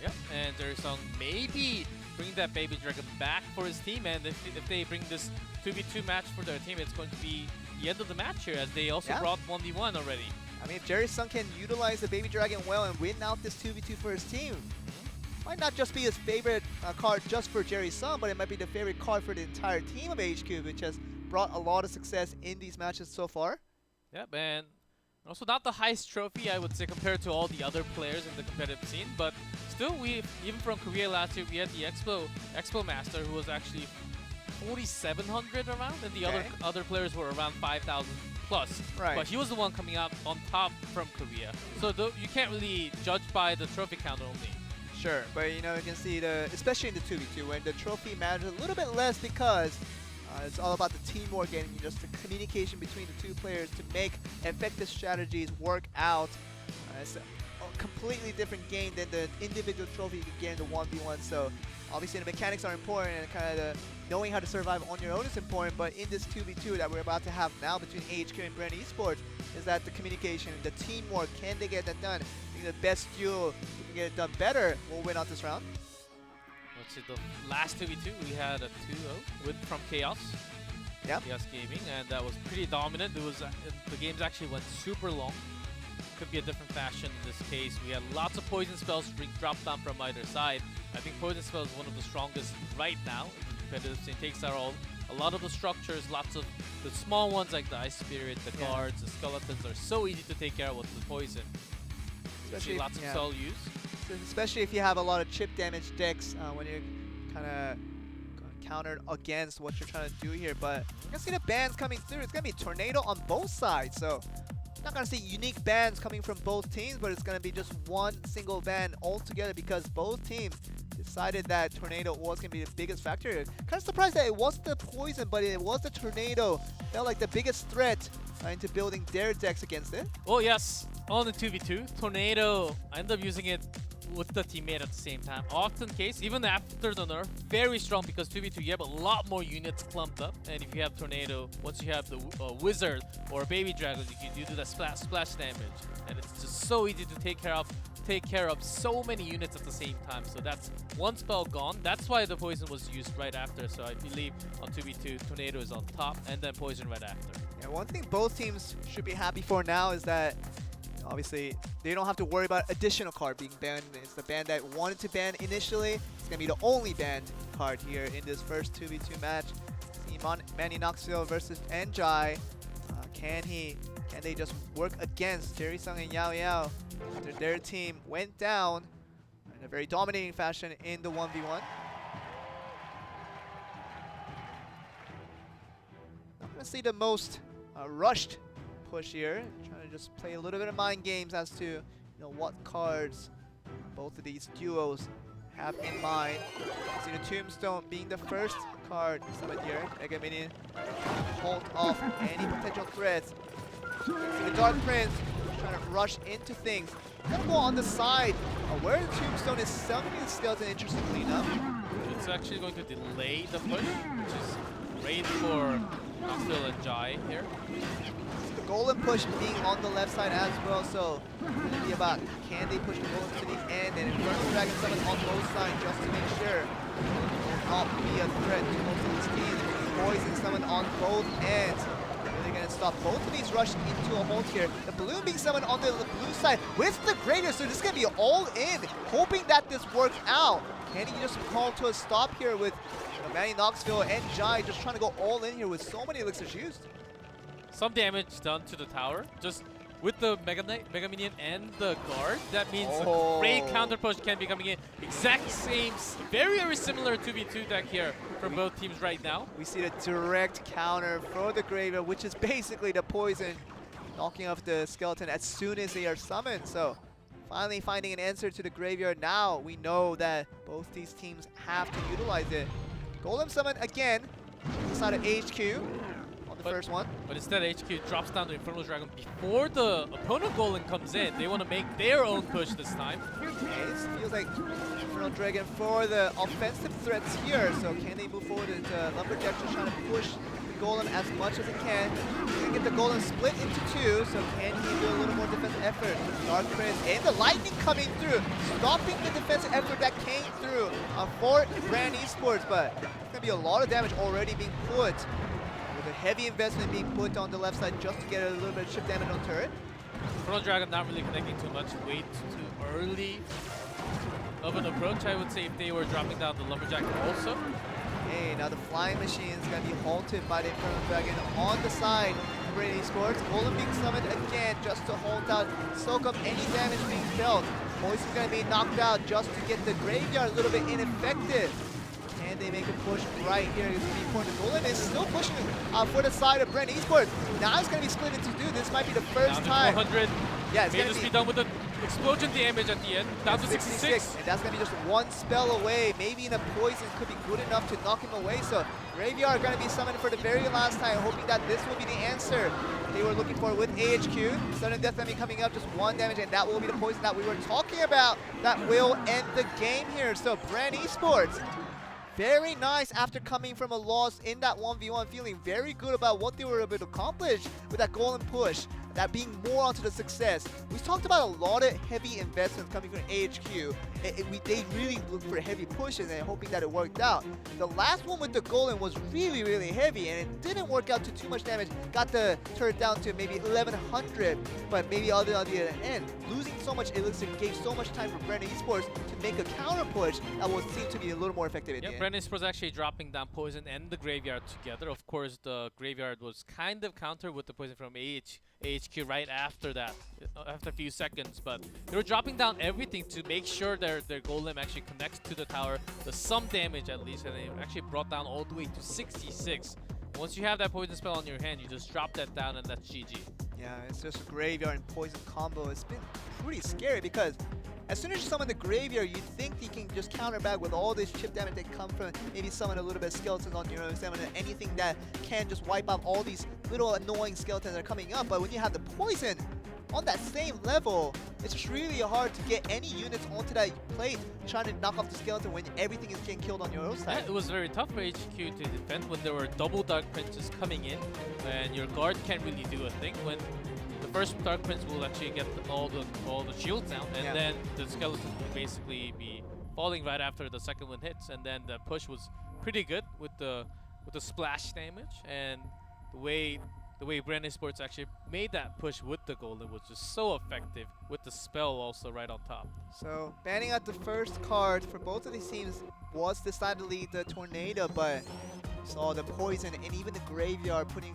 Speaker 5: Yep, and Jerry Sung maybe bring that baby dragon back for his team, and if they bring this 2v2 match for their team, it's going to be the end of the match here, as they also brought 1v1 already.
Speaker 2: I mean, if Jerry Sung can utilize the baby dragon well and win out this 2v2 for his team, might not just be his favorite card just for Jerry Sung, but it might be the favorite card for the entire team of HQ, which has brought a lot of success in these matches so far.
Speaker 5: Yep, and also not the highest trophy, I would say, compared to all the other players in the competitive scene, but still, even from Korea last year, we had the Expo Master, who was actually 4,700 around, and the other players were around 5,000 plus.
Speaker 2: Right.
Speaker 5: But he was the one coming out on top from Korea. So you can't really judge by the trophy count only.
Speaker 2: Sure, but you know, you can see especially in the 2v2, when the trophy matters a little bit less because it's all about the teamwork and just the communication between the two players to make effective strategies work out. It's a completely different game than the individual trophy you can get in the 1v1. So obviously the mechanics are important, and kind of knowing how to survive on your own is important, but in this 2v2 that we're about to have now between HQ and Brand Esports is that the communication, the teamwork, can they get that done? I think the best duo who can get it done better will win out this round.
Speaker 5: Let's see, the last 2v2, we had a 2-0 from Chaos.
Speaker 2: Yep.
Speaker 5: Chaos Gaming, and that was pretty dominant. It was the games actually went super long. Could be a different fashion in this case. We had lots of poison spells being dropped down from either side. I think poison spell is one of the strongest right now in the competitive scene. It takes out a lot of the structures, lots of the small ones like the Ice Spirit, the guards, the skeletons are so easy to take care of with the poison. Especially lots of spell use.
Speaker 2: Especially if you have a lot of chip damage decks when you're kind of countered against what you're trying to do here. But you're going to see the bans coming through. It's going to be Tornado on both sides. So not going to see unique bans coming from both teams, but it's going to be just one single ban altogether because both teams decided that Tornado was going to be the biggest factor here. Kind of surprised that it wasn't the poison, but it was the Tornado. Felt like the biggest threat into building their decks against it.
Speaker 5: Oh yes, on the 2v2, Tornado, I ended up using it with the teammate at the same time. Often case, even after the nerf, very strong because 2v2 you have a lot more units clumped up, and if you have Tornado, once you have the Wizard or Baby Dragon, you do the splash damage, and it's just so easy to take care of so many units at the same time. So that's one spell gone. That's why the poison was used right after. So I believe on 2v2, Tornado is on top, and then poison right after.
Speaker 2: Yeah, one thing both teams should be happy for now is that obviously they don't have to worry about additional card being banned. It's the ban that wanted to ban initially. It's gonna be the only banned card here in this first 2v2 match. See Manny Knoxville versus Njai. Can they just work against Jerry Sung and Yao Yao after their team went down in a very dominating fashion in the 1v1? Not gonna see the most rushed push here. Trying to just play a little bit of mind games as to what cards both of these duos have in mind. See the Tombstone being the first card summoned here. Mega Minion hold off any potential threats. See the Dark Prince trying to rush into things. Gonna go on the side where the Tombstone is summoning the skeleton, interestingly enough.
Speaker 5: It's actually going to delay the push, which is great for Knoxville and Jai here.
Speaker 2: The Golem push being on the left side as well, so it's going to be about can they push the Golem to the end, and Infernal Dragon summon on both sides just to make sure it will not be a threat to both of these teams. Poison summon on both ends. They're going to stop both of these rush into a hold here. The Balloon being summoned on the blue side with the Graveyard, so this is going to be all in, hoping that this works out. Can he just call to a stop here with Manny Knoxville and Jai just trying to go all in here with so many elixirs used?
Speaker 5: Some damage done to the tower, just with the Mega Minion and the guard. That means a great counter push can be coming in. Exact same, very, very similar 2v2 deck here from both teams right now.
Speaker 2: We see the direct counter for the Graveyard, which is basically the poison knocking off the skeleton as soon as they are summoned. So finally finding an answer to the Graveyard. Now we know that both these teams have to utilize it. Golem summon again inside of HQ. On the first one.
Speaker 5: But instead, HQ drops down the Infernal Dragon before the opponent Golem comes in. They want to make their own push this time.
Speaker 2: Okay, this feels like Infernal Dragon for the offensive threats here. So can they move forward? And Lumberjack just trying to push the Golem as much as it can. He's going to get the Golem split into two. So can he do a little more defensive effort? Dark Prince and the Lightning coming through, stopping the defensive effort that came through for Brand Esports. But it's going to be a lot of damage already being put. With a heavy investment being put on the left side just to get a little bit of chip damage on turret.
Speaker 5: Infernal Dragon not really connecting too much. Way too early of an approach, I would say, if they were dropping down the Lumberjack also.
Speaker 2: Hey, now the Flying Machine is going to be halted by the Infernal Dragon on the side of Brady Sports. Golem being summoned again just to hold out, soak up any damage being felt. Poison's going to be knocked out just to get the Graveyard a little bit ineffective. And they make a push right here. It's going to be important. Golem is still pushing for the side of Brent Esports. Now it's going to be split into two. This might be the first time.
Speaker 5: 400.
Speaker 2: Yeah, it's
Speaker 5: may
Speaker 2: going
Speaker 5: just
Speaker 2: to
Speaker 5: be done with the explosion damage at the end. Down to 66.
Speaker 2: And that's going to be just one spell away. Maybe in a poison could be good enough to knock him away. So Graveyard going to be summoned for the very last time, hoping that this will be the answer they were looking for with AHQ. Sudden Death Enemy coming up, just one damage, and that will be the poison that we were talking about. That will end the game here. So Brand Esports, very nice after coming from a loss in that 1v1, feeling very good about what they were able to accomplish with that golden push, that being more onto the success. We talked about a lot of heavy investments coming from AHQ. They really looked for heavy pushes and hoping that it worked out. The last one with the golem was really, really heavy and it didn't work out to too much damage. Got the turret down to maybe 1100, but maybe on the other end. Losing so much elixir gave so much time for Brandon Esports to make a counter push that would seem to be a little more effective in the end.
Speaker 5: Brandon Esports actually dropping down Poison and the Graveyard together. Of course, the Graveyard was kind of countered with the Poison from AHQ right after that, after a few seconds, but they were dropping down everything to make sure their golem actually connects to the tower, does some damage at least, and they actually brought down all the way to 66. Once you have that poison spell on your hand, you just drop that down and that's GG.
Speaker 2: Yeah, it's just Graveyard and Poison combo. It's been pretty scary because as soon as you summon the Graveyard, you think you can just counter back with all this chip damage that come from maybe summon a little bit of skeletons on your own, summon anything that can just wipe out all these little annoying skeletons that are coming up. But when you have the Poison on that same level, it's just really hard to get any units onto that plate trying to knock off the skeleton when everything is getting killed on your own side.
Speaker 5: Yeah, it was very tough for HQ to defend when there were double Dark Princes coming in and your guard can't really do a thing. When the first Dark Prince will actually get all the shields down, and then the skeleton will basically be falling right after the second one hits. And then the push was pretty good with the splash damage, and the way Brandon Sports actually made that push with the golem was just so effective with the spell also right on top.
Speaker 2: So banning out the first card for both of these teams was decidedly the Tornado, but saw the Poison and even the Graveyard putting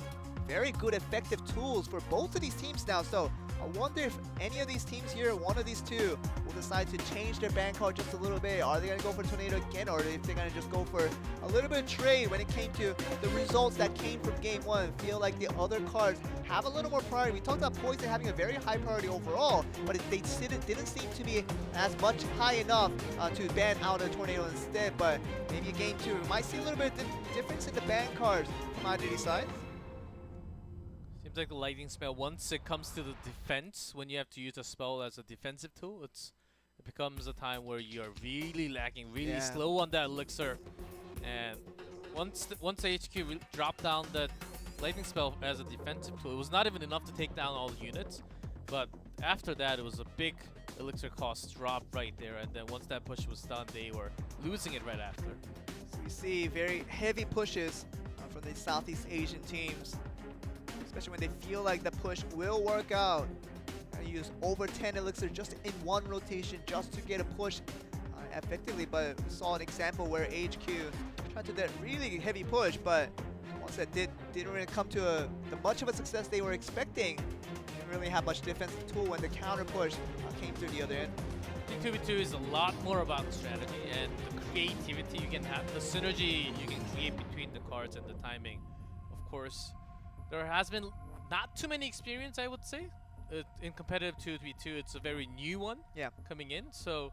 Speaker 2: very good effective tools for both of these teams now. So I wonder if any of these teams here, one of these two, will decide to change their ban card just a little bit. Are they going to go for Tornado again, or if they're going to just go for a little bit of trade when it came to the results that came from game one? Feel like the other cards have a little more priority. We talked about Poison having a very high priority overall, but they didn't seem to be as much high enough to ban out a Tornado instead. But maybe in game two, we might see a little bit of difference in the ban cards from either side.
Speaker 5: Seems like the lightning spell, once it comes to the defense, when you have to use a spell as a defensive tool, it becomes a time where you're really lacking, really slow on that elixir. And once HQ dropped down that lightning spell as a defensive tool, it was not even enough to take down all the units. But after that, it was a big elixir cost drop right there. And then once that push was done, they were losing it right after.
Speaker 2: So we see very heavy pushes from the Southeast Asian teams, especially when they feel like the push will work out. I use over 10 elixir just in one rotation just to get a push effectively. But we saw an example where HQ tried to do that really heavy push, but once that didn't really come to the much of a success they were expecting. Didn't really have much defensive tool when the counter push came through the other end.
Speaker 5: I think 2v2 is a lot more about strategy and the creativity you can have, the synergy you can create between the cards and the timing. Of course, there has been not too many experience, I would say. In competitive 2v2, it's a very new one coming in. So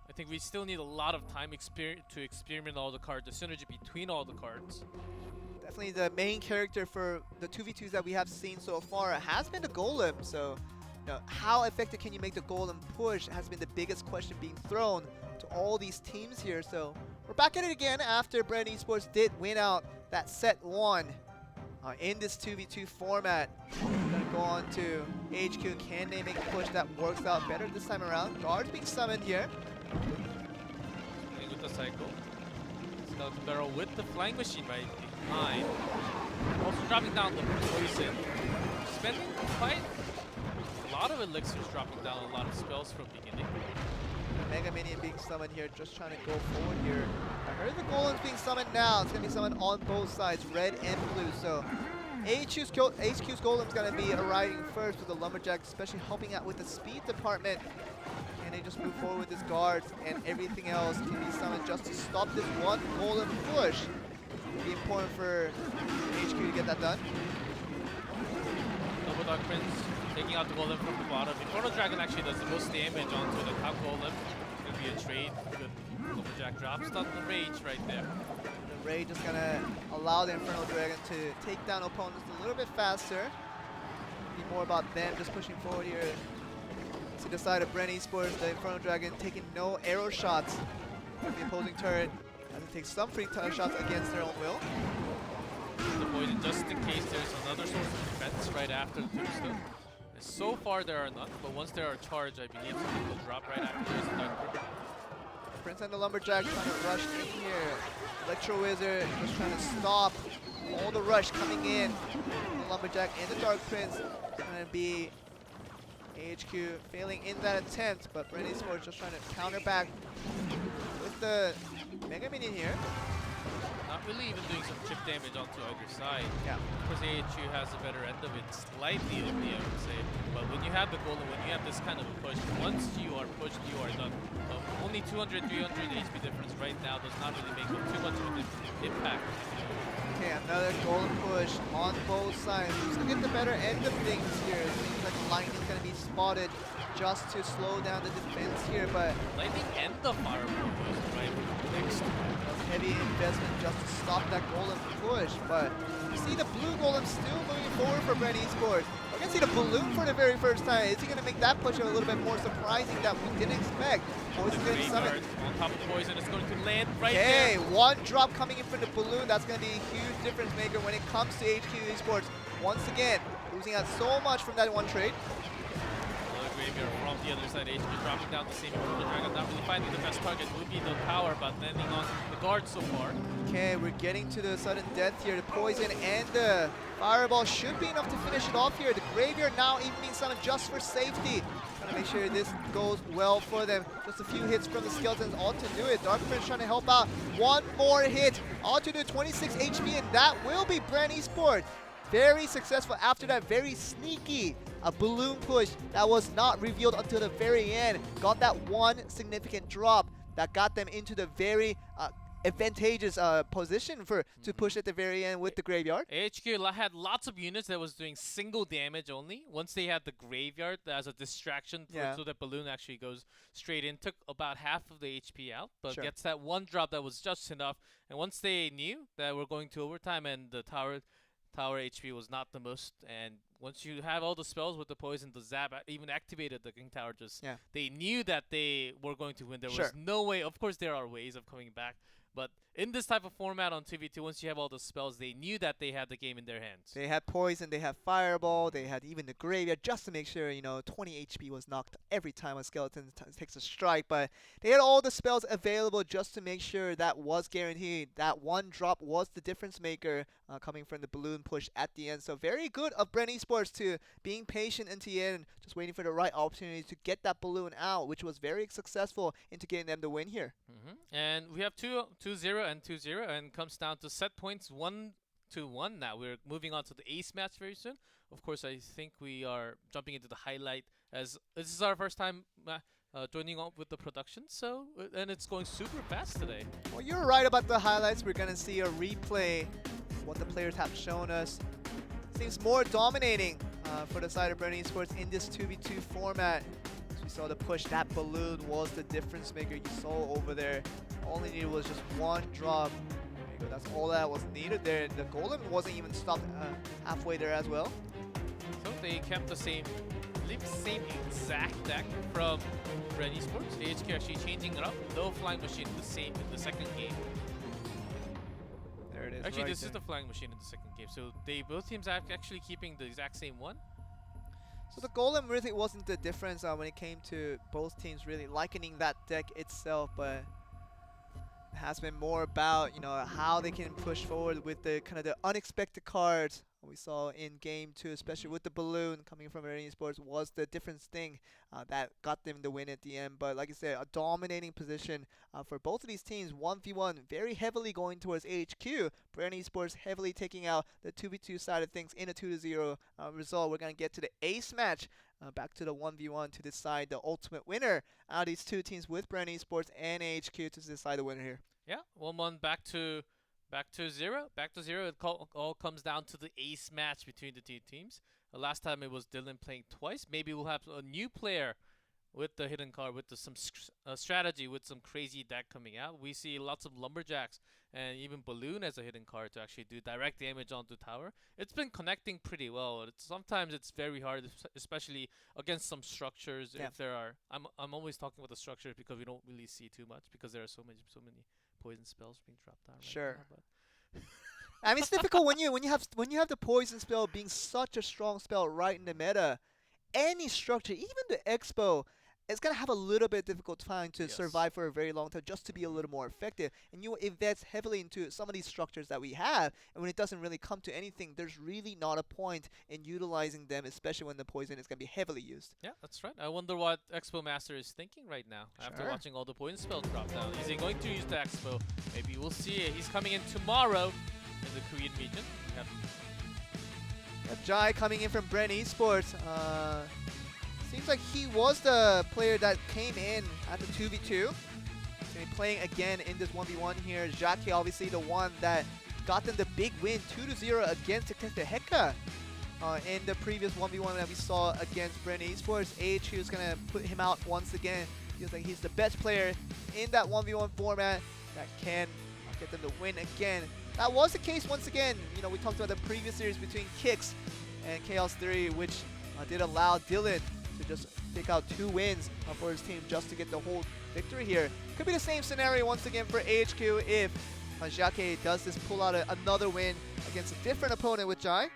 Speaker 5: I think we still need a lot of time to experiment all the cards, the synergy between all the cards.
Speaker 2: Definitely the main character for the 2v2s that we have seen so far has been the Golem. So, how effective can you make the Golem push has been the biggest question being thrown to all these teams here. So, we're back at it again after Brand Esports did win out that set 1 in this 2v2 format. We're gonna go on to HQ. Can they make a push that works out better this time around? Guards being summoned here.
Speaker 5: Playing with the cycle. Skeleton Barrel with the flying machine right behind. Also dropping down the poison. Spending quite a lot of elixirs, dropping down a lot of spells from beginning.
Speaker 2: Mega Minion being summoned here, just trying to go forward here. I heard the Golem's being summoned now. It's going to be summoned on both sides, red and blue. So HQ's Golem's going to be arriving first with the Lumberjack, especially helping out with the speed department. And they just move forward with his guards, and everything else can be summoned just to stop this one Golem push. It'll be important for HQ to get that done.
Speaker 5: Double Dark Prince taking out the Golem from the bottom. Inferno Dragon actually does the most damage onto the top Golem. It's going to be a trade. Good Lumberjack drops on the Rage right there.
Speaker 2: The Rage is going to allow the Inferno Dragon to take down opponents a little bit faster. Be more about them just pushing forward here. To the side of Brand Esports, the Inferno Dragon taking no arrow shots from the opposing turret. Has to take some free shots against their own will.
Speaker 5: The poison just in case there's another source of defense right after the tombstone. So far there are none, but once there are charged, I believe something will drop right after there's a Dark Prince.
Speaker 2: Prince and the Lumberjack trying to rush in here. Electro Wizard just trying to stop all the rush coming in. The Lumberjack and the Dark Prince trying to be AHQ failing in that attempt, but Brand Esports just trying to counter back with the Mega Minion here.
Speaker 5: Not really even doing some chip damage onto either side.
Speaker 2: Yeah.
Speaker 5: Because AHQ has a better end of it, slightly only, I would say. But when you have the Golem, when you have this kind of a push, once you are pushed, you are done. Only 200, 300 HP difference right now does not really make too much of an impact.
Speaker 2: Okay, another Golem push on both sides. Who's going to get the better end of things here? It seems like Lightning is going to be spotted just to slow down the defense here, but
Speaker 5: Lightning and the Fireball was right next.
Speaker 2: Heavy investment just to stop that Golem push, but you see the blue Golem still moving forward for Brand Esports. We're going to see the Balloon for the very first time. Is he going to make that push a little bit more surprising that we didn't expect? Poison getting summoned.
Speaker 5: On top of the poison, it's going to land right
Speaker 2: there.
Speaker 5: Okay,
Speaker 2: one drop coming in for the Balloon. That's going to be a huge difference maker when it comes to HQ Esports. Once again, losing out so much from that one trade.
Speaker 5: Graveyard from the other side, HQ dropping down the same Inferno Dragon, not really finding the best target would be the power, but landing on the guard so far.
Speaker 2: Okay, we're getting to the sudden death here. The poison and the fireball should be enough to finish it off here. The graveyard now even being summoned just for safety. Trying to make sure this goes well for them. Just a few hits from the skeletons, all to do it. Dark Prince trying to help out. One more hit, all to do 26 HP, and that will be Brand Esports. Very successful after that very sneaky balloon push that was not revealed until the very end. Got that one significant drop that got them into the very advantageous position to push at the very end with the graveyard.
Speaker 5: HQ had lots of units that was doing single damage only. Once they had the graveyard as a distraction so that balloon actually goes straight in, took about half of the HP out, but gets that one drop that was just enough. And once they knew that we're going to overtime and the tower HP was not the most, and once you have all the spells with the poison, the zap even activated the King Tower. They knew that they were going to win. There was no way. Of course, there are ways of coming back, but in this type of format on 2v2, once you have all the spells, they knew that they had the game in their hands.
Speaker 2: They had poison, they had fireball, they had even the graveyard just to make sure 20 HP was knocked every time a skeleton takes a strike. But they had all the spells available just to make sure that was guaranteed. That one drop was the difference maker coming from the balloon push at the end. So very good of Brand Esports to being patient until the end, just waiting for the right opportunity to get that balloon out, which was very successful into getting them the win here.
Speaker 5: And we have 2-0 and 2-0, and comes down to set points 1-1 now. We're moving on to the ace match very soon. Of course, I think we are jumping into the highlight, as this is our first time joining up with the production, and it's going super fast today.
Speaker 2: Well, you're right about the highlights. We're going to see a replay of what the players have shown us. Seems more dominating for the side of Brand Esports in this 2v2 format. As we saw the push, that balloon was the difference maker you saw over there. All they needed was just one drop. There you But that's all that was needed there. The Golem wasn't even stopped halfway there as well.
Speaker 5: So they kept the same, I believe, same exact deck from Red Esports. AHQ actually changing it up. No Flying Machine the same in the second game.
Speaker 2: There it is.
Speaker 5: Actually,
Speaker 2: right
Speaker 5: this
Speaker 2: there.
Speaker 5: is the Flying Machine in the second game. So both teams are actually keeping the exact same one.
Speaker 2: So the Golem really wasn't the difference when it came to both teams really likening that deck itself, but it has been more about, you know, how they can push forward with the kind of the unexpected cards we saw in game 2, especially with the balloon coming from Red Esports was the difference thing that got them the win at the end. But like I said, a dominating position for both of these teams, 1v1, very heavily going towards AHQ. Red Esports heavily taking out the 2v2 side of things in a 2-0 result. We're going to get to the ace match, back to the 1v1 to decide the ultimate winner out of these two teams with Brand Esports and AHQ to decide the winner here.
Speaker 5: Yeah, 1-1 back to 0. Back to 0. It all comes down to the ace match between the two teams. Last time it was Dylan playing twice. Maybe we'll have a new player with the hidden card, with some strategy, with some crazy deck coming out. We see lots of Lumberjacks and even Balloon as a hidden card to actually do direct damage onto tower. It's been connecting pretty well. Sometimes it's very hard, especially against some structures.
Speaker 2: Yeah.
Speaker 5: If there are, I'm always talking about the structures because we don't really see too much because there are so many poison spells being dropped out.
Speaker 2: Sure.
Speaker 5: Right now, but
Speaker 2: I mean, it's difficult when you have the poison spell being such a strong spell right in the meta. Any structure, even the Expo, it's gonna have a little bit difficult time to survive for a very long time just to be a little more effective. And you invest heavily into some of these structures that we have, and when it doesn't really come to anything, there's really not a point in utilizing them, especially when the poison is gonna be heavily used.
Speaker 5: Yeah, that's right. I wonder what Expo Master is thinking right now after
Speaker 2: Sure.
Speaker 5: watching all the poison spells drop down. Is he going to use the Expo? Maybe we'll see it. He's coming in tomorrow in the Korean region. We have
Speaker 2: Jai coming in from Brent Esports. Seems like he was the player that came in at the 2v2. He's going to be playing again in this 1v1 here. Schottky obviously the one that got them the big win, 2-0 against the Hecka in the previous 1v1 that we saw against Brent Esports. AHQ is going to put him out once again. Feels like he's the best player in that 1v1 format that can get them the win again. That was the case once again. You know, we talked about the previous series between Kicks and Chaos Theory, which did allow Dylan to just pick out 2 wins for his team just to get the whole victory here. Could be the same scenario once again for AHQ if Jacque does this pull out another win against a different opponent with Jai.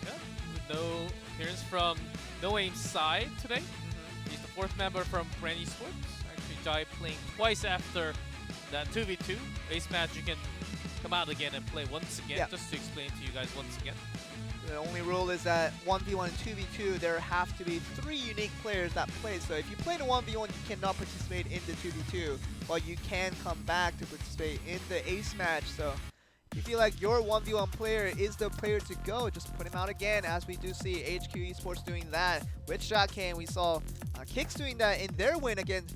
Speaker 5: Yeah, with no appearance from No Aim's side today. He's the 4th member from Brand Esports. Actually, Jai playing twice after that 2v2. Ace match, you can come out again and play once again, just to explain to you guys once again.
Speaker 2: The only rule is that 1v1 and 2v2, there have to be 3 unique players that play. So if you play the 1v1, you cannot participate in the 2v2, but you can come back to participate in the ace match. So if you feel like your 1v1 player is the player to go, just put him out again, as we do see HQ Esports doing that with Schottky, and we saw Kicks doing that in their win against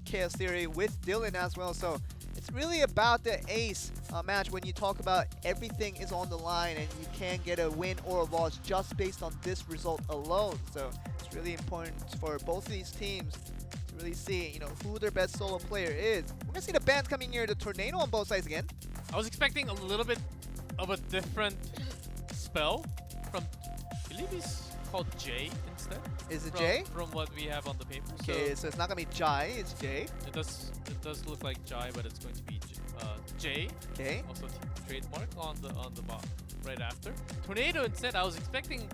Speaker 2: Chaos Theory with Dylan as well. So it's really about the ace match when you talk about everything is on the line and you can get a win or a loss just based on this result alone. So it's really important for both of these teams to really see, you know, who their best solo player is. We're gonna see the bands coming here, the Tornado on both sides again.
Speaker 5: I was expecting a little bit of a different spell from, I believe he's called J instead.
Speaker 2: Is it J?
Speaker 5: From what we have on the paper.
Speaker 2: Okay, so it's not gonna be Jai, it's J.
Speaker 5: It does look like Jai, but it's going to be J.
Speaker 2: Okay.
Speaker 5: Also trademark on the bottom right after. Tornado instead, I was expecting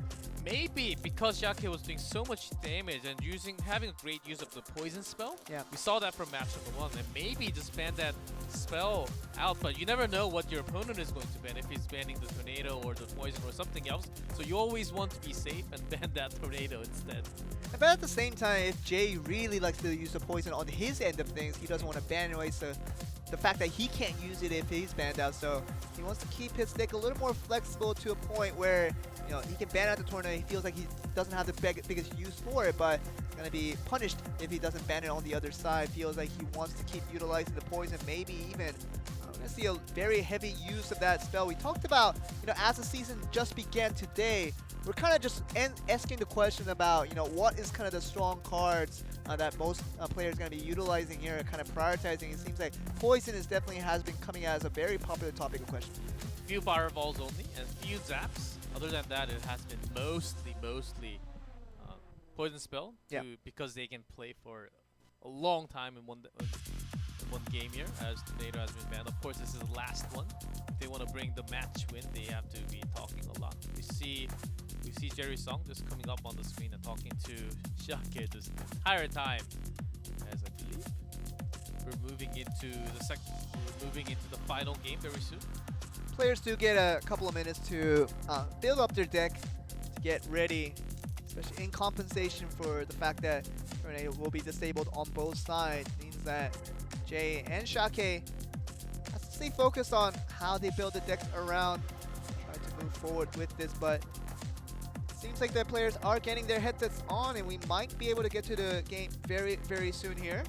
Speaker 5: maybe because Jacque was doing so much damage and having a great use of the poison spell.
Speaker 2: Yeah.
Speaker 5: We saw that from match number 1, and maybe just ban that spell out, but you never know what your opponent is going to ban, if he's banning the tornado or the poison or something else. So you always want to be safe and ban that tornado instead.
Speaker 2: But at the same time, if Jay really likes to use the poison on his end of things, he doesn't want to ban it away, so the fact that he can't use it if he's banned out, so he wants to keep his deck a little more flexible to a point where, you know, he can ban out the tornado. He feels like he doesn't have the biggest use for it, but he's going to be punished if he doesn't ban it on the other side. Feels like he wants to keep utilizing the poison, maybe even we're going to see a very heavy use of that spell. We talked about, you know, as the season just began today, we're kind of just asking the question about, you know, what is kind of the strong cards that most players going to be utilizing here, kind of prioritizing. It seems like Poison has been coming out as a very popular topic of question.
Speaker 5: Few fireballs only and few zaps. Other than that, it has been mostly Poison Spell because they can play for a long time in one game here, as Tornado has been banned. Of course, this is the last one. If they want to bring the match win, they have to be talking a lot. We see Jerry Song just coming up on the screen and talking to Schottky this entire time. As I believe we're moving into the final game very soon.
Speaker 2: Players do get a couple of minutes to build up their deck to get ready, especially in compensation for the fact that Tornado will be disabled on both sides. It means that Jay and Schottky have to stay focused on how they build the decks around, try to move forward with this, but it seems like the players are getting their headsets on, and we might be able to get to the game very, very soon here.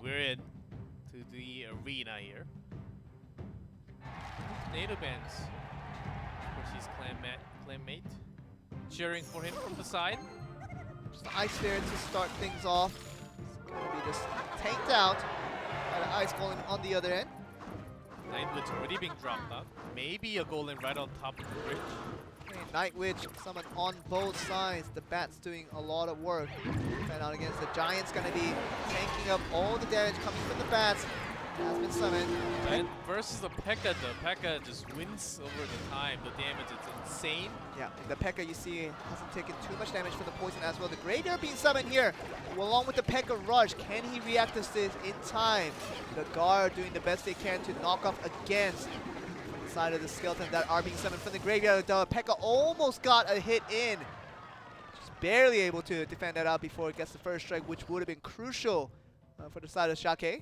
Speaker 5: We're in to the arena here. Tornado bans. Of course, he's clanmate. Cheering for him from the side.
Speaker 2: Just ice there to start things off. It's going to be just tanked out by the ice golem on the other end.
Speaker 5: Night Witch already being dropped out. Maybe a golem right on top of the bridge.
Speaker 2: Night Witch summoned on both sides. The Bat's doing a lot of work. And out against the Giant's going to be tanking up all the damage coming from the Bats. Has been summoned.
Speaker 5: And versus the Hecka, the Hecka just wins over the time. The damage is insane.
Speaker 2: Yeah, and the Hecka you see hasn't taken too much damage from the poison as well. The Graveyard being summoned here, along with the Hecka Rush. Can he react to this in time? The Guard doing the best they can to knock off against the side of the skeletons that are being summoned from the Graveyard. The Hecka almost got a hit in. Just barely able to defend that out before it gets the first strike, which would have been crucial for the side of Schottky.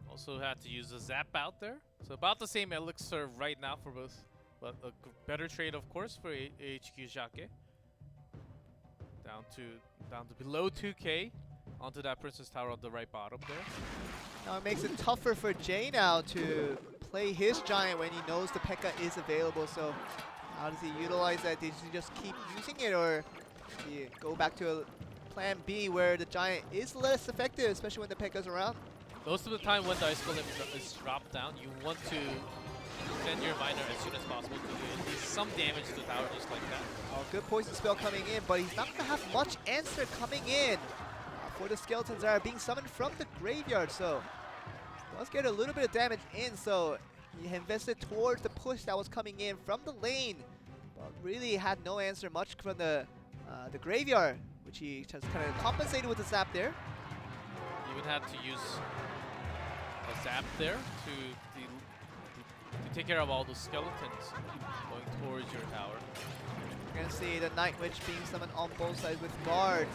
Speaker 5: Also had to use a zap out there. So about the same elixir right now for both. But a better trade, of course, for HQ Schottky. Down to below 2k. Onto that Princess Tower on the right bottom there.
Speaker 2: Now it makes it tougher for Jay now to play his Giant when he knows the Hecka is available. So how does he utilize that? Does he just keep using it, or does he go back to a plan B where the Giant is less effective, especially when the Hecka's around?
Speaker 5: Most of the time when the Ice Golem is dropped down, you want to defend your Miner as soon as possible to do at least some damage to the tower just like that.
Speaker 2: Oh, good poison spell coming in, but he's not going to have much answer coming in for the skeletons that are being summoned from the Graveyard. So let's get a little bit of damage in. So he invested towards the push that was coming in from the lane, but really had no answer much from the Graveyard, which he just kind of compensated with the zap there.
Speaker 5: Even had to use a zap there to take care of all the skeletons going towards your tower.
Speaker 2: You're going to see the Night Witch being summoned on both sides with guards.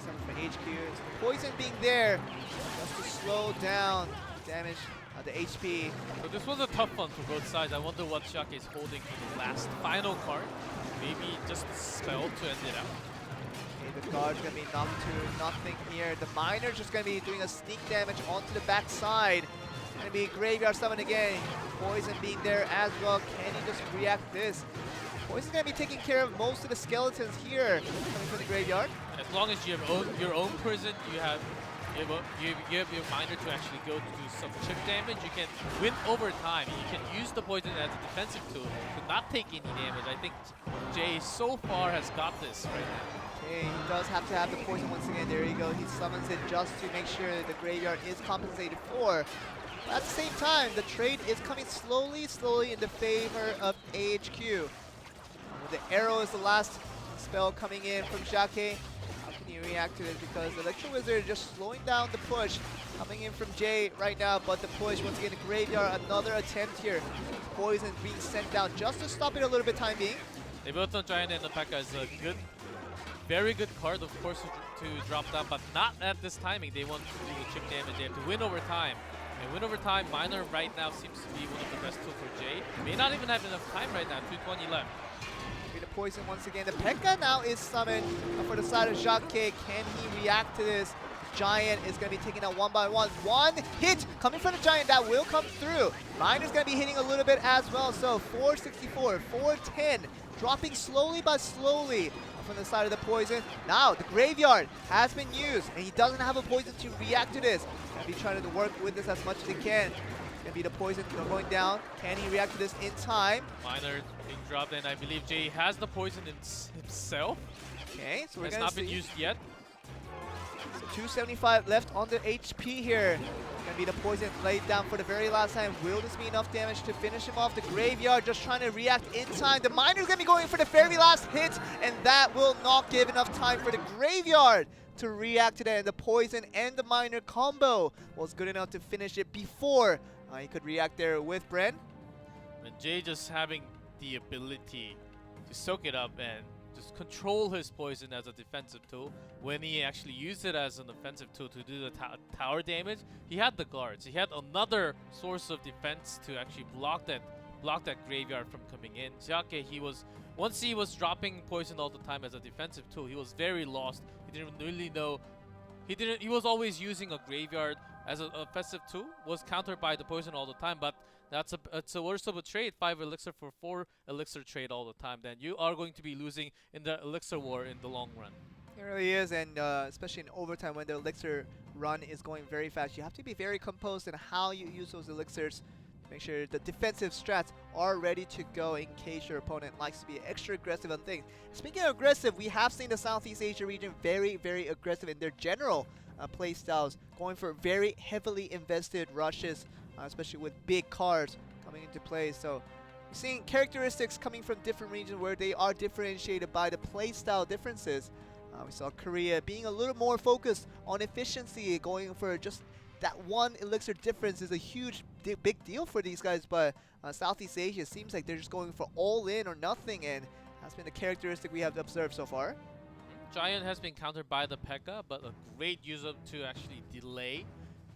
Speaker 2: Summoned from HQ. So poison being there just to slow down the damage, the HP.
Speaker 5: So this was a tough one for both sides. I wonder what Schottky is holding for the last final card. Maybe just a spell to end it out.
Speaker 2: The guard's going to be knocked to nothing here. The Miner's just going to be doing a sneak damage onto the back side. It's going to be Graveyard summon again. Poison being there as well. Can he just react this? Poison's going to be taking care of most of the skeletons here coming from the Graveyard.
Speaker 5: As long as you have your own prison, you have your Miner to actually go to do some chip damage. You can win over time. You can use the poison as a defensive tool to not take any damage. I think Jay so far has got this right now.
Speaker 2: Okay, he does have to have the poison once again. There you go. He summons it just to make sure the Graveyard is compensated for. But at the same time, the trade is coming slowly in the favor of AHQ. The arrow is the last spell coming in from Schottky. How can he react to it? Because the Electro Wizard just slowing down the push coming in from Jay right now. But the push, once again, the Graveyard, another attempt here. Poison being sent down just to stop it a little bit time being.
Speaker 5: They built on Giant and the Hecka is a good, very good card, of course, to drop down, but not at this timing. They want to do the chip damage. They have to win over time. And win over time, Miner right now seems to be one of the best tools for Jay. May not even have enough time right now, 2:20 left.
Speaker 2: The poison once again. The Hecka now is summoned for the side of Schottky. Can he react to this? Giant is going to be taken out one by one. One hit coming from the Giant that will come through. Miner's going to be hitting a little bit as well. So 464, 410, dropping slowly but slowly from the side of the poison. Now the Graveyard has been used, and he doesn't have a poison to react to this. He's going to be trying to work with this as much as he can. It's going to be the poison going down. Can he react to this in time?
Speaker 5: Miner being dropped, and I believe Jay has the poison himself.
Speaker 2: Okay, so we're
Speaker 5: it's
Speaker 2: going to see.
Speaker 5: Not been used yet.
Speaker 2: So 275 left on the HP here. Gonna be the poison laid down for the very last time. Will this be enough damage to finish him off? The Graveyard just trying to react in time. The Miner's gonna be going for the very last hit, and that will not give enough time for the Graveyard to react to that. And the poison and the Miner combo was good enough to finish it before he could react there with Bren.
Speaker 5: And Jay just having the ability to soak it up and just control his poison as a defensive tool. When he actually used it as an offensive tool to do the tower damage, he had the guards. He had another source of defense to actually block that Graveyard from coming in. Schottky, once he was dropping poison all the time as a defensive tool, he was very lost. He didn't really know. He was always using a Graveyard as an offensive tool, was countered by the poison all the time, but it's a worse of a trade. 5 elixir for 4 elixir trade all the time. Then you are going to be losing in the elixir war in the long run.
Speaker 2: It really is, and especially in overtime when the elixir run is going very fast, you have to be very composed in how you use those elixirs. Make sure the defensive strats are ready to go in case your opponent likes to be extra aggressive on things. Speaking of aggressive, we have seen the Southeast Asia region very, very aggressive in their general play styles, going for very heavily invested rushes, especially with big cards coming into play. So we're seeing characteristics coming from different regions where they are differentiated by the play style differences. We saw Korea being a little more focused on efficiency, going for just that one elixir difference is a huge, big deal for these guys. But Southeast Asia seems like they're just going for all in or nothing, and that's been the characteristic we have observed so far.
Speaker 5: Giant has been countered by the Hecka, but a great use up to actually delay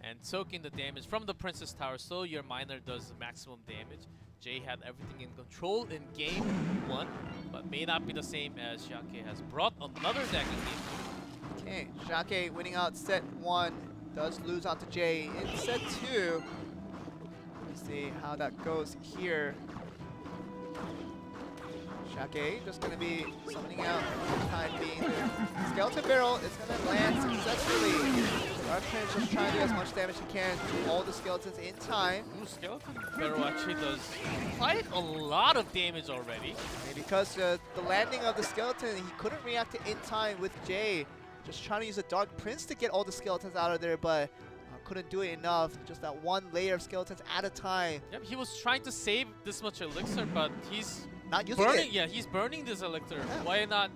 Speaker 5: and soak in the damage from the Princess Tower, so your Miner does maximum damage. Jay had everything in control in game 1, but may not be the same as Schottky has brought another deck in game 2.
Speaker 2: Okay, Schottky winning out set 1, does lose out to Jay in set 2. Let's see how that goes here. Schottky just going to be summoning out for the time being. The Skeleton Barrel is going to land successfully. Dark Prince just trying to do as much damage as he can to all the skeletons in time.
Speaker 5: Ooh, Skeleton Barrel actually does quite a lot of damage already.
Speaker 2: And because the landing of the skeleton, he couldn't react to in time with Jay. Just trying to use the Dark Prince to get all the skeletons out of there, but couldn't do it enough. Just that one layer of skeletons at a time.
Speaker 5: Yep, he was trying to save this much elixir, but he's
Speaker 2: not using
Speaker 5: burning
Speaker 2: it.
Speaker 5: Yeah, he's burning this elixir. Yeah. Why not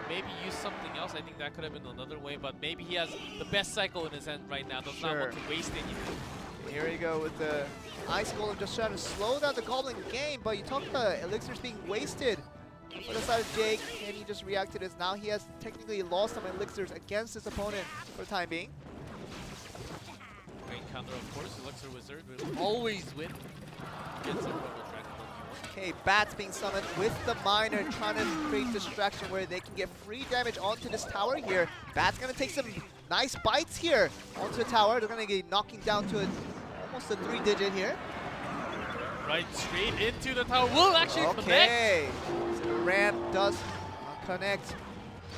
Speaker 5: maybe use something else? I think that could have been another way, but maybe he has the best cycle in his hand right now. Does not want to waste anything.
Speaker 2: Here we go with the Ice Golem just trying to slow down the Goblin game, but you talk about elixirs being wasted. For the side of Jake, and he just reacted to this. Now he has technically lost some elixirs against his opponent for the time being.
Speaker 5: Great counter, of course. Elixir Wizard will always win against a Royal Dragon.
Speaker 2: Okay, Bats being summoned with the Miner, trying to create distraction where they can get free damage onto this tower here. Bats gonna take some nice bites here onto the tower. They're gonna get knocking down to almost a 3-digit here.
Speaker 5: Right, straight into the tower. Will actually connect.
Speaker 2: Okay, so the ramp does connect.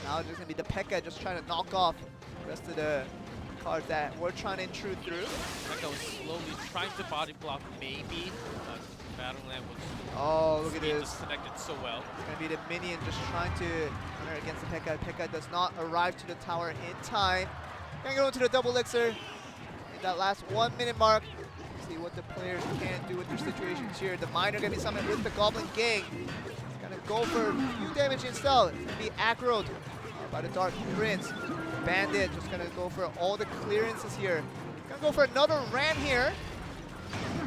Speaker 2: Now it's just gonna be the Hecka just trying to knock off the rest of the cards that we're trying to intrude through.
Speaker 5: Hecka was slowly trying to body block, maybe, but Battleland was.
Speaker 2: Oh, look at this!
Speaker 5: Disconnected so well.
Speaker 2: It's gonna be the minion just trying to counter against the Hecka. Hecka does not arrive to the tower in time. Gonna go into the double elixir in that last 1 minute mark. See what the players can do with their situations here. The Miner gonna be summoned with the Goblin Gang. He's gonna go for a few damage instead. It's gonna be aggroed by the Dark Prince. Bandit just gonna go for all the clearances here. Gonna go for another ram here.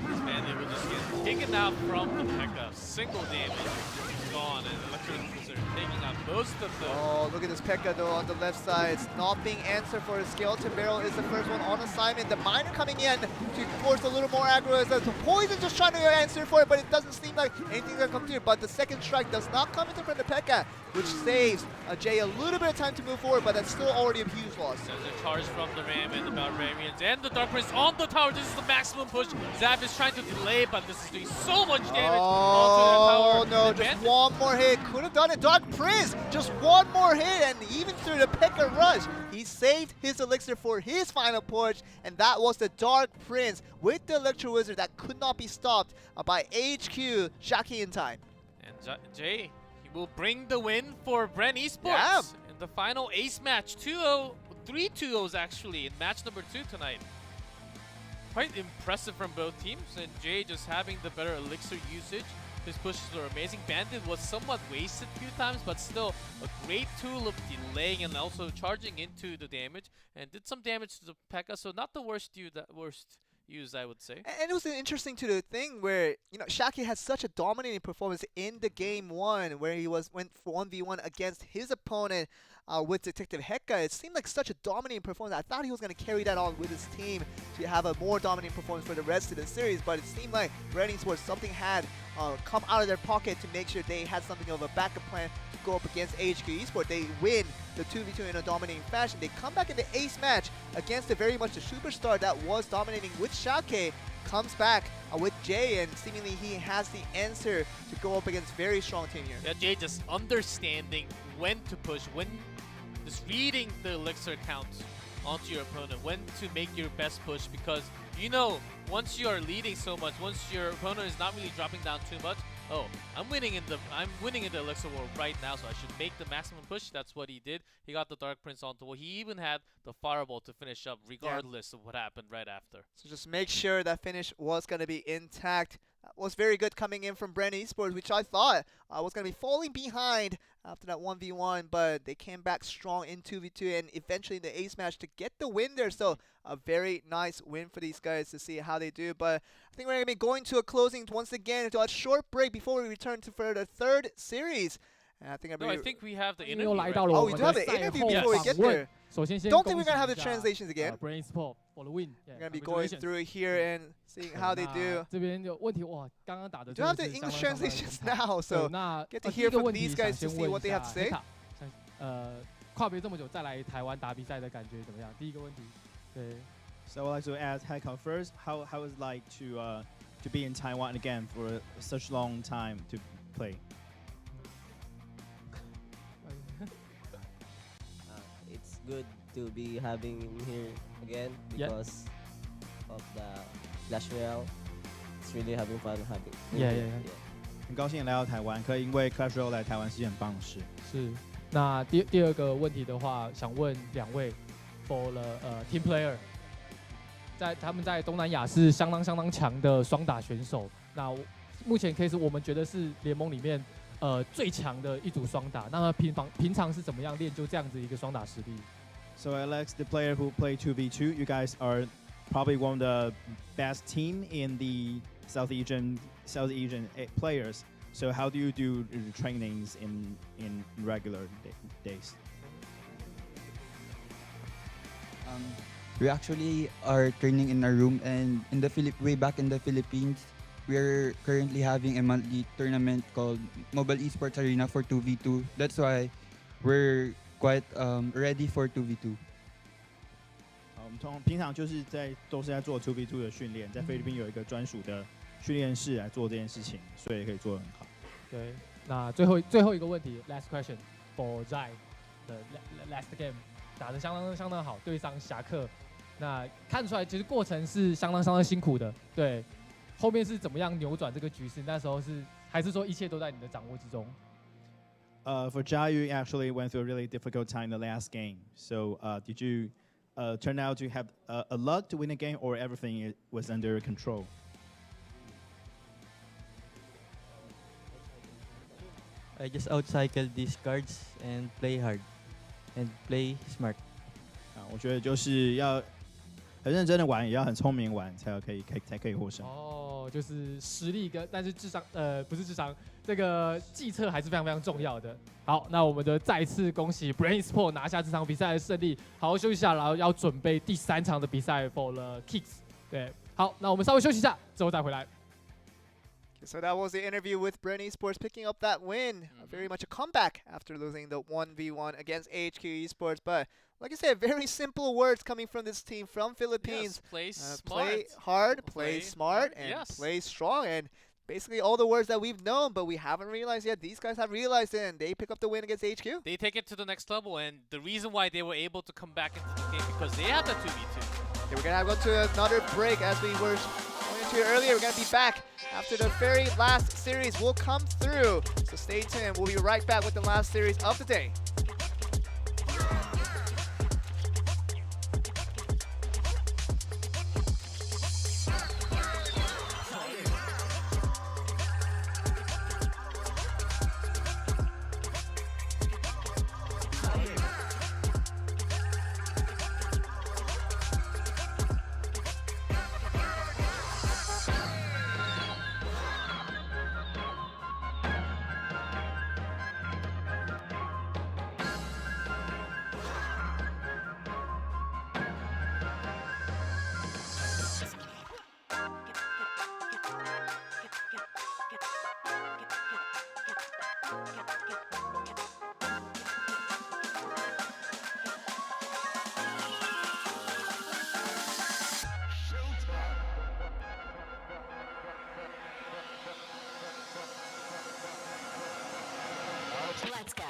Speaker 5: This Bandit will just get taken out from the Hecka. Single damage. He's gone, and Electric Wizard taking out most of them.
Speaker 2: Oh, look at this Hecka though on the left side. It's not being answered for a Skeleton Barrel is the first one on assignment. The Miner coming in to force a little more aggro as the Poison just trying to answer for it, but it doesn't seem like anything's gonna come through. But the second strike does not come into from the Hecka, which saves Jay a little bit of time to move forward, but that's still already a huge loss.
Speaker 5: There's a charge from the Ram and the Barbarians and the Dark Prince on the tower. This is the maximum push. Zap is trying to delay, but this is doing so much damage onto the tower.
Speaker 2: Oh no, just one more hit. Could have done it. Dark Prince, just one more hit, and even through the Hecka rush, he saved his elixir for his final push, and that was the Dark Prince with the Electro Wizard that could not be stopped by HQ Schottky in time.
Speaker 5: And Jay, he will bring the win for Bren Esports
Speaker 2: Yeah.
Speaker 5: in the final ace match. 2-0, 3 2-0s actually in match number 2 tonight. Quite impressive from both teams, and Jay just having the better elixir usage. His pushes were amazing. Bandit was somewhat wasted a few times, but still a great tool of delaying and also charging into the damage, and did some damage to the Hecka, so not the worst use, I would say.
Speaker 2: And it was interesting to the thing where, you know, Schottky had such a dominating performance in the game 1 where he went for 1v1 against his opponent with Detective Hecka. It seemed like such a dominating performance. I thought he was going to carry that on with his team to have a more dominating performance for the rest of the series, but it seemed like Red Esports something had come out of their pocket to make sure they had something of a backup plan to go up against HQ Esports. They win the 2v2 in a dominating fashion. They come back in the ace match against very much the superstar that was dominating with Schottky, comes back with Jay, and seemingly he has the answer to go up against very strong team here.
Speaker 5: Yeah, Jay just understanding when to push, when just reading the elixir count onto your opponent, when to make your best push, because you know once you are leading so much, once your opponent is not really dropping down too much, oh, I'm winning in the elixir war right now, so I should make the maximum push. That's what he did. He got the Dark Prince onto wall. He even had the fireball to finish up regardless of what happened right after.
Speaker 2: So just make sure that finish was going to be intact. Was very good coming in from Bren Esports, which I thought was going to be falling behind after that 1v1, but they came back strong in 2v2 and eventually in the ace match to get the win there. So a very nice win for these guys to see how they do. But I think we're going to be going to a closing once again, to a short break before we return for the third series. And I think
Speaker 5: we have the interview.
Speaker 2: Oh, we do have the interview before we get there. Don't think we're going to have the translations again.
Speaker 6: Bren Esports for the win.
Speaker 2: We're going to be going through here and seeing how they do.
Speaker 6: 这边有问题哇，刚刚打的
Speaker 2: We do have the English translations now, so get to hear from these guys to see what they have to say.
Speaker 6: 跨别这么久再来台湾打比赛的感觉怎么样？第一个问题，对。
Speaker 9: So I'd like to ask Hecka first. How is it like to be in Taiwan again for such long time to play?
Speaker 10: It's good to be having him here again because of the Clash Royale. It's really having fun having.
Speaker 6: Yeah.
Speaker 9: 很高兴来到台湾，可以因为 Clash Royale 来台湾是件很棒的事。
Speaker 6: 是。那第二个问题的话，想问两位 ，for 了team player， 他们在东南亚是相当强的双打选手。那目前可以是我们觉得是联盟里面最强的一组双打。那平常是怎么样练就这样子一个双打实力？
Speaker 9: So Alex, the player who play 2v2, you guys are probably one of the best team in the South Asian players. So how do you do trainings in regular days?
Speaker 11: We actually are training in our room, and way back in the Philippines, we're currently having a monthly tournament called Mobile Esports Arena for 2v2. That's why we're quite ready for 2v2.
Speaker 9: 我们平常都是在做 2v2 的训练，在菲律宾有一个专属的训练室来做这件事情，所以可以做得很好。
Speaker 6: 对，那最后一个问题 ，last question for Zai 的 last game 打得相当好，对上侠客。那看出来其实过程是相当辛苦的，对。后面是怎么样扭转这个局势？那时候还是说一切都在你的掌握之中？
Speaker 9: For Jai, you actually went through a really difficult time the last game. So did you turn out to have a luck to win the game, or everything was under control?
Speaker 12: I just outcycle these cards and play hard and play smart.
Speaker 9: 我觉得就是要很认真的玩，也要很聪明玩，才可以获胜。
Speaker 6: 哦，就是实力但是智商，不是智商，这个计策还是非常非常重要的。好，那我们的再次恭喜 Brainsport 拿下这场比赛的胜利，好好休息一下，然后要准备第3场的比赛 for the Kicks。对，好，那我们稍微休息一下，之后再回来。
Speaker 2: So that was the interview with Bren Esports picking up that win. Very much a comeback after losing the 1v1 against HQ Esports. But like I said, very simple words coming from this team from Philippines.
Speaker 5: Yes, play smart.
Speaker 2: Play hard, play smart, and play strong. And basically all the words that we've known, but we haven't realized yet. These guys have realized it, and they pick up the win against HQ.
Speaker 5: They take it to the next level, and the reason why they were able to come back into the game because they have the 2v2.
Speaker 2: Okay, we're going to go to another break as we were going into it earlier. We're going to be back after the very last series will come through. So stay tuned. We'll be right back with the last series of the day.
Speaker 8: Let's go.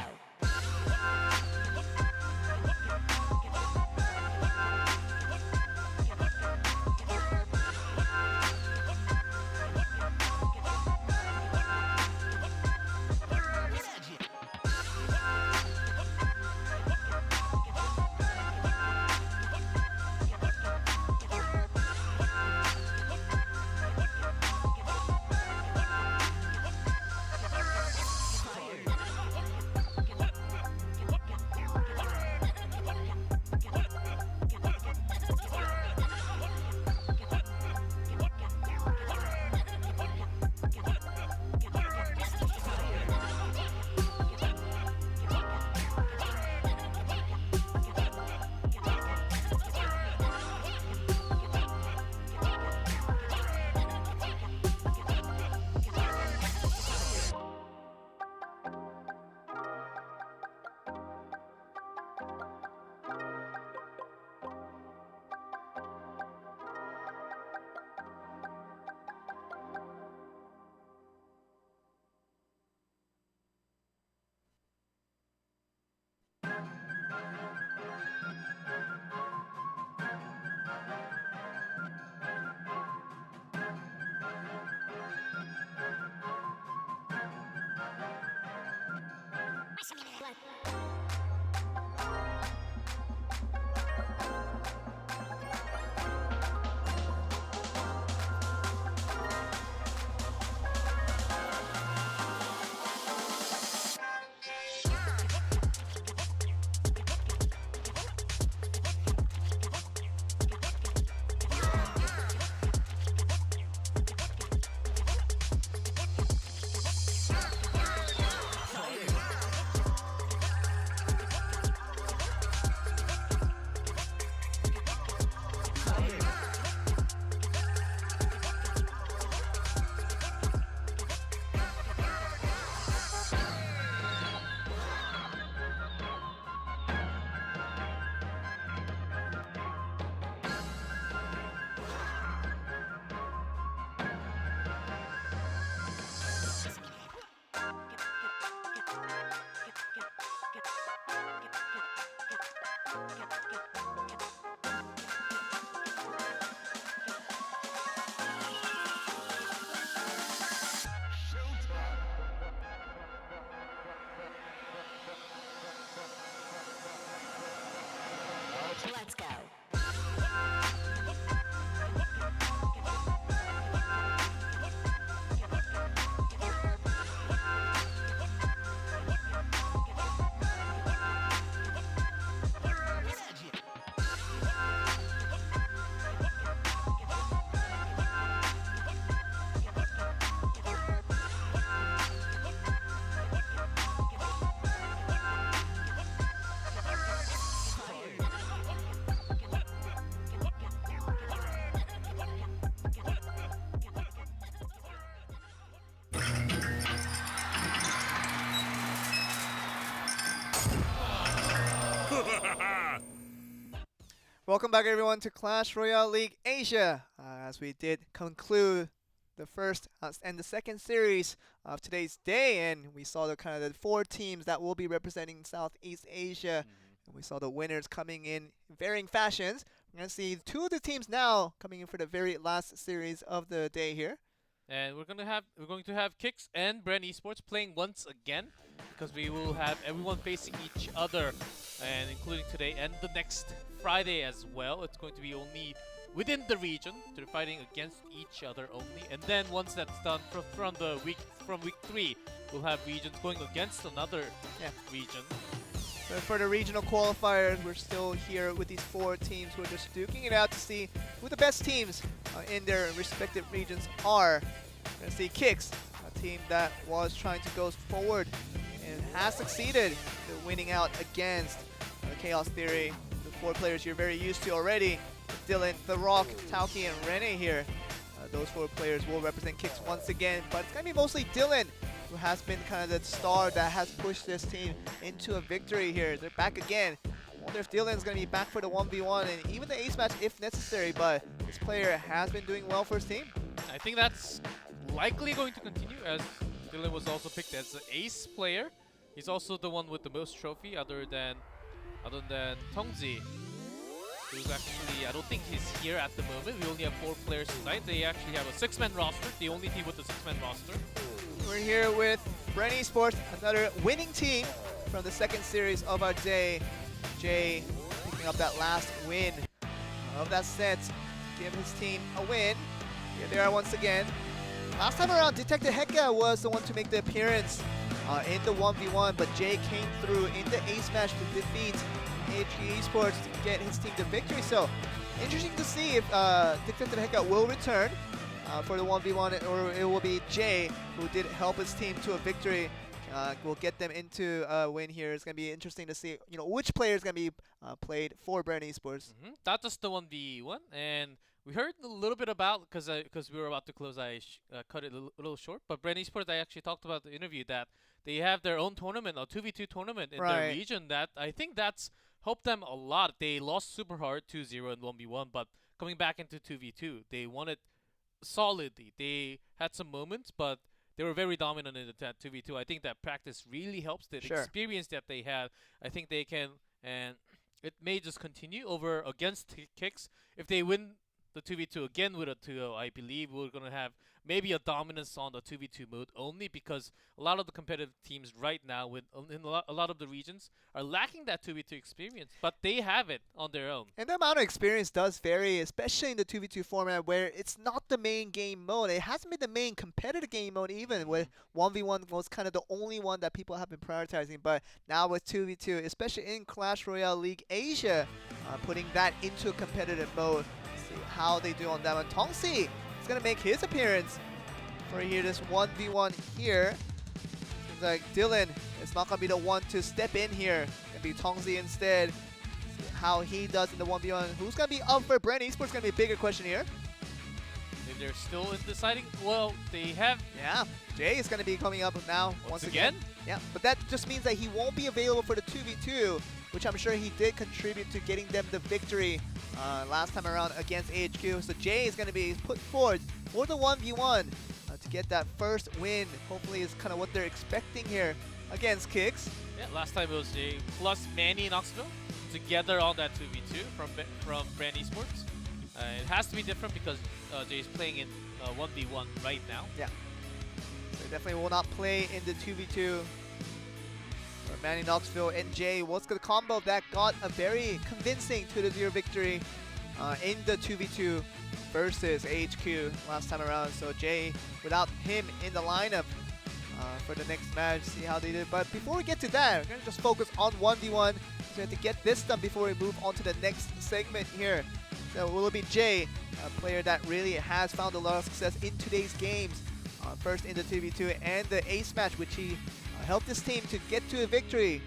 Speaker 8: Let's go.
Speaker 2: Welcome back, everyone, to Clash Royale League Asia. As we did conclude the first and the second series of today's day, and we saw the kind of the 4 teams that will be representing Southeast Asia. And we saw the winners coming in varying fashions. We're gonna see 2 of the teams now coming in for the very last series of the day here.
Speaker 5: And we're going to have Kicks and Bren Esports playing once again, because we will have everyone facing each other, and including today and the next Friday as well. It's going to be only within the region. They're fighting against each other only, and then once that's done from week 3, we'll have regions going against another region.
Speaker 2: But for the regional qualifiers, we're still here with these 4 teams who are just duking it out to see who the best teams in their respective regions are. We're going to see Kicks, a team that was trying to go forward and has succeeded in winning out against Chaos Theory. The 4 players you're very used to already. Dylan, The Rock, Tauki, and Rene here. Those 4 players will represent Kicks once again, but it's going to be mostly Dylan who has been kind of the star that has pushed this team into a victory here. They're back again. I wonder if Dylan's going to be back for the 1v1 and even the ace match if necessary, but this player has been doing well for his team.
Speaker 5: I think that's likely going to continue, as Dylan was also picked as the ace player. He's also the one with the most trophy other than Tongzi, who's actually, I don't think he's here at the moment. We only have 4 players tonight. They actually have a 6-man roster, the only team with a 6-man roster.
Speaker 2: We're here with Bren Esports, another winning team from the second series of our day. Jay picking up that last win of that set to give his team a win. Here they are once again. Last time around, Detective Hecka was the one to make the appearance in the 1v1, but Jay came through in the ace match to defeat HG Esports to get his team the victory. So interesting to see if Detective Hecka will return for the 1v1, or it will be Jay who did help his team to a victory. Will get them into a win here. It's gonna be interesting to see, which player is gonna be played for Bren Esports.
Speaker 5: Not just the 1v1, and we heard a little bit about, because we were about to close, I cut it a little short. But Bren Esports, I actually talked about the interview that they have their own tournament, a 2v2 tournament in their region. That I think that's helped them a lot. They lost super hard 2-0 in 1v1, but coming back into 2v2, they won it solidly. They had some moments, but they were very dominant in the 2v2. I think that practice really helps. The experience that they had, I think they can, and it may just continue over against Kicks. If they win the 2v2 again with a 2-0, I believe we're going to have maybe a dominance on the 2v2 mode, only because a lot of the competitive teams right now in a lot of the regions are lacking that 2v2 experience, but they have it on their own.
Speaker 2: And the amount of experience does vary, especially in the 2v2 format where it's not the main game mode. It hasn't been the main competitive game mode even, where 1v1 was kind of the only one that people have been prioritizing. But now with 2v2, especially in Clash Royale League Asia, putting that into a competitive mode. See how they do on that one. Tongsi is going to make his appearance for here, this 1v1 here. Seems like Dylan is not going to be the one to step in here. Going to be Tongsi instead. See how he does in the 1v1. Who's going to be up for Bren Esports? Going to be a bigger question here.
Speaker 5: If they're still deciding, well, they have...
Speaker 2: Yeah, Jay is going to be coming up now once again. Yeah, but that just means that he won't be available for the 2v2, which I'm sure he did contribute to getting them the victory last time around against AHQ. So Jay is going to be put forward for the 1v1 to get that first win. Hopefully is kind of what they're expecting here against Kicks.
Speaker 5: Yeah, last time it was Jay plus Manny Knoxville together on that 2v2 from Bren Esports. It has to be different because Jay's playing in 1v1 right now.
Speaker 2: Yeah. So definitely will not play in the 2v2. Manny Knoxville and Jay, what's the combo that got a very convincing 2-0 victory in the 2v2 versus AHQ last time around. So Jay, without him in the lineup for the next match, see how they did. But before we get to that, we're going to just focus on 1v1. So we have to get this done before we move on to the next segment here. So will it be Jay, a player that really has found a lot of success in today's games. First in the 2v2 and the ace match, which he helped his team to get to a victory.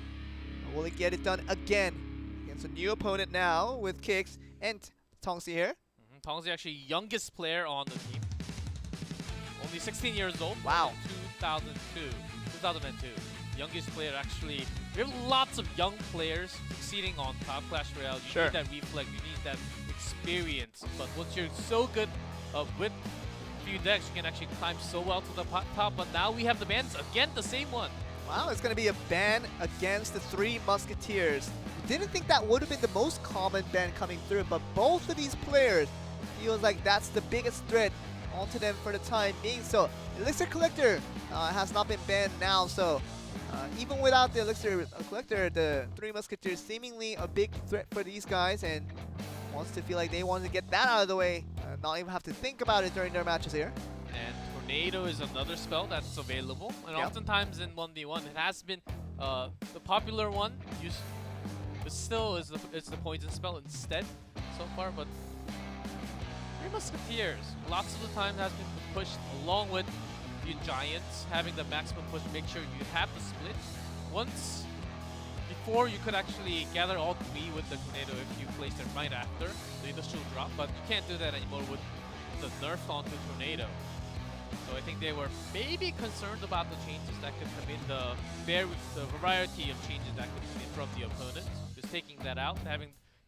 Speaker 2: Will he get it done again against a new opponent now with Kicks and Tongsi here?
Speaker 5: Tongsi actually youngest player on the team. Only 16 years old.
Speaker 2: Wow.
Speaker 5: 2002. youngest player actually. We have lots of young players succeeding on top Clash Royale. You need that reflex, you need that experience. But once you're so good with few decks, you can actually climb so well to the top. But now we have the bans again, the same one.
Speaker 2: Wow, it's going to be a ban against the Three Musketeers. Didn't think that would have been the most common ban coming through, but both of these players feels like that's the biggest threat onto them for the time being. So Elixir Collector has not been banned now, so even without the Elixir Collector, the Three Musketeers seemingly a big threat for these guys, and wants to feel like they want to get that out of the way, not even have to think about it during their matches here.
Speaker 5: And Tornado is another spell that's available, and oftentimes in 1v1 it has been the popular one used, but still is the poison spell instead so far. But Three Musketeers lots of the time has been pushed along with the Giants having the maximum push. Make sure you have the split. Once before you could actually gather all three with the Tornado if you place them right after the initial drop, but you can't do that anymore with the nerf onto Tornado. So I think they were maybe concerned about the changes that could come in, the variety of changes that could come in from the opponent. Just taking that out,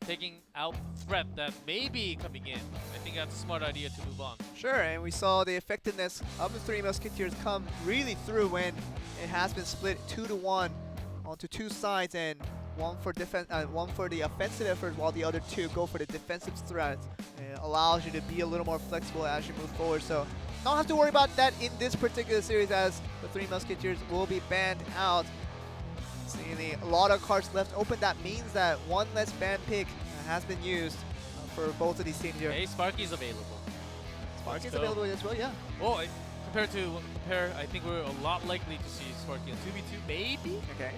Speaker 5: taking out threat that may be coming in. I think that's a smart idea to move on.
Speaker 2: Sure, and we saw the effectiveness of the Three Musketeers come really through when it has been split 2-1 onto two sides, and one for the offensive effort while the other two go for the defensive threat. It allows you to be a little more flexible as you move forward. So don't have to worry about that in this particular series, as the Three Musketeers will be banned out. Seeing a lot of cards left open, that means that one less ban pick has been used for both of these teams here.
Speaker 5: Hey, Sparky's available.
Speaker 2: Sparky's available as well, yeah.
Speaker 5: Well, I think we're a lot likely to see Sparky in 2v2, maybe?
Speaker 2: Okay.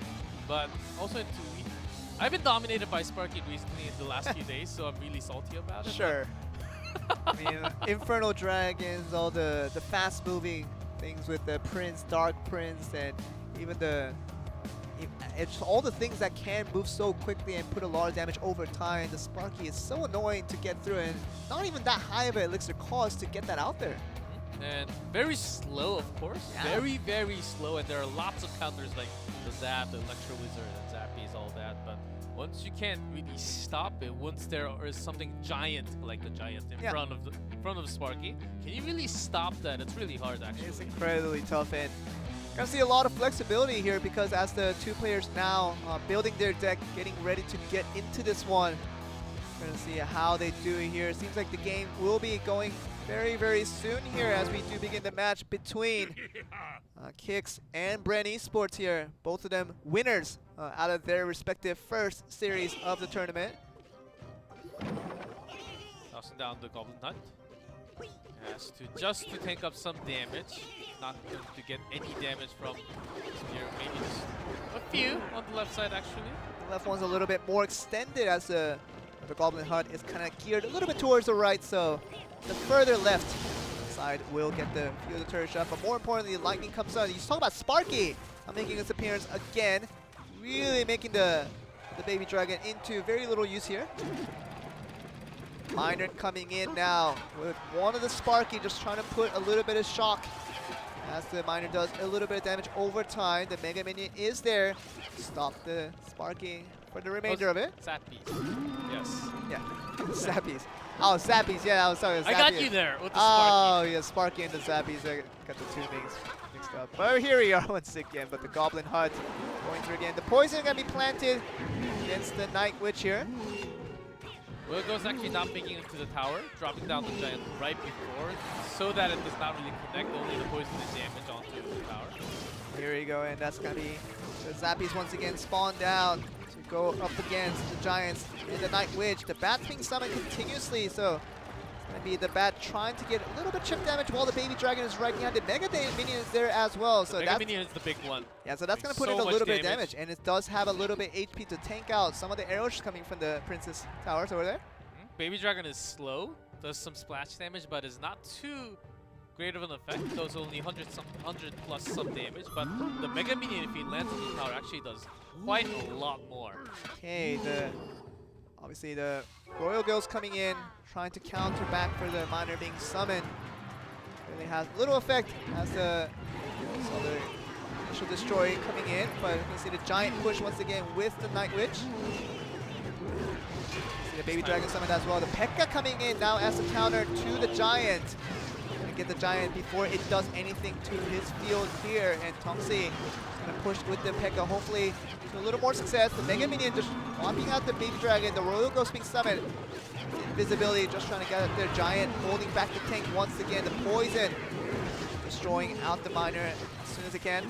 Speaker 5: But also in 2v. I've been dominated by Sparky recently in the last few days, so I'm really salty about it.
Speaker 2: Sure. I mean, Infernal Dragons, all the fast-moving things with the Prince, Dark Prince, and even it's all the things that can move so quickly and put a lot of damage over time. The Sparky is so annoying to get through, and not even that high of an elixir cost to get that out there.
Speaker 5: And very slow, of course.
Speaker 2: Yeah.
Speaker 5: Very, very slow, and there are lots of counters like the Zap, the Electro Wizard, and Zappies, all that. But once you can't really stop it, once there is something giant like the Giant in front of Sparky, can you really stop that? It's really hard, actually.
Speaker 2: It's incredibly tough, and gonna see a lot of flexibility here, because as the two players now building their deck, getting ready to get into this one, we're gonna see how they do it here. It seems like the game will be going very, very soon here as we do begin the match between Kicks and Bren Esports here. Both of them winners out of their respective first series of the tournament.
Speaker 5: Tossing down the Goblin Hunt. Has to just to tank up some damage. Not going to get any damage from here. Maybe just a few on the left side, actually.
Speaker 2: The left one's a little bit more extended, as the Goblin Hunt is kind of geared a little bit towards the right, so the further left side will get the few of the turret shot. But more importantly, the lightning comes out. You talk about Sparky making its appearance again, really making the baby dragon into very little use here. Miner coming in now with one of the Sparky, just trying to put a little bit of shock as the Miner does a little bit of damage over time. The Mega Minion is there to stop the Sparky for the remainder of it.
Speaker 5: Zappies. Yes.
Speaker 2: Yeah, Zappies. Oh, Zappies, yeah, I was sorry.
Speaker 5: I got you there with the Sparky.
Speaker 2: Oh, yeah, Sparky and the Zappies. I got the two things mixed up. But here we are once again, but the Goblin Hut going through again. The poison is going to be planted against the Night Witch here.
Speaker 5: Wilgo's actually not making it to the tower, dropping down the Giant right before, so that it does not really connect, only the poison and damage onto the tower.
Speaker 2: Here we go, and that's going to be the Zappies once again spawned down to go up against the Giants and the Night Witch. The Bat's being summoned continuously, so it's going to be the Bat trying to get a little bit chip damage while the Baby Dragon is right behind. The Mega Minion is there as well. So
Speaker 5: the Mega Minion is the big one.
Speaker 2: Yeah, so that's going to put in a little bit of damage, and it does have a little bit HP to tank out some of the arrows coming from the Princess Towers over there.
Speaker 5: Baby Dragon is slow, does some splash damage, but is not too great of an effect. Does only 100 plus some damage, but the Mega Minion, if he lands on the tower, actually does quite a lot more.
Speaker 2: Okay, obviously the Royal Girls coming in, trying to counter back for the Miner being summoned. Really has little effect as the Initial destroy coming in, but you can see the giant push once again with the Night Witch. See the Baby Dragon summon as well. The Hecka coming in now as a counter to the giant. Gonna get the giant before it does anything to his field here, and Tongsi gonna push with the Hecka, hopefully to a little more success. The Mega Minion just whopping out the Baby Dragon. The Royal Ghost being summoned. Invisibility just trying to get their giant, holding back the tank once again. The poison destroying out the miner as soon as it can.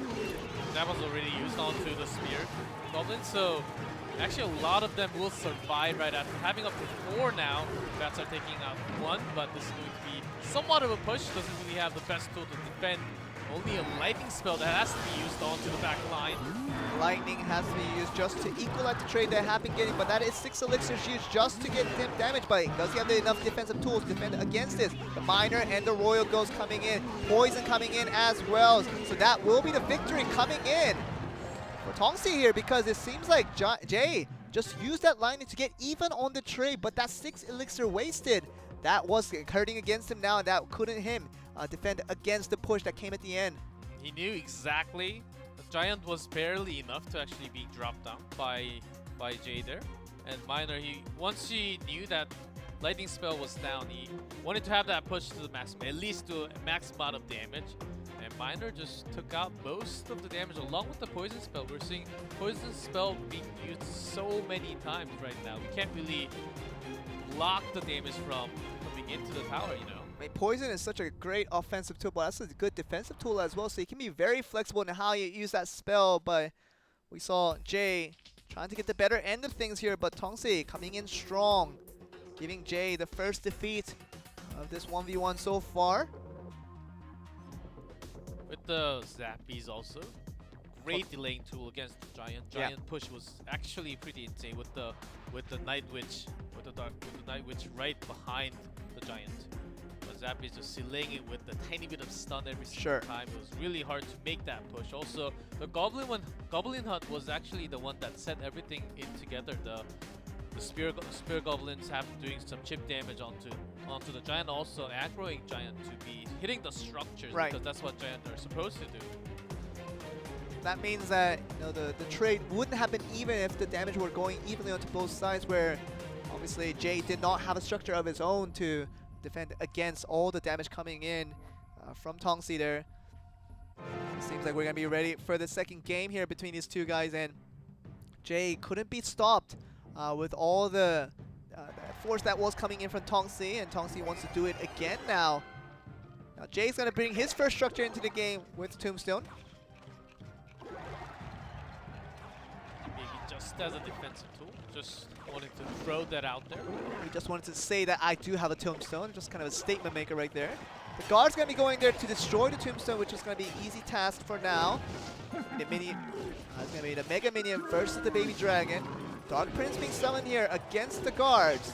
Speaker 5: That was already used onto the spear goblin, so actually a lot of them will survive right after having up to 4 now. Bats are taking out 1, but this is going to be somewhat of a push. Doesn't really have the best tool to defend. Only a lightning spell that has to be used onto the back line.
Speaker 2: Lightning has to be used just to equal out the trade they have been getting, but that is 6 elixirs used just to get him damage. But does he have enough defensive tools to defend against this? The Miner and the Royal Ghost coming in, Poison coming in as well. So that will be the victory coming in for Tongsi here, because it seems like Jay just used that lightning to get even on the trade, but that 6 elixir wasted. That was hurting against him now, and that couldn't him defend against the push that came at the end.
Speaker 5: He knew exactly. The giant was barely enough to actually be dropped down by Jay there. And Miner, once he knew that lightning spell was down, he wanted to have that push to the maximum, at least to a max amount of damage. And Miner just took out most of the damage along with the poison spell. We're seeing poison spell being used so many times right now. We can't really block the damage from coming into the tower, you know.
Speaker 2: I mean, poison is such a great offensive tool, but that's a good defensive tool as well. So you can be very flexible in how you use that spell. But we saw Jay trying to get the better end of things here, but Tongsi coming in strong, giving Jay the first defeat of this 1v1 so far.
Speaker 5: With the Zappies also, great delaying tool against the giant. Giant push was actually pretty insane with the Night Witch, with the Night Witch right behind the giant. But Zappies just delaying it with a tiny bit of stun every single time. It was really hard to make that push. Also, the Goblin Hunt was actually the one that set everything in together. The spear goblins have doing some chip damage onto the giant, also aggroing giant to be hitting the structures, because that's what giant are supposed to do.
Speaker 2: That means that the trade wouldn't happen even if the damage were going evenly onto both sides, where obviously Jay did not have a structure of his own to defend against all the damage coming in from Tongsi there. Seems like we're going to be ready for the second game here between these two guys, and Jay couldn't be stopped with all the force that was coming in from Tongsi, and Tongsi wants to do it again now. Now Jay's going to bring his first structure into the game with Tombstone.
Speaker 5: Maybe just as a defensive tool, just wanted to throw that out there.
Speaker 2: He just wanted to say that I do have a Tombstone, just kind of a statement maker right there. The guard's going to be going there to destroy the Tombstone, which is going to be an easy task for now. The minion, it's going to be the Mega Minion versus the Baby Dragon. Dark Prince being summoned here against the guards.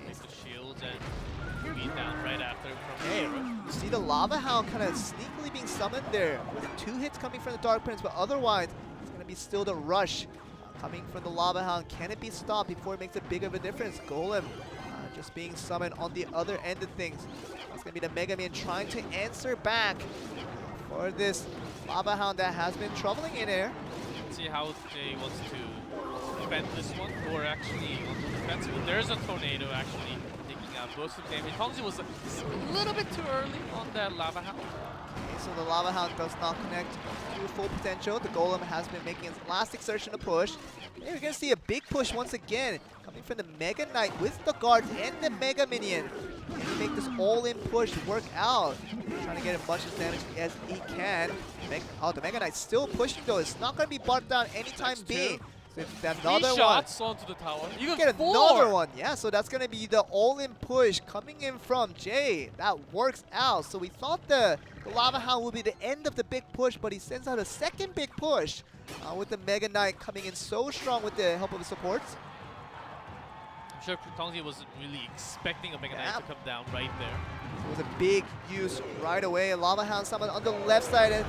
Speaker 5: Makes the shields and beat down right after from
Speaker 2: Hey, you see the Lava Hound kind of sneakily being summoned there with 2 hits coming from the Dark Prince, but otherwise it's going to be still the rush coming from the Lava Hound. Can it be stopped before it makes a big of a difference? Golem just being summoned on the other end of things. That's going to be the Mega Man trying to answer back for this Lava Hound that has been troubling in air.
Speaker 5: See how Jay wants to defend this one, or actually on the defensive. There's a tornado actually taking out most of the damage. Tongsi was a little bit too early on that Lava Hound.
Speaker 2: Okay, so the Lava Hound does not connect to full potential. The Golem has been making its last exertion to push. Hey, we're going to see a big push once again coming from the Mega Knight with the guards and the Mega Minion. Can he make this all-in push work out? Trying to get as much damage as he can. The Mega Knight's still pushing though. It's not going to be brought down anytime being. So if another
Speaker 5: 3 shots onto the tower.
Speaker 2: You can get another one. Yeah, so that's going to be the all-in push coming in from Jay. That works out. So we thought the Lava Hound would be the end of the big push, but he sends out a second big push with the Mega Knight coming in so strong with the help of the supports.
Speaker 5: I'm sure Tongsi wasn't really expecting a Mega Knight to come down right there.
Speaker 2: It was a big use right away. Lava Hound summoned on the left side, and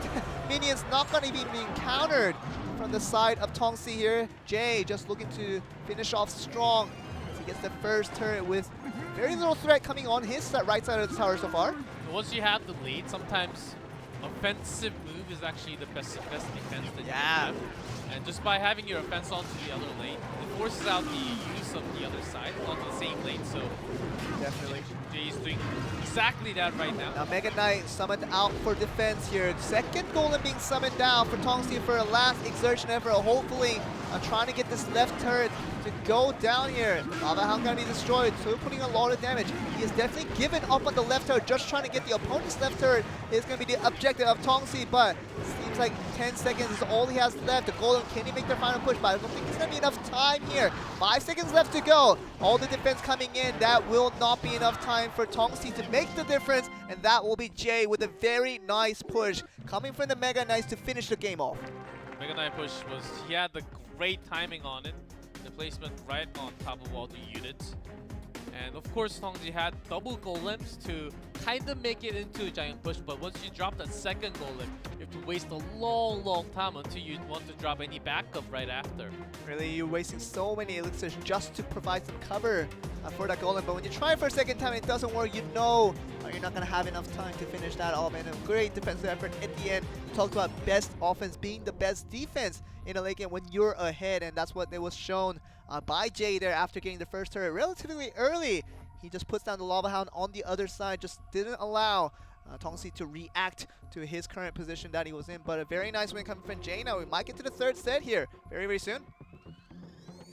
Speaker 2: Minion's not going to be being countered from the side of Tongsi here. Jay just looking to finish off strong as he gets the first turret with very little threat coming on his right side of the tower so far.
Speaker 5: Once you have the lead, sometimes offensive move is actually the best defense that you can have. And just by having your offense onto the other lane, it forces out the use of the other side onto the same lane. So
Speaker 2: definitely,
Speaker 5: Jay is doing exactly that right now.
Speaker 2: Now Mega Knight summoned out for defense here. Second golem being summoned down for Tongsi for a last exertion effort. Hopefully trying to get this left turret to go down here. Lava Hound gonna be destroyed, so putting a lot of damage. He is definitely given up on the left turret, just trying to get the opponent's left turret is gonna be the objective of Tongsi, but it seems like 10 seconds is all he has left. The golem, can he make their final push? But I don't think there's gonna be enough time here. 5 seconds left to go. All the defense coming in, that will not be enough time for Tongsi to make the difference, and that will be Jay with a very nice push coming from the Mega Knights to finish the game off.
Speaker 5: Mega Knight push was, he had the great timing on it. The placement right on top of all the units. And of course, Tongji had double golems to kind of make it into a giant push, but once you drop that second golem, you have to waste a long time until you want to drop any backup right after.
Speaker 2: Really, you're wasting so many elixirs just to provide some cover for that golem, but when you try for a second time and it doesn't work, you know you're not going to have enough time to finish that off. And a great defensive effort at the end. We talked about best offense being the best defense in a late game when you're ahead, and that's what it was shown by Jay there after getting the first turret relatively early. He just puts down the Lava Hound on the other side, just didn't allow Tongsi to react to his current position that he was in. But a very nice win coming from Jay. Now we might get to the third set here very soon.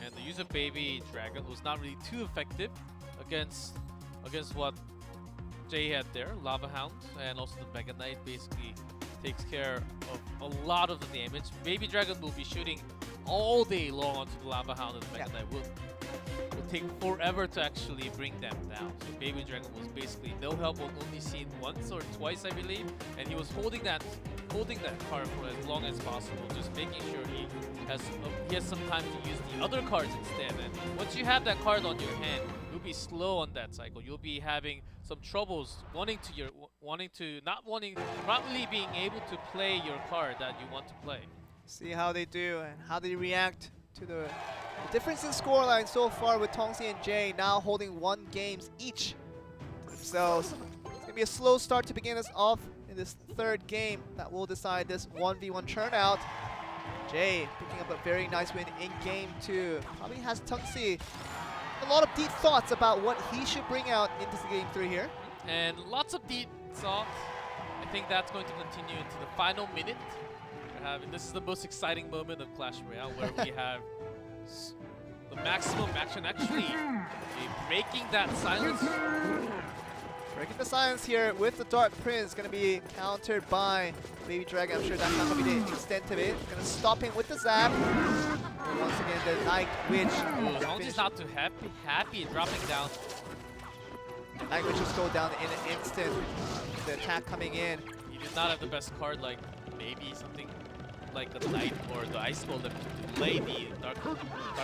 Speaker 5: And the use of Baby Dragon was not really too effective against what Jay had there. Lava Hound and also the Mega Knight basically takes care of a lot of the damage. Baby Dragon will be shooting all day long onto the Lava Hound, and the Mega Knight will take forever to actually bring them down. So Baby Dragon was basically no help, only seen once or twice, I believe, and he was holding that card for as long as possible, just making sure he has some time to use the other cards instead. And once you have that card on your hand, you'll be slow on that cycle. You'll be having some troubles not really being able to play your card that you want to play.
Speaker 2: See how they do and how they react to the difference in scoreline so far with Tongsi and Jay now holding 1 games each themselves. It's going to be a slow start to begin us off in this third game that will decide this 1v1 turnout. Jay picking up a very nice win in game 2. Probably has Tongsi a lot of deep thoughts about what he should bring out into game 3 here.
Speaker 5: And lots of deep thoughts. I think that's going to continue into the final minute. This is the most exciting moment of Clash Royale, where we have the maximum action actually breaking that silence.
Speaker 2: Breaking the silence here with the Dark Prince, going to be countered by Baby Dragon. I'm sure that's not going to be the extent of it. Going to stop him with the zap. And once again, the Night Witch.
Speaker 5: Tongji's not too happy dropping down.
Speaker 2: The Night Witch just go down in an instant. The attack coming in.
Speaker 5: He did not have the best card, like maybe something like the Knight or the Ice Golem to delay the Dark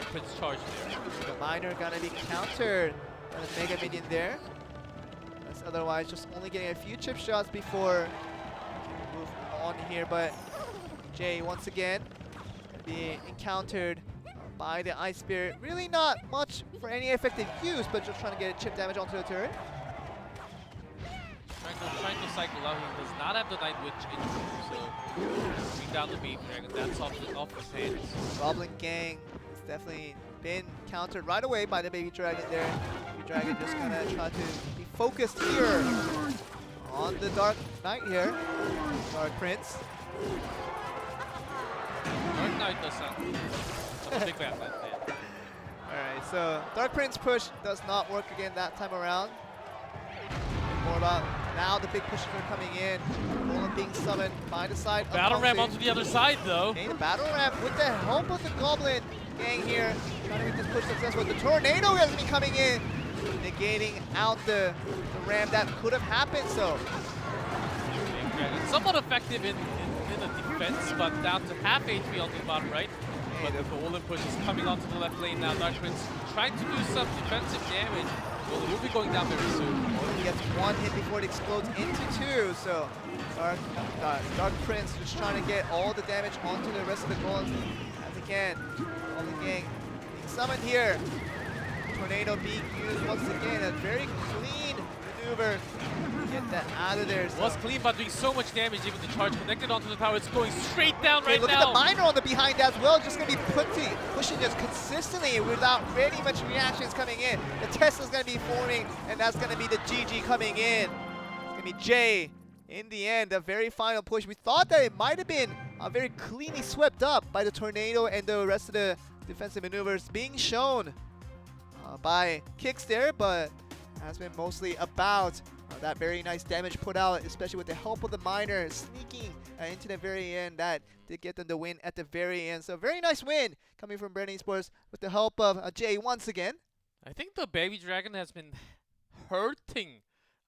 Speaker 5: Prince charge there.
Speaker 2: The Miner gonna be countered by the Mega Minion there. That's otherwise just only getting a few chip shots before we move on here, but Jay once again being encountered by the Ice Spirit. Really not much for any effective use, but just trying to get chip damage onto the turret.
Speaker 5: Trying to cycle out. He does not have the Night Witch in, so bring down the Baby Dragon. That's off his hands.
Speaker 2: Goblin Gang has definitely been countered right away by the Baby Dragon there. Baby Dragon just gonna try to be focused here on the Dark Knight here. Dark Prince.
Speaker 5: Dark Knight does not. Big fan.
Speaker 2: Alright, so Dark Prince push does not work again that time around. More about now the big pushes are coming in. Golem being summoned by the side of
Speaker 5: Battle
Speaker 2: Tongsi.
Speaker 5: Ram onto the other side though.
Speaker 2: Okay, the Battle Ram with the help of the Goblin Gang here. Trying to make this push successful. The Tornado has been coming in, negating out the Ram that could have happened, so.
Speaker 5: Somewhat effective in the defense, but down to half HP on the bottom right. But the Golem push is coming onto the left lane now. Dark Prince trying to do some defensive damage. Well, he'll be going down very soon.
Speaker 2: He gets 1 hit before it explodes into 2, so Dark Prince just trying to get all the damage onto the rest of the golems. As again, all the gang being summoned here. Tornado being used once again. A very clean maneuver Get that out of there.
Speaker 5: Was clean, but doing so much damage. Even the charge connected onto the tower. It's going straight down
Speaker 2: Okay,
Speaker 5: right
Speaker 2: look
Speaker 5: now.
Speaker 2: at the miner on the behind as well. Just going to be pushing just consistently without very much reactions coming in. The Tesla's going to be forming, and that's going to be the GG coming in. It's going to be Jay. In the end, a very final push. We thought that it might have been very cleanly swept up by the Tornado and the rest of the defensive maneuvers being shown by Kicks there, but has been mostly about that very nice damage put out, especially with the help of the miner sneaking into the very end. That did get them the win at the very end. So very nice win coming from Brand Esports with the help of Jay once again.
Speaker 5: I think the Baby Dragon has been hurting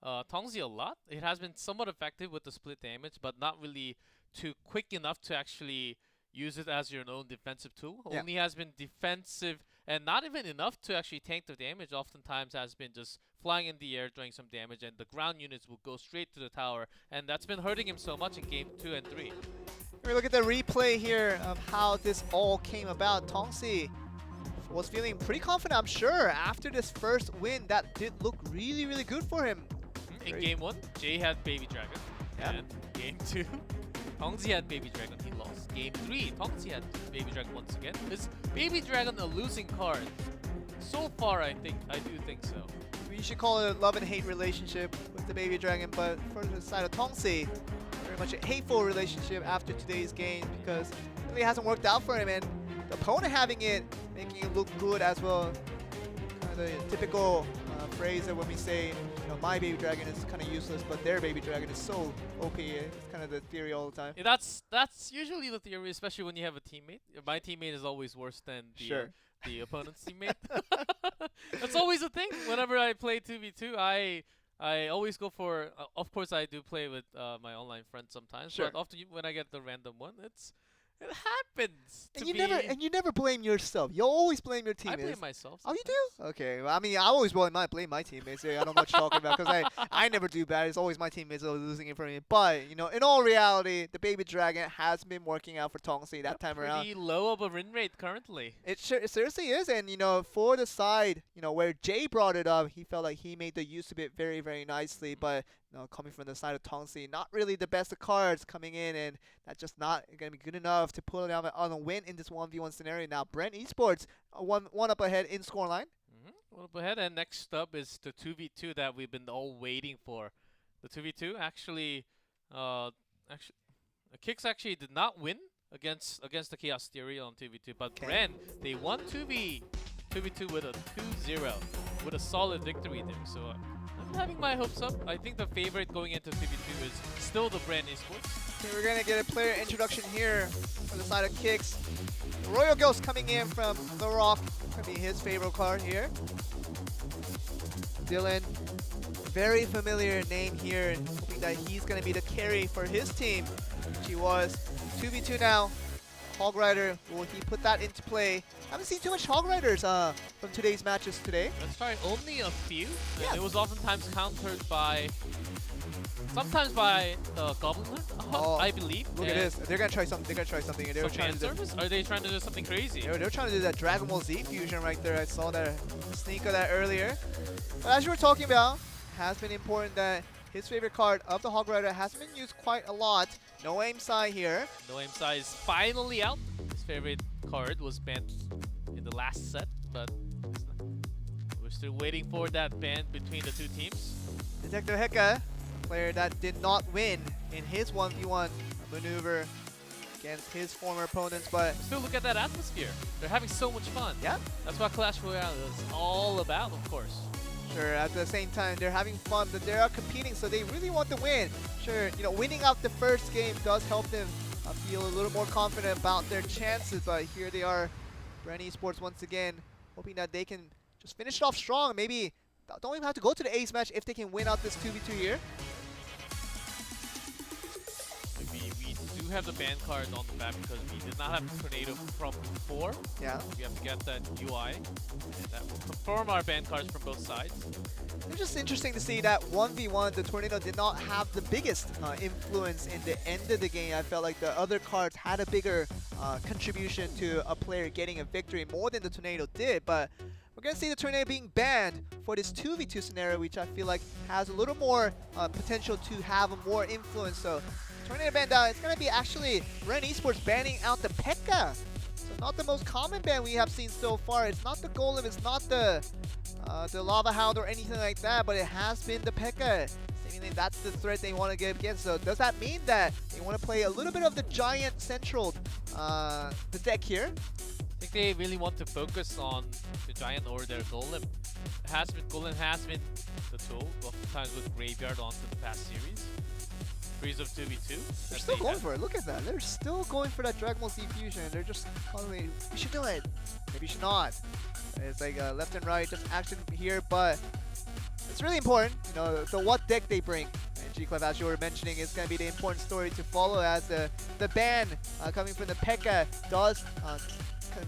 Speaker 5: Tongzi a lot. It has been somewhat effective with the split damage, but not really too quick enough to actually use it as your own defensive tool.
Speaker 2: Yeah.
Speaker 5: Only has been defensive and not even enough to actually tank the damage. Oftentimes has been just flying in the air, doing some damage, and the ground units will go straight to the tower, and that's been hurting him so much in game 2 and 3.
Speaker 2: We look at the replay here of how this all came about. Tongzi was feeling pretty confident, I'm sure, after this first win. That did look really, really good for him.
Speaker 5: In game 1, Jay had Baby Dragon.
Speaker 2: Yep.
Speaker 5: And game 2, Tongzi had Baby Dragon. He lost. Game 3, Tongzi had Baby Dragon once again. Is Baby Dragon a losing card? So far, I do think so.
Speaker 2: We should call it a love and hate relationship with the Baby Dragon, but for the side of Tongzi, very much a hateful relationship after today's game because it really hasn't worked out for him, and the opponent having it, making it look good as well. Kind of the typical phrase that when we say, you know, my Baby Dragon is kind of useless, but their Baby Dragon is so OP. It's kind of the theory all the time.
Speaker 5: Yeah, that's usually the theory, especially when you have a teammate. My teammate is always worse than the opponent's teammate. That's always a thing. Whenever I play 2v2, I always go for. Of course, I do play with my online friends sometimes.
Speaker 2: Sure.
Speaker 5: But often when I get the random one, it happens.
Speaker 2: And you never blame yourself. You always blame your teammates.
Speaker 5: I blame myself.
Speaker 2: Oh, you do? Okay. Well, I mean, I always blame my teammates. I don't know what you're talking about because I never do bad. It's always my teammates that are losing it for me. But you know, in all reality, the Baby Dragon has been working out for Tongzi that time around.
Speaker 5: Pretty low of a win rate currently.
Speaker 2: It seriously is, and you know, for the side, you know, where Jay brought it up, he felt like he made the use of it very, very nicely. But you know, coming from the side of Tongzi, not really the best of cards coming in, and that's just not going to be good enough to pull it out on a win in this 1v1 scenario. Now, Brent Esports one up ahead in scoreline.
Speaker 5: One up ahead, and next up is the 2v2 that we've been all waiting for. The 2v2 actually, Kicks actually did not win against the Chaos Theory on 2v2, but Bren, they won 2v2 with a 2-0, with a solid victory there. So I'm having my hopes up. I think the favorite going into 2v2 is still the Brand Esports.
Speaker 2: Okay, we're going to get a player introduction here for the side of Kicks. Royal Ghost coming in from The Rock. Going to be his favorite card here. Dylan, very familiar name here. Hoping that he's going to be the carry for his team, which he was. 2v2 now. Hog Rider, will he put that into play? Haven't seen too much Hog Riders from today's matches today.
Speaker 5: That's right, only a few. Yeah. And it was oftentimes countered by, sometimes by the Goblin Hunt, I believe.
Speaker 2: Look at this. They're going to try something. They're going to try something.
Speaker 5: Some fan service? Are they trying to do something crazy?
Speaker 2: They're trying to do that Dragon Ball Z fusion right there. I saw that sneak of that earlier. But as you were talking about, has been important that his favorite card of the Hog Rider has been used quite a lot. No Aim Sai here.
Speaker 5: No Aim Sai is finally out. His favorite card was banned in the last set, but we're still waiting for that ban between the two teams.
Speaker 2: Detective Hecka, a player that did not win in his 1v1 maneuver against his former opponents, but
Speaker 5: still look at that atmosphere. They're having so much fun.
Speaker 2: Yeah.
Speaker 5: That's what Clash Royale is all about, of course.
Speaker 2: Sure, at the same time, they're having fun, but they are competing, so they really want to win. Sure, you know, winning out the first game does help them feel a little more confident about their chances, but here they are, Brand Esports once again, hoping that they can just finish it off strong. Maybe don't even have to go to the ace match if they can win out this 2v2 here.
Speaker 5: We do have the ban card on the map because we did not have the Tornado from before.
Speaker 2: Yeah.
Speaker 5: We have to get that UI, and that will confirm our ban cards from both sides.
Speaker 2: It's just interesting to see that 1v1, the Tornado did not have the biggest influence in the end of the game. I felt like the other cards had a bigger contribution to a player getting a victory more than the Tornado did, but we're going to see the Tornado being banned for this 2v2 scenario, which I feel like has a little more potential to have more influence. So Tornado banned out. It's going to be actually Ren Esports banning out the Hecka. So not the most common ban we have seen so far. It's not the Golem, it's not the Lava Hound or anything like that, but it has been the Hecka. Seemingly that's the threat they want to get against. So does that mean that they want to play a little bit of the Giant Central the deck here?
Speaker 5: I think they really want to focus on the Giant or their Golem. Golem has been the tool, oftentimes with Graveyard onto the past series. Freeze of 2v2.
Speaker 2: They're still going for it. Look at that. They're still going for that Dragon Ball Z fusion. They're just calling, you should do it. Maybe you should not. It's like left and right, just action here, but it's really important, you know, the what deck they bring. And G-Clef, as you were mentioning, is going to be the important story to follow, as the ban coming from the Hecka does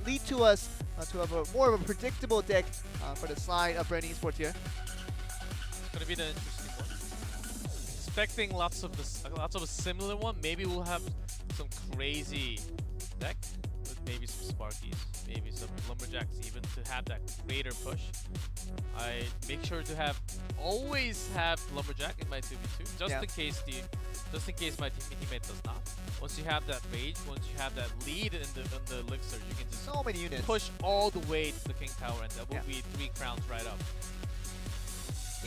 Speaker 2: lead to us to have more of a predictable deck for the side of Ren Esports here.
Speaker 5: It's going to be the interesting one. Expecting lots of a similar one. Maybe we'll have some crazy deck with maybe some Sparkies, maybe some Lumberjacks even, to have that greater push. I make sure to always have Lumberjack in my 2v2, just in case my teammate does not. Once you have that rage, once you have that lead in the elixir, you can just
Speaker 2: so many units
Speaker 5: push all the way to the King Tower, and that will be 3 crowns right up.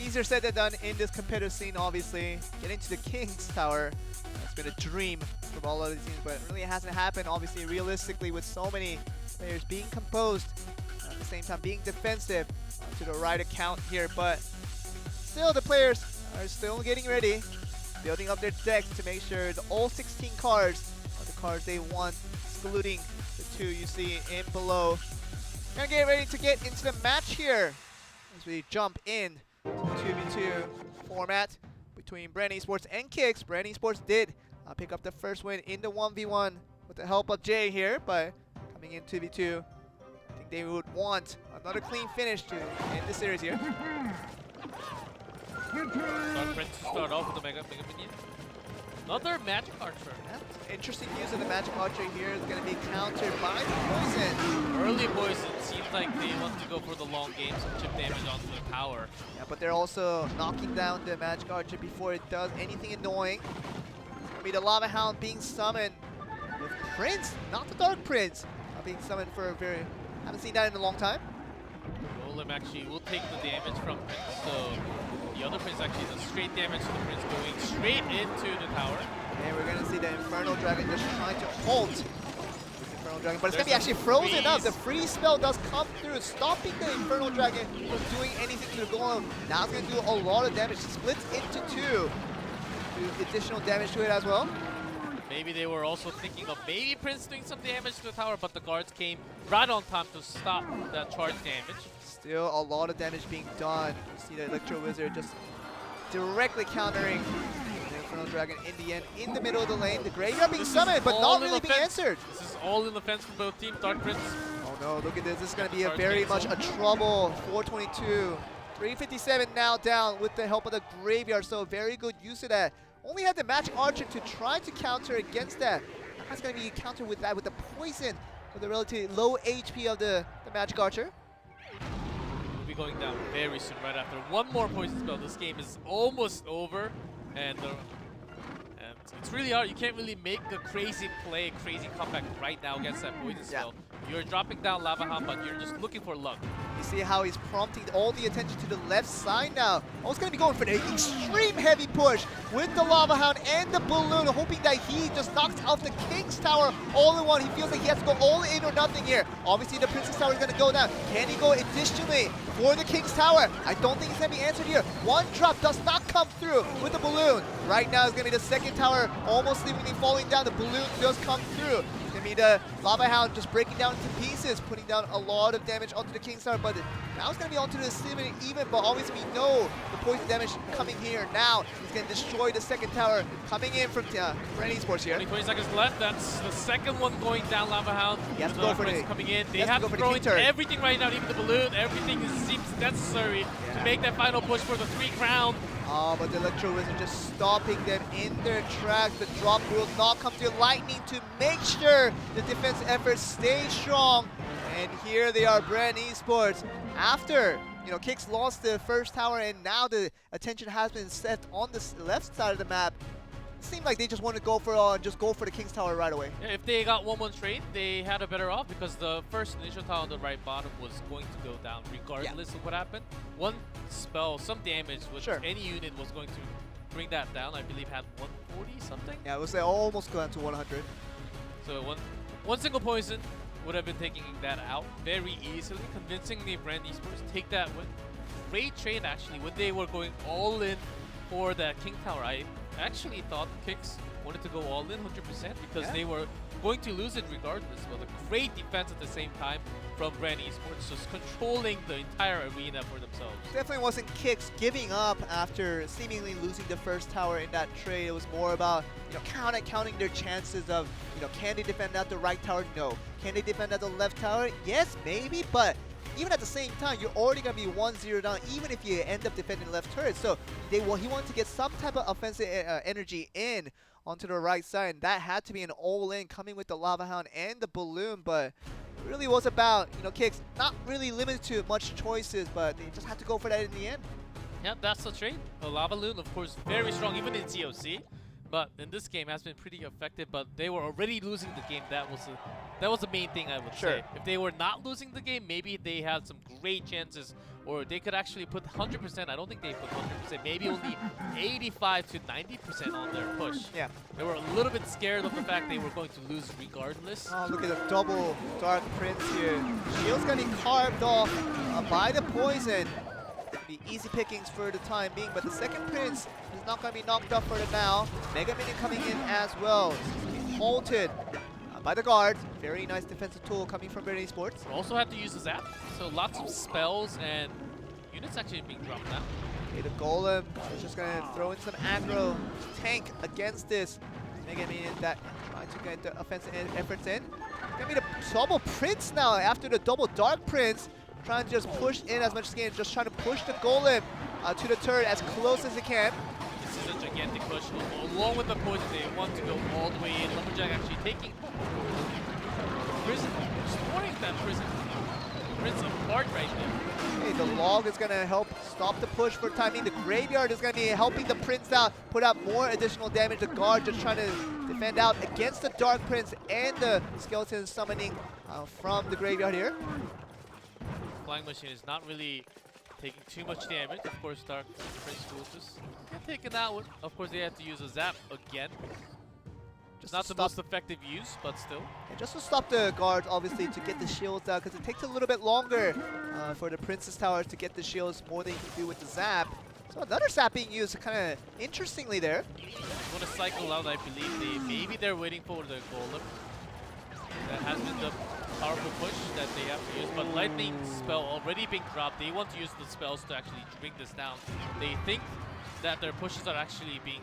Speaker 2: Easier said than done in this competitive scene, obviously. Getting to the King's Tower, it's been a dream from all of these teams, but it really hasn't happened, obviously, realistically, with so many players being composed, at the same time being defensive to the right account here. But still, the players are still getting ready, building up their decks to make sure that all 16 cards are the cards they want, excluding the 2 you see in below. Gonna get ready to get into the match here as we jump in to the 2v2 format between Ren Esports and Kicks. Ren Esports did pick up the first win in the 1v1 with the help of Jay here, but coming in 2v2, I think they would want another clean finish to end the series here.
Speaker 5: Start off with the Mega Minion. Another Magic Archer.
Speaker 2: Interesting use of the Magic Archer here is going to be countered by the Poison.
Speaker 5: Early Poison seems like they want to go for the long game, some chip damage onto the tower.
Speaker 2: Yeah, but they're also knocking down the Magic Archer before it does anything annoying. It's going to be the Lava Hound being summoned with Prince, not the Dark Prince, being summoned for a haven't seen that in a long time.
Speaker 5: Golem actually will take the damage from Prince, so the other Prince actually does straight damage to the Prince, going straight into the tower.
Speaker 2: And we're going to see the Infernal Dragon just trying to halt this Infernal Dragon, but it's going to be actually frozen up. The freeze spell does come through, stopping the Infernal Dragon from doing anything to the Golem. Now it's going to do a lot of damage. Splits into 2. Do additional damage to it as well.
Speaker 5: Maybe they were also thinking of maybe Prince doing some damage to the tower, but the guards came right on time to stop that charge damage.
Speaker 2: Still a lot of damage being done. You see the Electro Wizard just directly countering the Infernal Dragon in the end, in the middle of the lane. The Graveyard being summoned, but not really being answered.
Speaker 5: This is all in the fence for both teams. Dark Prince.
Speaker 2: Oh no, look at this. This is going to be a very much a trouble. 422. 357 now down with the help of the Graveyard, so very good use of that. Only had the Magic Archer to try to counter against that. That's going to be countered with that, with the Poison, with the relatively low HP of the Magic Archer.
Speaker 5: We'll be going down very soon, right after one more Poison spell. This game is almost over, and it's really hard. You can't really make the crazy play, crazy comeback right now against that Poison spell. You're dropping down Lava Hound, but you're just looking for luck.
Speaker 2: You see how he's prompting all the attention to the left side now. Oh, he's going to be going for the extreme heavy push with the Lava Hound and the Balloon, hoping that he just knocks out the King's Tower all in one. He feels like he has to go all in or nothing here. Obviously, the Princess Tower is going to go down. Can he go additionally for the King's Tower? I don't think he's going to be answered here. One drop does not come through with the Balloon. Right now, it's going to be the second tower almost seemingly falling down. The Balloon does come through. It's going to be the Lava Hound just breaking down into pieces, putting down a lot of damage onto the King's Tower, but now it's going to be onto the Civic even, but obviously we know the poison damage coming here now. He's going to destroy the second tower coming in from Ren Esports here.
Speaker 5: 20 seconds left. That's the second one going down, Lava Hound.
Speaker 2: He has to go for it.
Speaker 5: Coming in. They have to throw in everything right now, even the Balloon. Everything seems necessary to make that final push for the 3 crown.
Speaker 2: Oh, but the Electro Wizard just stopping them in their tracks. The drop will not come to Lightning to make sure the defense efforts stay strong. And here they are, Brand Esports. After, Kicks lost the first tower and now the attention has been set on the left side of the map. It seemed like they just wanted to go for the King's Tower right away.
Speaker 5: Yeah, if they got 1-1 trade, they had a better off because the first initial tower on the right bottom was going to go down regardless of what happened. One spell, some damage with any unit was going to bring that down. I believe had 140 something.
Speaker 2: Yeah, it was almost going to 100.
Speaker 5: So one single poison would have been taking that out very easily, convincingly. Brand Esports take that win. Great trade actually when they were going all in for that King Tower. I actually thought Kicks wanted to go all in 100% because they were going to lose it regardless. But a great defense at the same time from Brand Esports, just controlling the entire arena for themselves.
Speaker 2: Definitely wasn't Kicks giving up after seemingly losing the first tower in that trade. It was more about counting their chances of can they defend at the right tower? No. Can they defend at the left tower? Yes, maybe, but even at the same time, you're already going to be 1-0 down, even if you end up defending left turret. So he wanted to get some type of offensive energy in onto the right side, and that had to be an all-in coming with the Lava Hound and the Balloon, but it really was about, Kicks not really limited to much choices, but they just had to go for that in the end.
Speaker 5: Yeah, that's the trade. The Lava Loon, of course, very strong, even in COC. But in this game has been pretty effective, but they were already losing the game. That was the main thing I would say. If they were not losing the game, maybe they had some great chances, or they could actually put 100%. I don't think they put 100%, maybe only 85 to 90% on their push.
Speaker 2: Yeah.
Speaker 5: They were a little bit scared of the fact they were going to lose regardless.
Speaker 2: Oh, look at the double Dark Prince here. Shield's gonna be carved off by the poison. Be easy pickings for the time being, but the second Prince is not going to be knocked up for the now. Mega Minion coming in as well. He's halted by the guard. Very nice defensive tool coming from Brand Esports.
Speaker 5: Also have to use the Zap, so lots of spells and units actually being dropped now.
Speaker 2: Okay, the Golem is just going to throw in some aggro tank against this Mega Minion that trying to get the offensive efforts in. Gonna be the double Prince now after the double Dark Prince. Trying to just push in as much as he can, just trying to push the Golem to the turret as close as he can.
Speaker 5: This is a gigantic push. Along with the poison, they want to go all the way in. Lumberjack actually taking Prison, destroying that Prison Prince apart right there.
Speaker 2: Okay, the Log is going to help stop the push for timing. The Graveyard is going to be helping the Prince out, put out more additional damage. The Guard just trying to defend out against the Dark Prince and the Skeleton summoning from the Graveyard here.
Speaker 5: Flying Machine is not really taking too much damage. Of course, Dark Prince will just get taken out. Of course, they have to use a Zap again. Just not the most effective use, but still.
Speaker 2: And just to stop the guards, obviously, to get the shields out, because it takes a little bit longer for the Princess Towers to get the shields more than you can do with the Zap. So another Zap being used kind of interestingly there.
Speaker 5: Want to cycle out, I believe. Maybe they're waiting for the Golem. That has been the powerful push that they have to use, but Lightning spell already being dropped. They want to use the spells to actually bring this down. They think that their pushes are actually being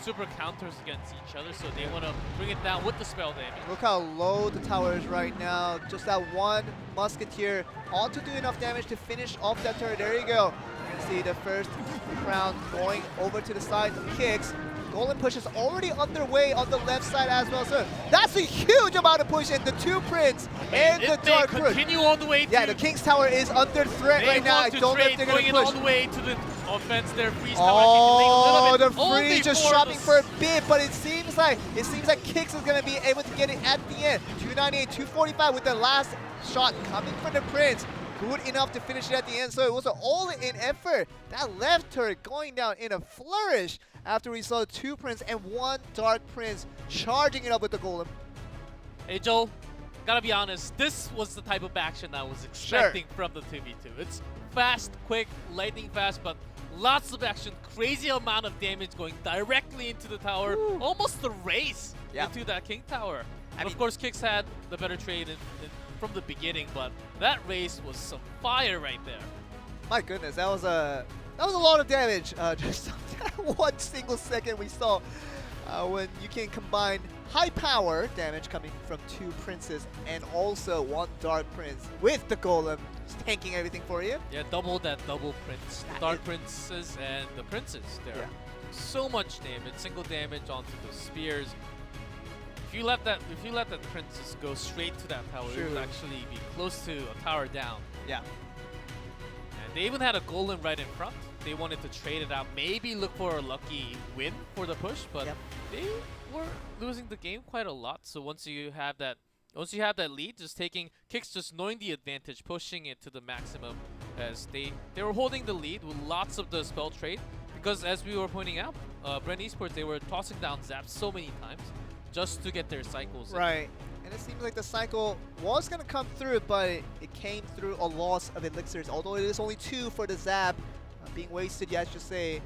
Speaker 5: super counters against each other, so they want to bring it down with the spell damage.
Speaker 2: Look how low the tower is right now. Just that one Musketeer, all to do enough damage to finish off that turret. There you go. You can see the first round going over to the side of Kicks. Golden push is already underway on the left side as well, so that's a huge amount of push, and the two Prince and the Dark Prince
Speaker 5: continue all the way.
Speaker 2: Yeah, the King's Tower is under threat right now. I don't know if they're going to push.
Speaker 5: All the way to the offense. Their freeze
Speaker 2: tower the freeze just shopping for a bit, but it seems like Kicks is going to be able to get it at the end. 298, 245 with the last shot coming from the Prince. Good enough to finish it at the end, so it was an all-in effort. That left turret going down in a flourish after we saw two Prince and one Dark Prince charging it up with the Golem.
Speaker 5: Hey Joel, gotta be honest, this was the type of action I was expecting from the 2v2. It's fast, quick, lightning fast, but lots of action, crazy amount of damage going directly into the tower, almost the race into that King Tower. And of course, Kicks had the better trade from the beginning, but that race was some fire right there.
Speaker 2: My goodness, that was a lot of damage. Just that 1 single second we saw when you can combine high power damage coming from two Princes and also one Dark Prince with the Golem just tanking everything for you.
Speaker 5: Yeah, double Prince. The Dark Princes and the Princes there. So much damage, single damage onto the spears. If you let that princess go straight to that tower, it would actually be close to a tower down.
Speaker 2: Yeah.
Speaker 5: And they even had a golem right in front. They wanted to trade it out, maybe look for a lucky win for the push, but they were losing the game quite a lot. So once you have that lead, just taking Kicks, just knowing the advantage, pushing it to the maximum, as they were holding the lead with lots of the spell trade. Because as we were pointing out, Brent Esports, they were tossing down zaps so many times just to get their cycles in.
Speaker 2: Right. And it seems like the cycle was going to come through, but it came through a loss of elixirs. Although it is only 2 for the zap being wasted, yeah, I should say.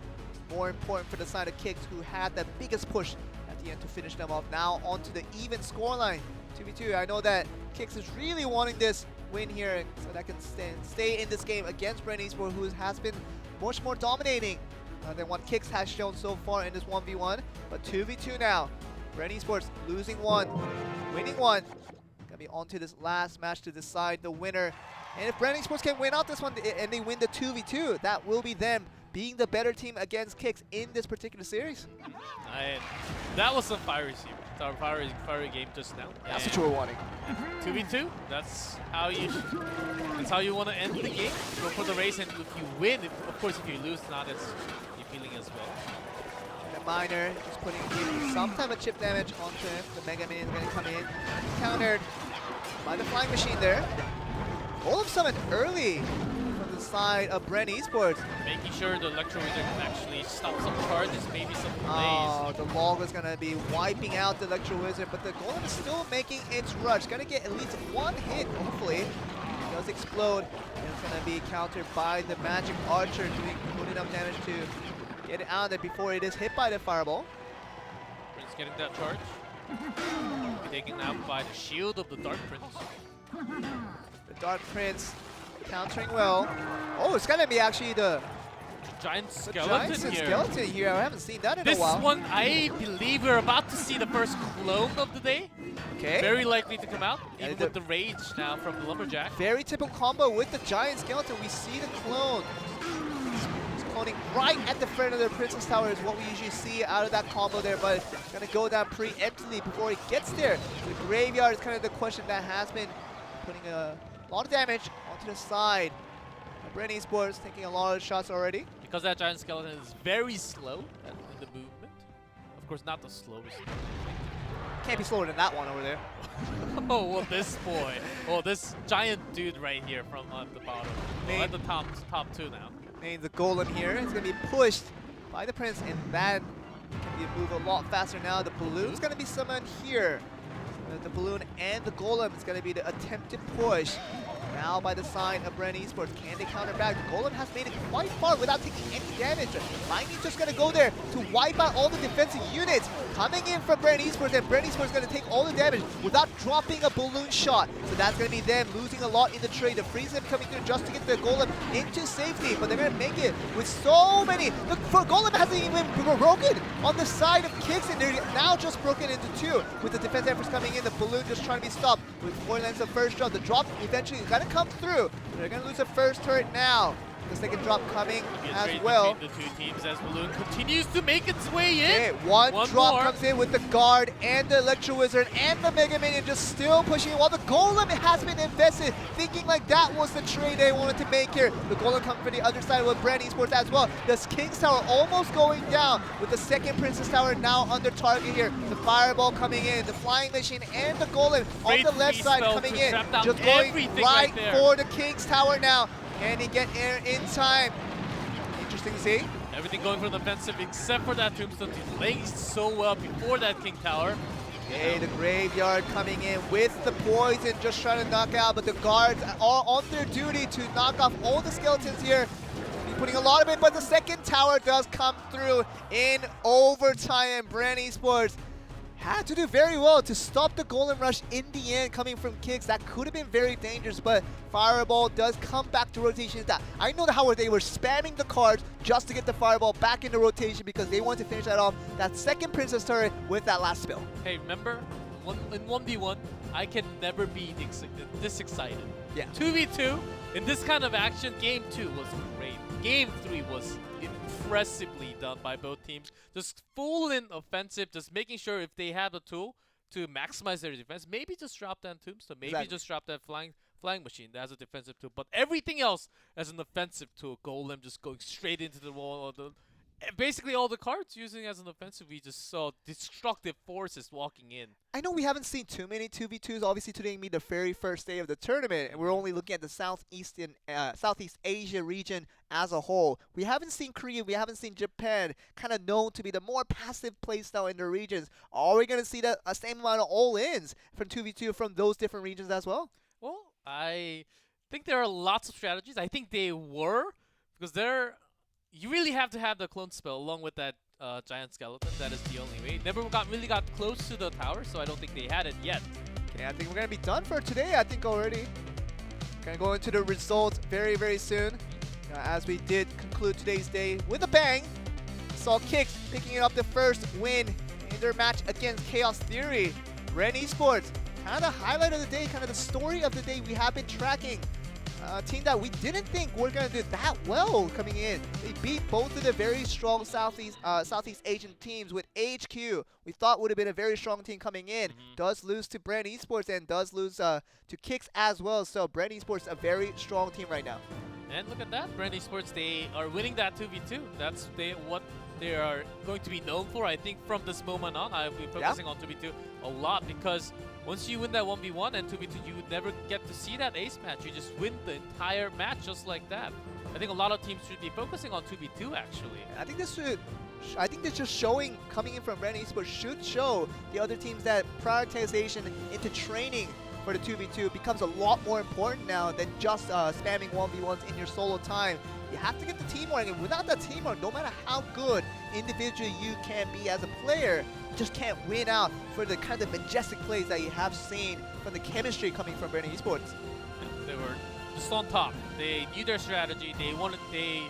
Speaker 2: More important for the side of Kicks, who had the biggest push at the end to finish them off. Now onto the even scoreline, 2v2. I know that Kicks is really wanting this win here so that can stay in this game against Brent Esports, who has been much more dominating than what Kicks has shown so far in this 1v1. But 2v2 now. Brent Esports losing 1, winning 1. Gonna be on to this last match to decide the winner. And if Brent Esports can win out this one and they win the 2v2, that will be them being the better team against Kicks in this particular series.
Speaker 5: That was a fiery game just now.
Speaker 2: That's what you were wanting.
Speaker 5: 2v2, that's how you want to end the game. Go for the race, and if you win, of course if you lose, not as you're feeling as well.
Speaker 2: The Miner just putting some type of chip damage onto him. The Mega Minion is going to come in. Countered by the Flying Machine there. Golem summoned early from the side of Brent Esports.
Speaker 5: Making sure the Electro Wizard can actually stop some charges, maybe some delays.
Speaker 2: Oh, the Log is going to be wiping out the Electro Wizard, but the Golem is still making its rush. Going to get at least 1 hit, hopefully. It does explode, and it's going to be countered by the Magic Archer, putting enough damage to get it out of there before it is hit by the Fireball.
Speaker 5: Prince getting that charge. Taken out by the shield of the Dark Prince.
Speaker 2: The Dark Prince countering well. Oh, it's gonna be actually the
Speaker 5: giant skeleton
Speaker 2: here. I haven't seen that in a while.
Speaker 5: This one, I believe we're about to see the first clone of the day.
Speaker 2: Okay.
Speaker 5: Very likely to come out, even with the rage now from the Lumberjack.
Speaker 2: Very typical combo with the giant skeleton. We see the clone. He's cloning right at the front of the Princess Tower is what we usually see out of that combo there, but it's gonna go down preemptively before he gets there. The graveyard is kind of the question that has been putting a lot of damage onto the side. Brent Esports taking a lot of shots already.
Speaker 5: Because that giant skeleton is very slow in the movement. Of course, not the slowest.
Speaker 2: Can't be slower than that one over there.
Speaker 5: Oh, well, this boy. Oh, this giant dude right here from the bottom. Oh, at the top 2 now.
Speaker 2: And the Golem here is going to be pushed by the Prince, and that can be move a lot faster now. The Balloon's going to be summoned here. The Balloon and the Golem is going to be the attempted push. Now by the side of Brent Esports. Can they counter back? The Golem has made it quite far without taking any damage. Lightning's just going to go there to wipe out all the defensive units. Coming in from Brent Esports, and Brent Esports is going to take all the damage without dropping a balloon shot. So that's going to be them losing a lot in the trade. The freeze them coming through just to get the Golem into safety, but they're going to make it with so many. Look, for Golem hasn't even broken on the side of Kicks, and they're now just broken into 2 with the defense efforts coming in. The Balloon just trying to be stopped with 4 lengths of first drop. The drop eventually is going to come through. They're going to lose the first turret now. The second drop coming as well.
Speaker 5: The 2 teams as Balloon continues to make its way in.
Speaker 2: Okay, one drop comes in with the Guard and the Electro Wizard and the Mega Minion just still pushing while the Golem has been invested, thinking like that was the trade they wanted to make here. The Golem coming for the other side with Brent Esports as well. The King's Tower almost going down with the second Princess Tower now under target here. The Fireball coming in, the Flying Machine and the Golem on the left side coming in. Just going right for the King's Tower now. Can he get air in time? Interesting to see.
Speaker 5: Everything going for the offensive except for that Tombstone delaying so well before that King Tower.
Speaker 2: Okay, the Graveyard coming in with the poison, just trying to knock out, but the Guards are on their duty to knock off all the skeletons here. Putting a lot of it, but the second tower does come through in overtime. Brent Esports had to do very well to stop the Golem Rush in the end coming from Kicks. That could have been very dangerous, but Fireball does come back to rotation. I know how they were spamming the cards just to get the Fireball back into rotation because they wanted to finish that off, that second Princess turret with that last spill.
Speaker 5: Hey, remember, in 1v1, I can never be this excited.
Speaker 2: Yeah.
Speaker 5: 2v2, in this kind of action, Game 2 was great. Game 3 was impressively done by both teams. Just full in offensive, just making sure if they have the tool, to maximize their defense, maybe just drop that Tombstone, maybe
Speaker 2: Exactly.
Speaker 5: just drop that flying machine as a defensive tool, but everything else as an offensive tool. Golem just going straight into the wall, or basically all the cards using as an offensive. We just saw destructive forces walking in.
Speaker 2: I know we haven't seen too many 2v2s. Obviously, today being the very first day of the tournament, and we're only looking at the Southeast Asia region as a whole. We haven't seen Korea, we haven't seen Japan, kind of known to be the more passive playstyle in the regions. Are we going to see the same amount of all-ins from 2v2 from those different regions as well?
Speaker 5: Well, I think there are lots of strategies. I think they were, because you really have to have the clone spell along with that giant skeleton. That is the only way. Never really got close to the tower, so I don't think they had it yet.
Speaker 2: Okay, I think we're going to be done for today, I think already. Going to go into the results very, very soon. As we did conclude today's day with a bang. Saw Kicks picking up the first win in their match against Chaos Theory. Ren Esports, kind of the highlight of the day, kind of the story of the day we have been tracking. A team that we didn't think were going to do that well coming in. They beat both of the very strong Southeast Asian teams with HQ. We thought would have been a very strong team coming in. Does lose to Brand Esports and does lose to Kicks as well. So Brand Esports, a very strong team right now.
Speaker 5: And look at that, Brand Esports, they are winning that 2v2. That's what they are going to be known for. I think from this moment on, I'll be focusing on 2v2 a lot, because once you win that 1v1 and 2v2, you would never get to see that ace match. You just win the entire match just like that. I think a lot of teams should be focusing on 2v2 actually.
Speaker 2: I think this just showing, coming in from Brand Esports, should show the other teams that prioritization into training for the 2v2 becomes a lot more important now than just spamming 1v1s in your solo time. You have to get the teamwork, and without that teamwork, no matter how good individually you can be as a player, you just can't win out for the kind of majestic plays that you have seen from the chemistry coming from Brand Esports.
Speaker 5: And they were just on top. They knew their strategy. They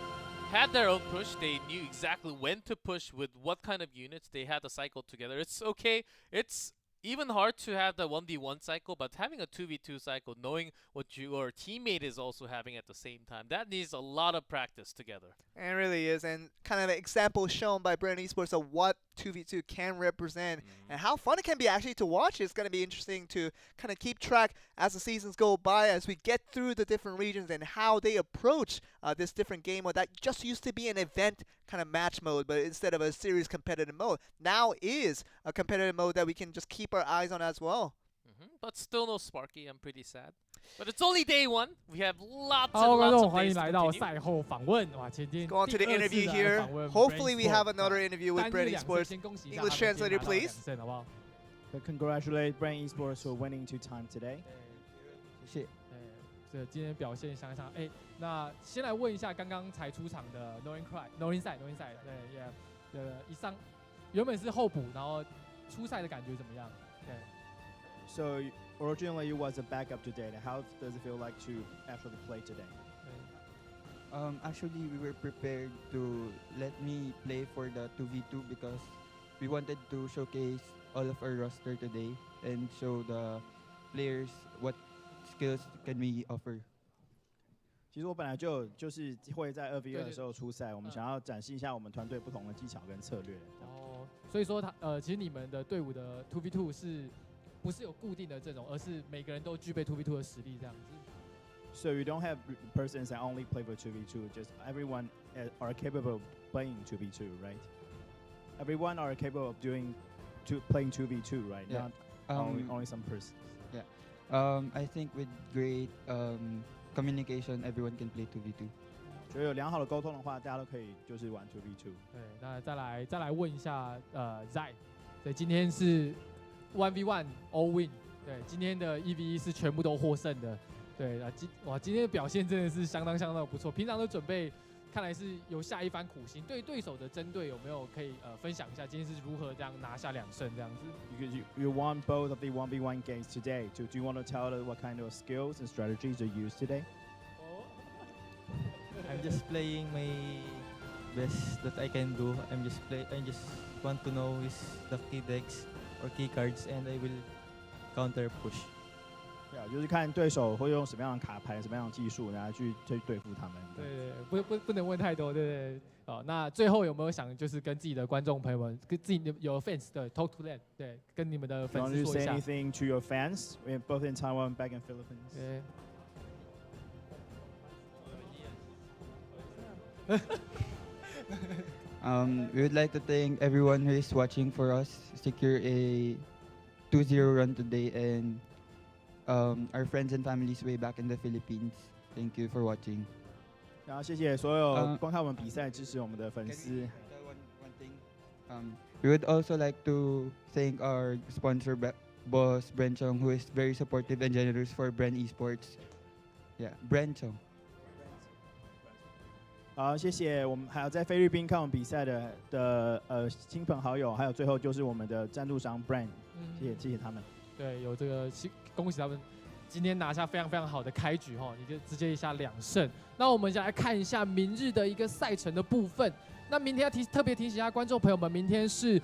Speaker 5: had their own push. They knew exactly when to push with what kind of units. They had the cycle together. It's okay. It's even hard to have the 1v1 cycle, but having a 2v2 cycle, knowing what your teammate is also having at the same time, that needs a lot of practice together.
Speaker 2: And it really is, and kind of an example shown by Brand Esports of what 2v2 can represent and how fun it can be actually to watch. It's going to be interesting to kind of keep track as the seasons go by, as we get through the different regions and how they approach this different game mode that just used to be an event kind of match mode, but instead of a series competitive mode, now is a competitive mode that we can just keep our eyes on as well.
Speaker 5: But still no Sparky. I'm pretty sad. But it's only day one. We have lots and
Speaker 6: 好，观
Speaker 5: lots
Speaker 6: 众
Speaker 5: of
Speaker 6: 欢
Speaker 5: days
Speaker 6: 迎
Speaker 5: to
Speaker 6: 来到
Speaker 5: continue.
Speaker 6: 赛后访问。哇，今天
Speaker 2: Go on to the
Speaker 6: 第二次
Speaker 2: interview
Speaker 6: 的
Speaker 2: here.
Speaker 6: 访问
Speaker 2: Hopefully we
Speaker 6: Brand
Speaker 2: have
Speaker 6: Esports
Speaker 2: another interview with
Speaker 6: 单
Speaker 2: Brand
Speaker 6: 日两胜
Speaker 2: Esports.
Speaker 6: 先恭喜一下
Speaker 2: English
Speaker 6: 他们
Speaker 2: translator,
Speaker 6: 先拿到
Speaker 2: please.
Speaker 6: 2胜，好不好？
Speaker 9: But congratulate Brain Esports for winning 2 times today.
Speaker 12: 谢谢。
Speaker 6: 这今天表现相当哎，那先来问一下刚刚才出场的 Norin 赛，对，一上原本是候补，然后出赛的感觉怎么样？对。
Speaker 9: So originally it was a backup today. How does it feel like to actually play today?
Speaker 11: Actually, we were prepared to let me play for the 2v2 because we wanted to showcase all of our roster today and show the players what skills can we offer.
Speaker 9: 其实我本来就是会在2v2的时候出赛，我们想要展示一下我们团队不同的技巧跟策略。
Speaker 6: 哦，所以说其实你们的队伍的 2v2 不是有固定的阵容，而是每个人都具备 2v2 的实力这样子。
Speaker 9: So you don't have persons that only play for 2v2. Just everyone are capable of playing 2v2, right? Everyone are capable of playing 2v2, right?
Speaker 11: Yeah.
Speaker 9: Not only some persons.
Speaker 11: Yeah. I think with great communication, everyone can play 2v2.
Speaker 9: 觉得有良好的沟通的话，大家都可以就是玩 2v2。
Speaker 6: 对，那再来问一下Zai，对，今天是 1v1 all win， 对，今天的1v1是全部都获胜的，对，今天的表现真的是相当的不错，平常的准备看来是有下一番苦心，对对手的针对有没有可以分享一下今天是如何这样拿下2胜这样子？
Speaker 9: You won both of the 1v1 games today. Do you want to tell us what kind of skills and strategies you used today?
Speaker 12: I'm just playing my best that I can do. I just want to know the key decks or key cards, and I will counter push.
Speaker 9: 对啊，就是看对手会用什么样的卡牌、什么样的技术，然后去对付他们。
Speaker 6: 对，不能问太多，对不对？那最后有没有想就是跟自己的观众朋友们，跟自己有 fans 的 talk to them， 对，跟你们的粉丝说一下。
Speaker 9: Want to say anything to your fans, both in Taiwan, back in Philippines?
Speaker 6: 对。
Speaker 11: We would like to thank everyone who is watching for us secure a 2-0 run today and our friends and families way back in the Philippines. Thank you for watching.
Speaker 9: 然后谢谢所有观看我们比赛支持我们的粉丝。
Speaker 11: One thing. We would also like to thank our sponsor, boss Bren Chong, who is very supportive and generous for Bren Esports. Yeah, Bren Chong.
Speaker 9: 好，谢谢我们还有在菲律宾看我们比赛的亲朋好友，还有最后就是我们的赞助商 Brand， 谢谢他们。
Speaker 6: 对，有这个恭喜他们今天拿下非常非常好的开局哈，你就直接一下2胜。那我们先来看一下明日的一个赛程的部分。那明天要特别提醒一下观众朋友们，明天是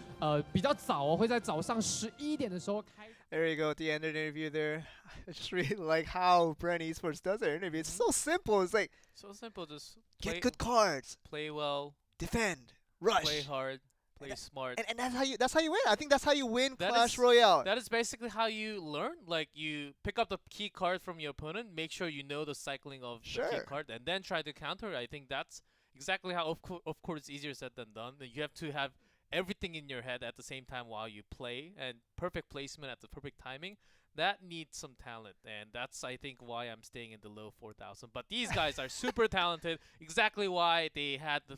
Speaker 6: 比较早哦，会在早上11点的时候开。
Speaker 2: There you go at the end of the interview there. I just really like how Brand Esports does their interview. It's so simple. It's like
Speaker 1: so simple. Just
Speaker 2: get good cards,
Speaker 1: play well,
Speaker 2: defend, rush,
Speaker 1: play hard, play smart.
Speaker 2: And that's how you win. I think that's how you win Clash Royale.
Speaker 1: That is basically how you learn. Like you pick up the key card from your opponent, make sure you know the cycling of the key card, and then try to counter. I think that's exactly how. Of course, it's easier said than done. You have to have everything in your head at the same time while you play, and perfect placement at the perfect timing. That needs some talent, and that's, I think, why I'm staying in the low 4,000. But these guys are super talented. Exactly why they had the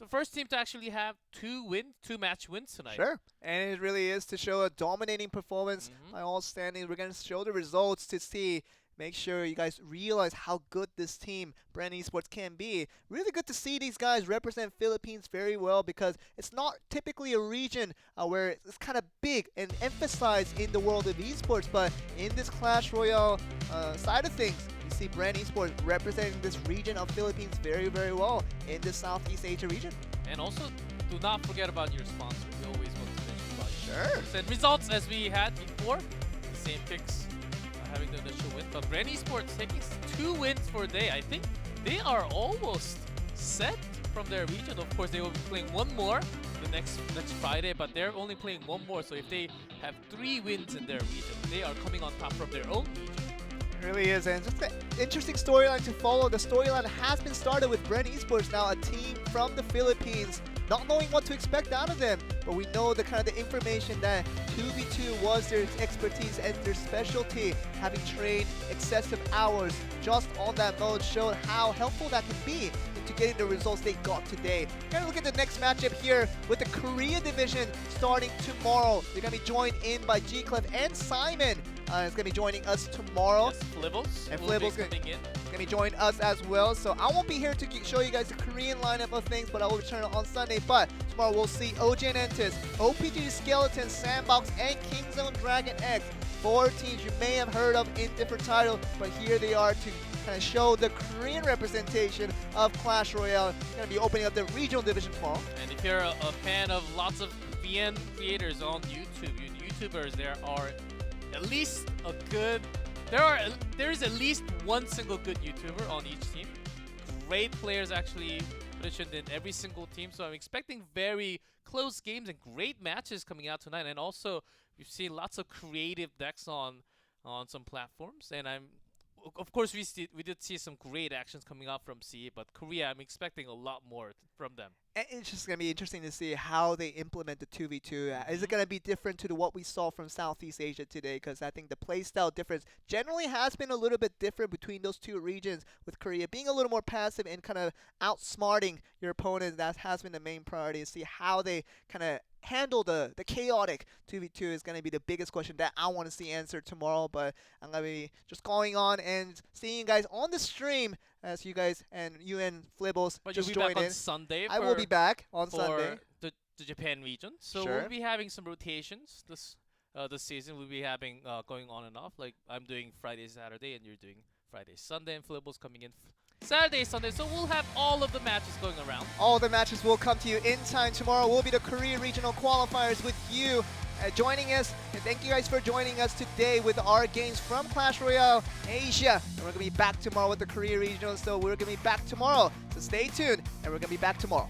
Speaker 1: first team to actually have 2 match wins tonight.
Speaker 2: Sure, and it really is to show a dominating performance by all standings. We're going to show the results to see. Make sure you guys realize how good this team, Brand Esports, can be. Really good to see these guys represent Philippines very well because it's not typically a region where it's kind of big and emphasized in the world of esports, but in this Clash Royale side of things, you see Brand Esports representing this region of Philippines very, very well in the Southeast Asia region.
Speaker 1: And also, do not forget about your sponsor. We always want to mention about your
Speaker 2: sponsors.
Speaker 1: And results as we had before, the same picks. Having the initial win, but Brand Esports taking 2 wins for a day. I think they are almost set from their region. Of course, they will be playing 1 more the next Friday, but they're only playing 1 more. So if they have 3 wins in their region, they are coming on top from their own region.
Speaker 2: It really is, and just an interesting storyline to follow. The storyline has been started with Brand Esports, now a team from the Philippines. Not knowing what to expect out of them, but we know the kind of the information that 2v2 was their expertise and their specialty, having trained excessive hours just on that mode showed how helpful that can be into getting the results they got today. We're gonna look at the next matchup here with the Korea division starting tomorrow. They're gonna be joined in by G-Clef and Simon. Is gonna be joining us tomorrow.
Speaker 1: Yes, Flibbles.
Speaker 2: And Flibbles gonna be joining us as well. So I won't be here to show you guys the Korean lineup of things, but I will return on Sunday. But tomorrow we'll see OG Entis, OPG Skeleton, Sandbox, and Kingzone Dragon X. 4 teams you may have heard of in different titles, but here they are to kind of show the Korean representation of Clash Royale. Gonna be opening up the regional division tomorrow.
Speaker 1: And if you're a fan of lots of VN creators on YouTube, YouTubers, there is at least 1 single good YouTuber on each team. Great players actually positioned in every single team, so I'm expecting very close games and great matches coming out tonight. And also, we've seen lots of creative decks on some platforms, and of course we did see some great actions coming out from CE, but Korea, I'm expecting a lot more from them.
Speaker 2: And it's just going to be interesting to see how they implement the 2v2. Is it going to be different to what we saw from Southeast Asia today? Because I think the playstyle difference generally has been a little bit different between those 2 regions, with Korea being a little more passive and kind of outsmarting your opponents. That has been the main priority, to see how they kind of handle the chaotic 2v2 is going to be the biggest question that I want to see answered tomorrow. But I'm going to be just going on and seeing you guys on the stream as you guys and you and Flibbles just join in.
Speaker 1: But you'll be back on Sunday.
Speaker 2: I will be back on Sunday.
Speaker 1: The Japan region. So
Speaker 2: sure.
Speaker 1: We'll be having some rotations this season. We'll be having going on and off. Like I'm doing Friday, Saturday, and you're doing Friday, Sunday, and Flibbles coming in Saturday, Sunday. So we'll have all of the matches going around.
Speaker 2: All the matches will come to you in time tomorrow. Will be the Korea regional qualifiers with you. joining us. And thank you guys for joining us today with our games from Clash Royale Asia. And we're going to be back tomorrow with the Korea Regional, so we're going to be back tomorrow. So stay tuned, and we're going to be back tomorrow.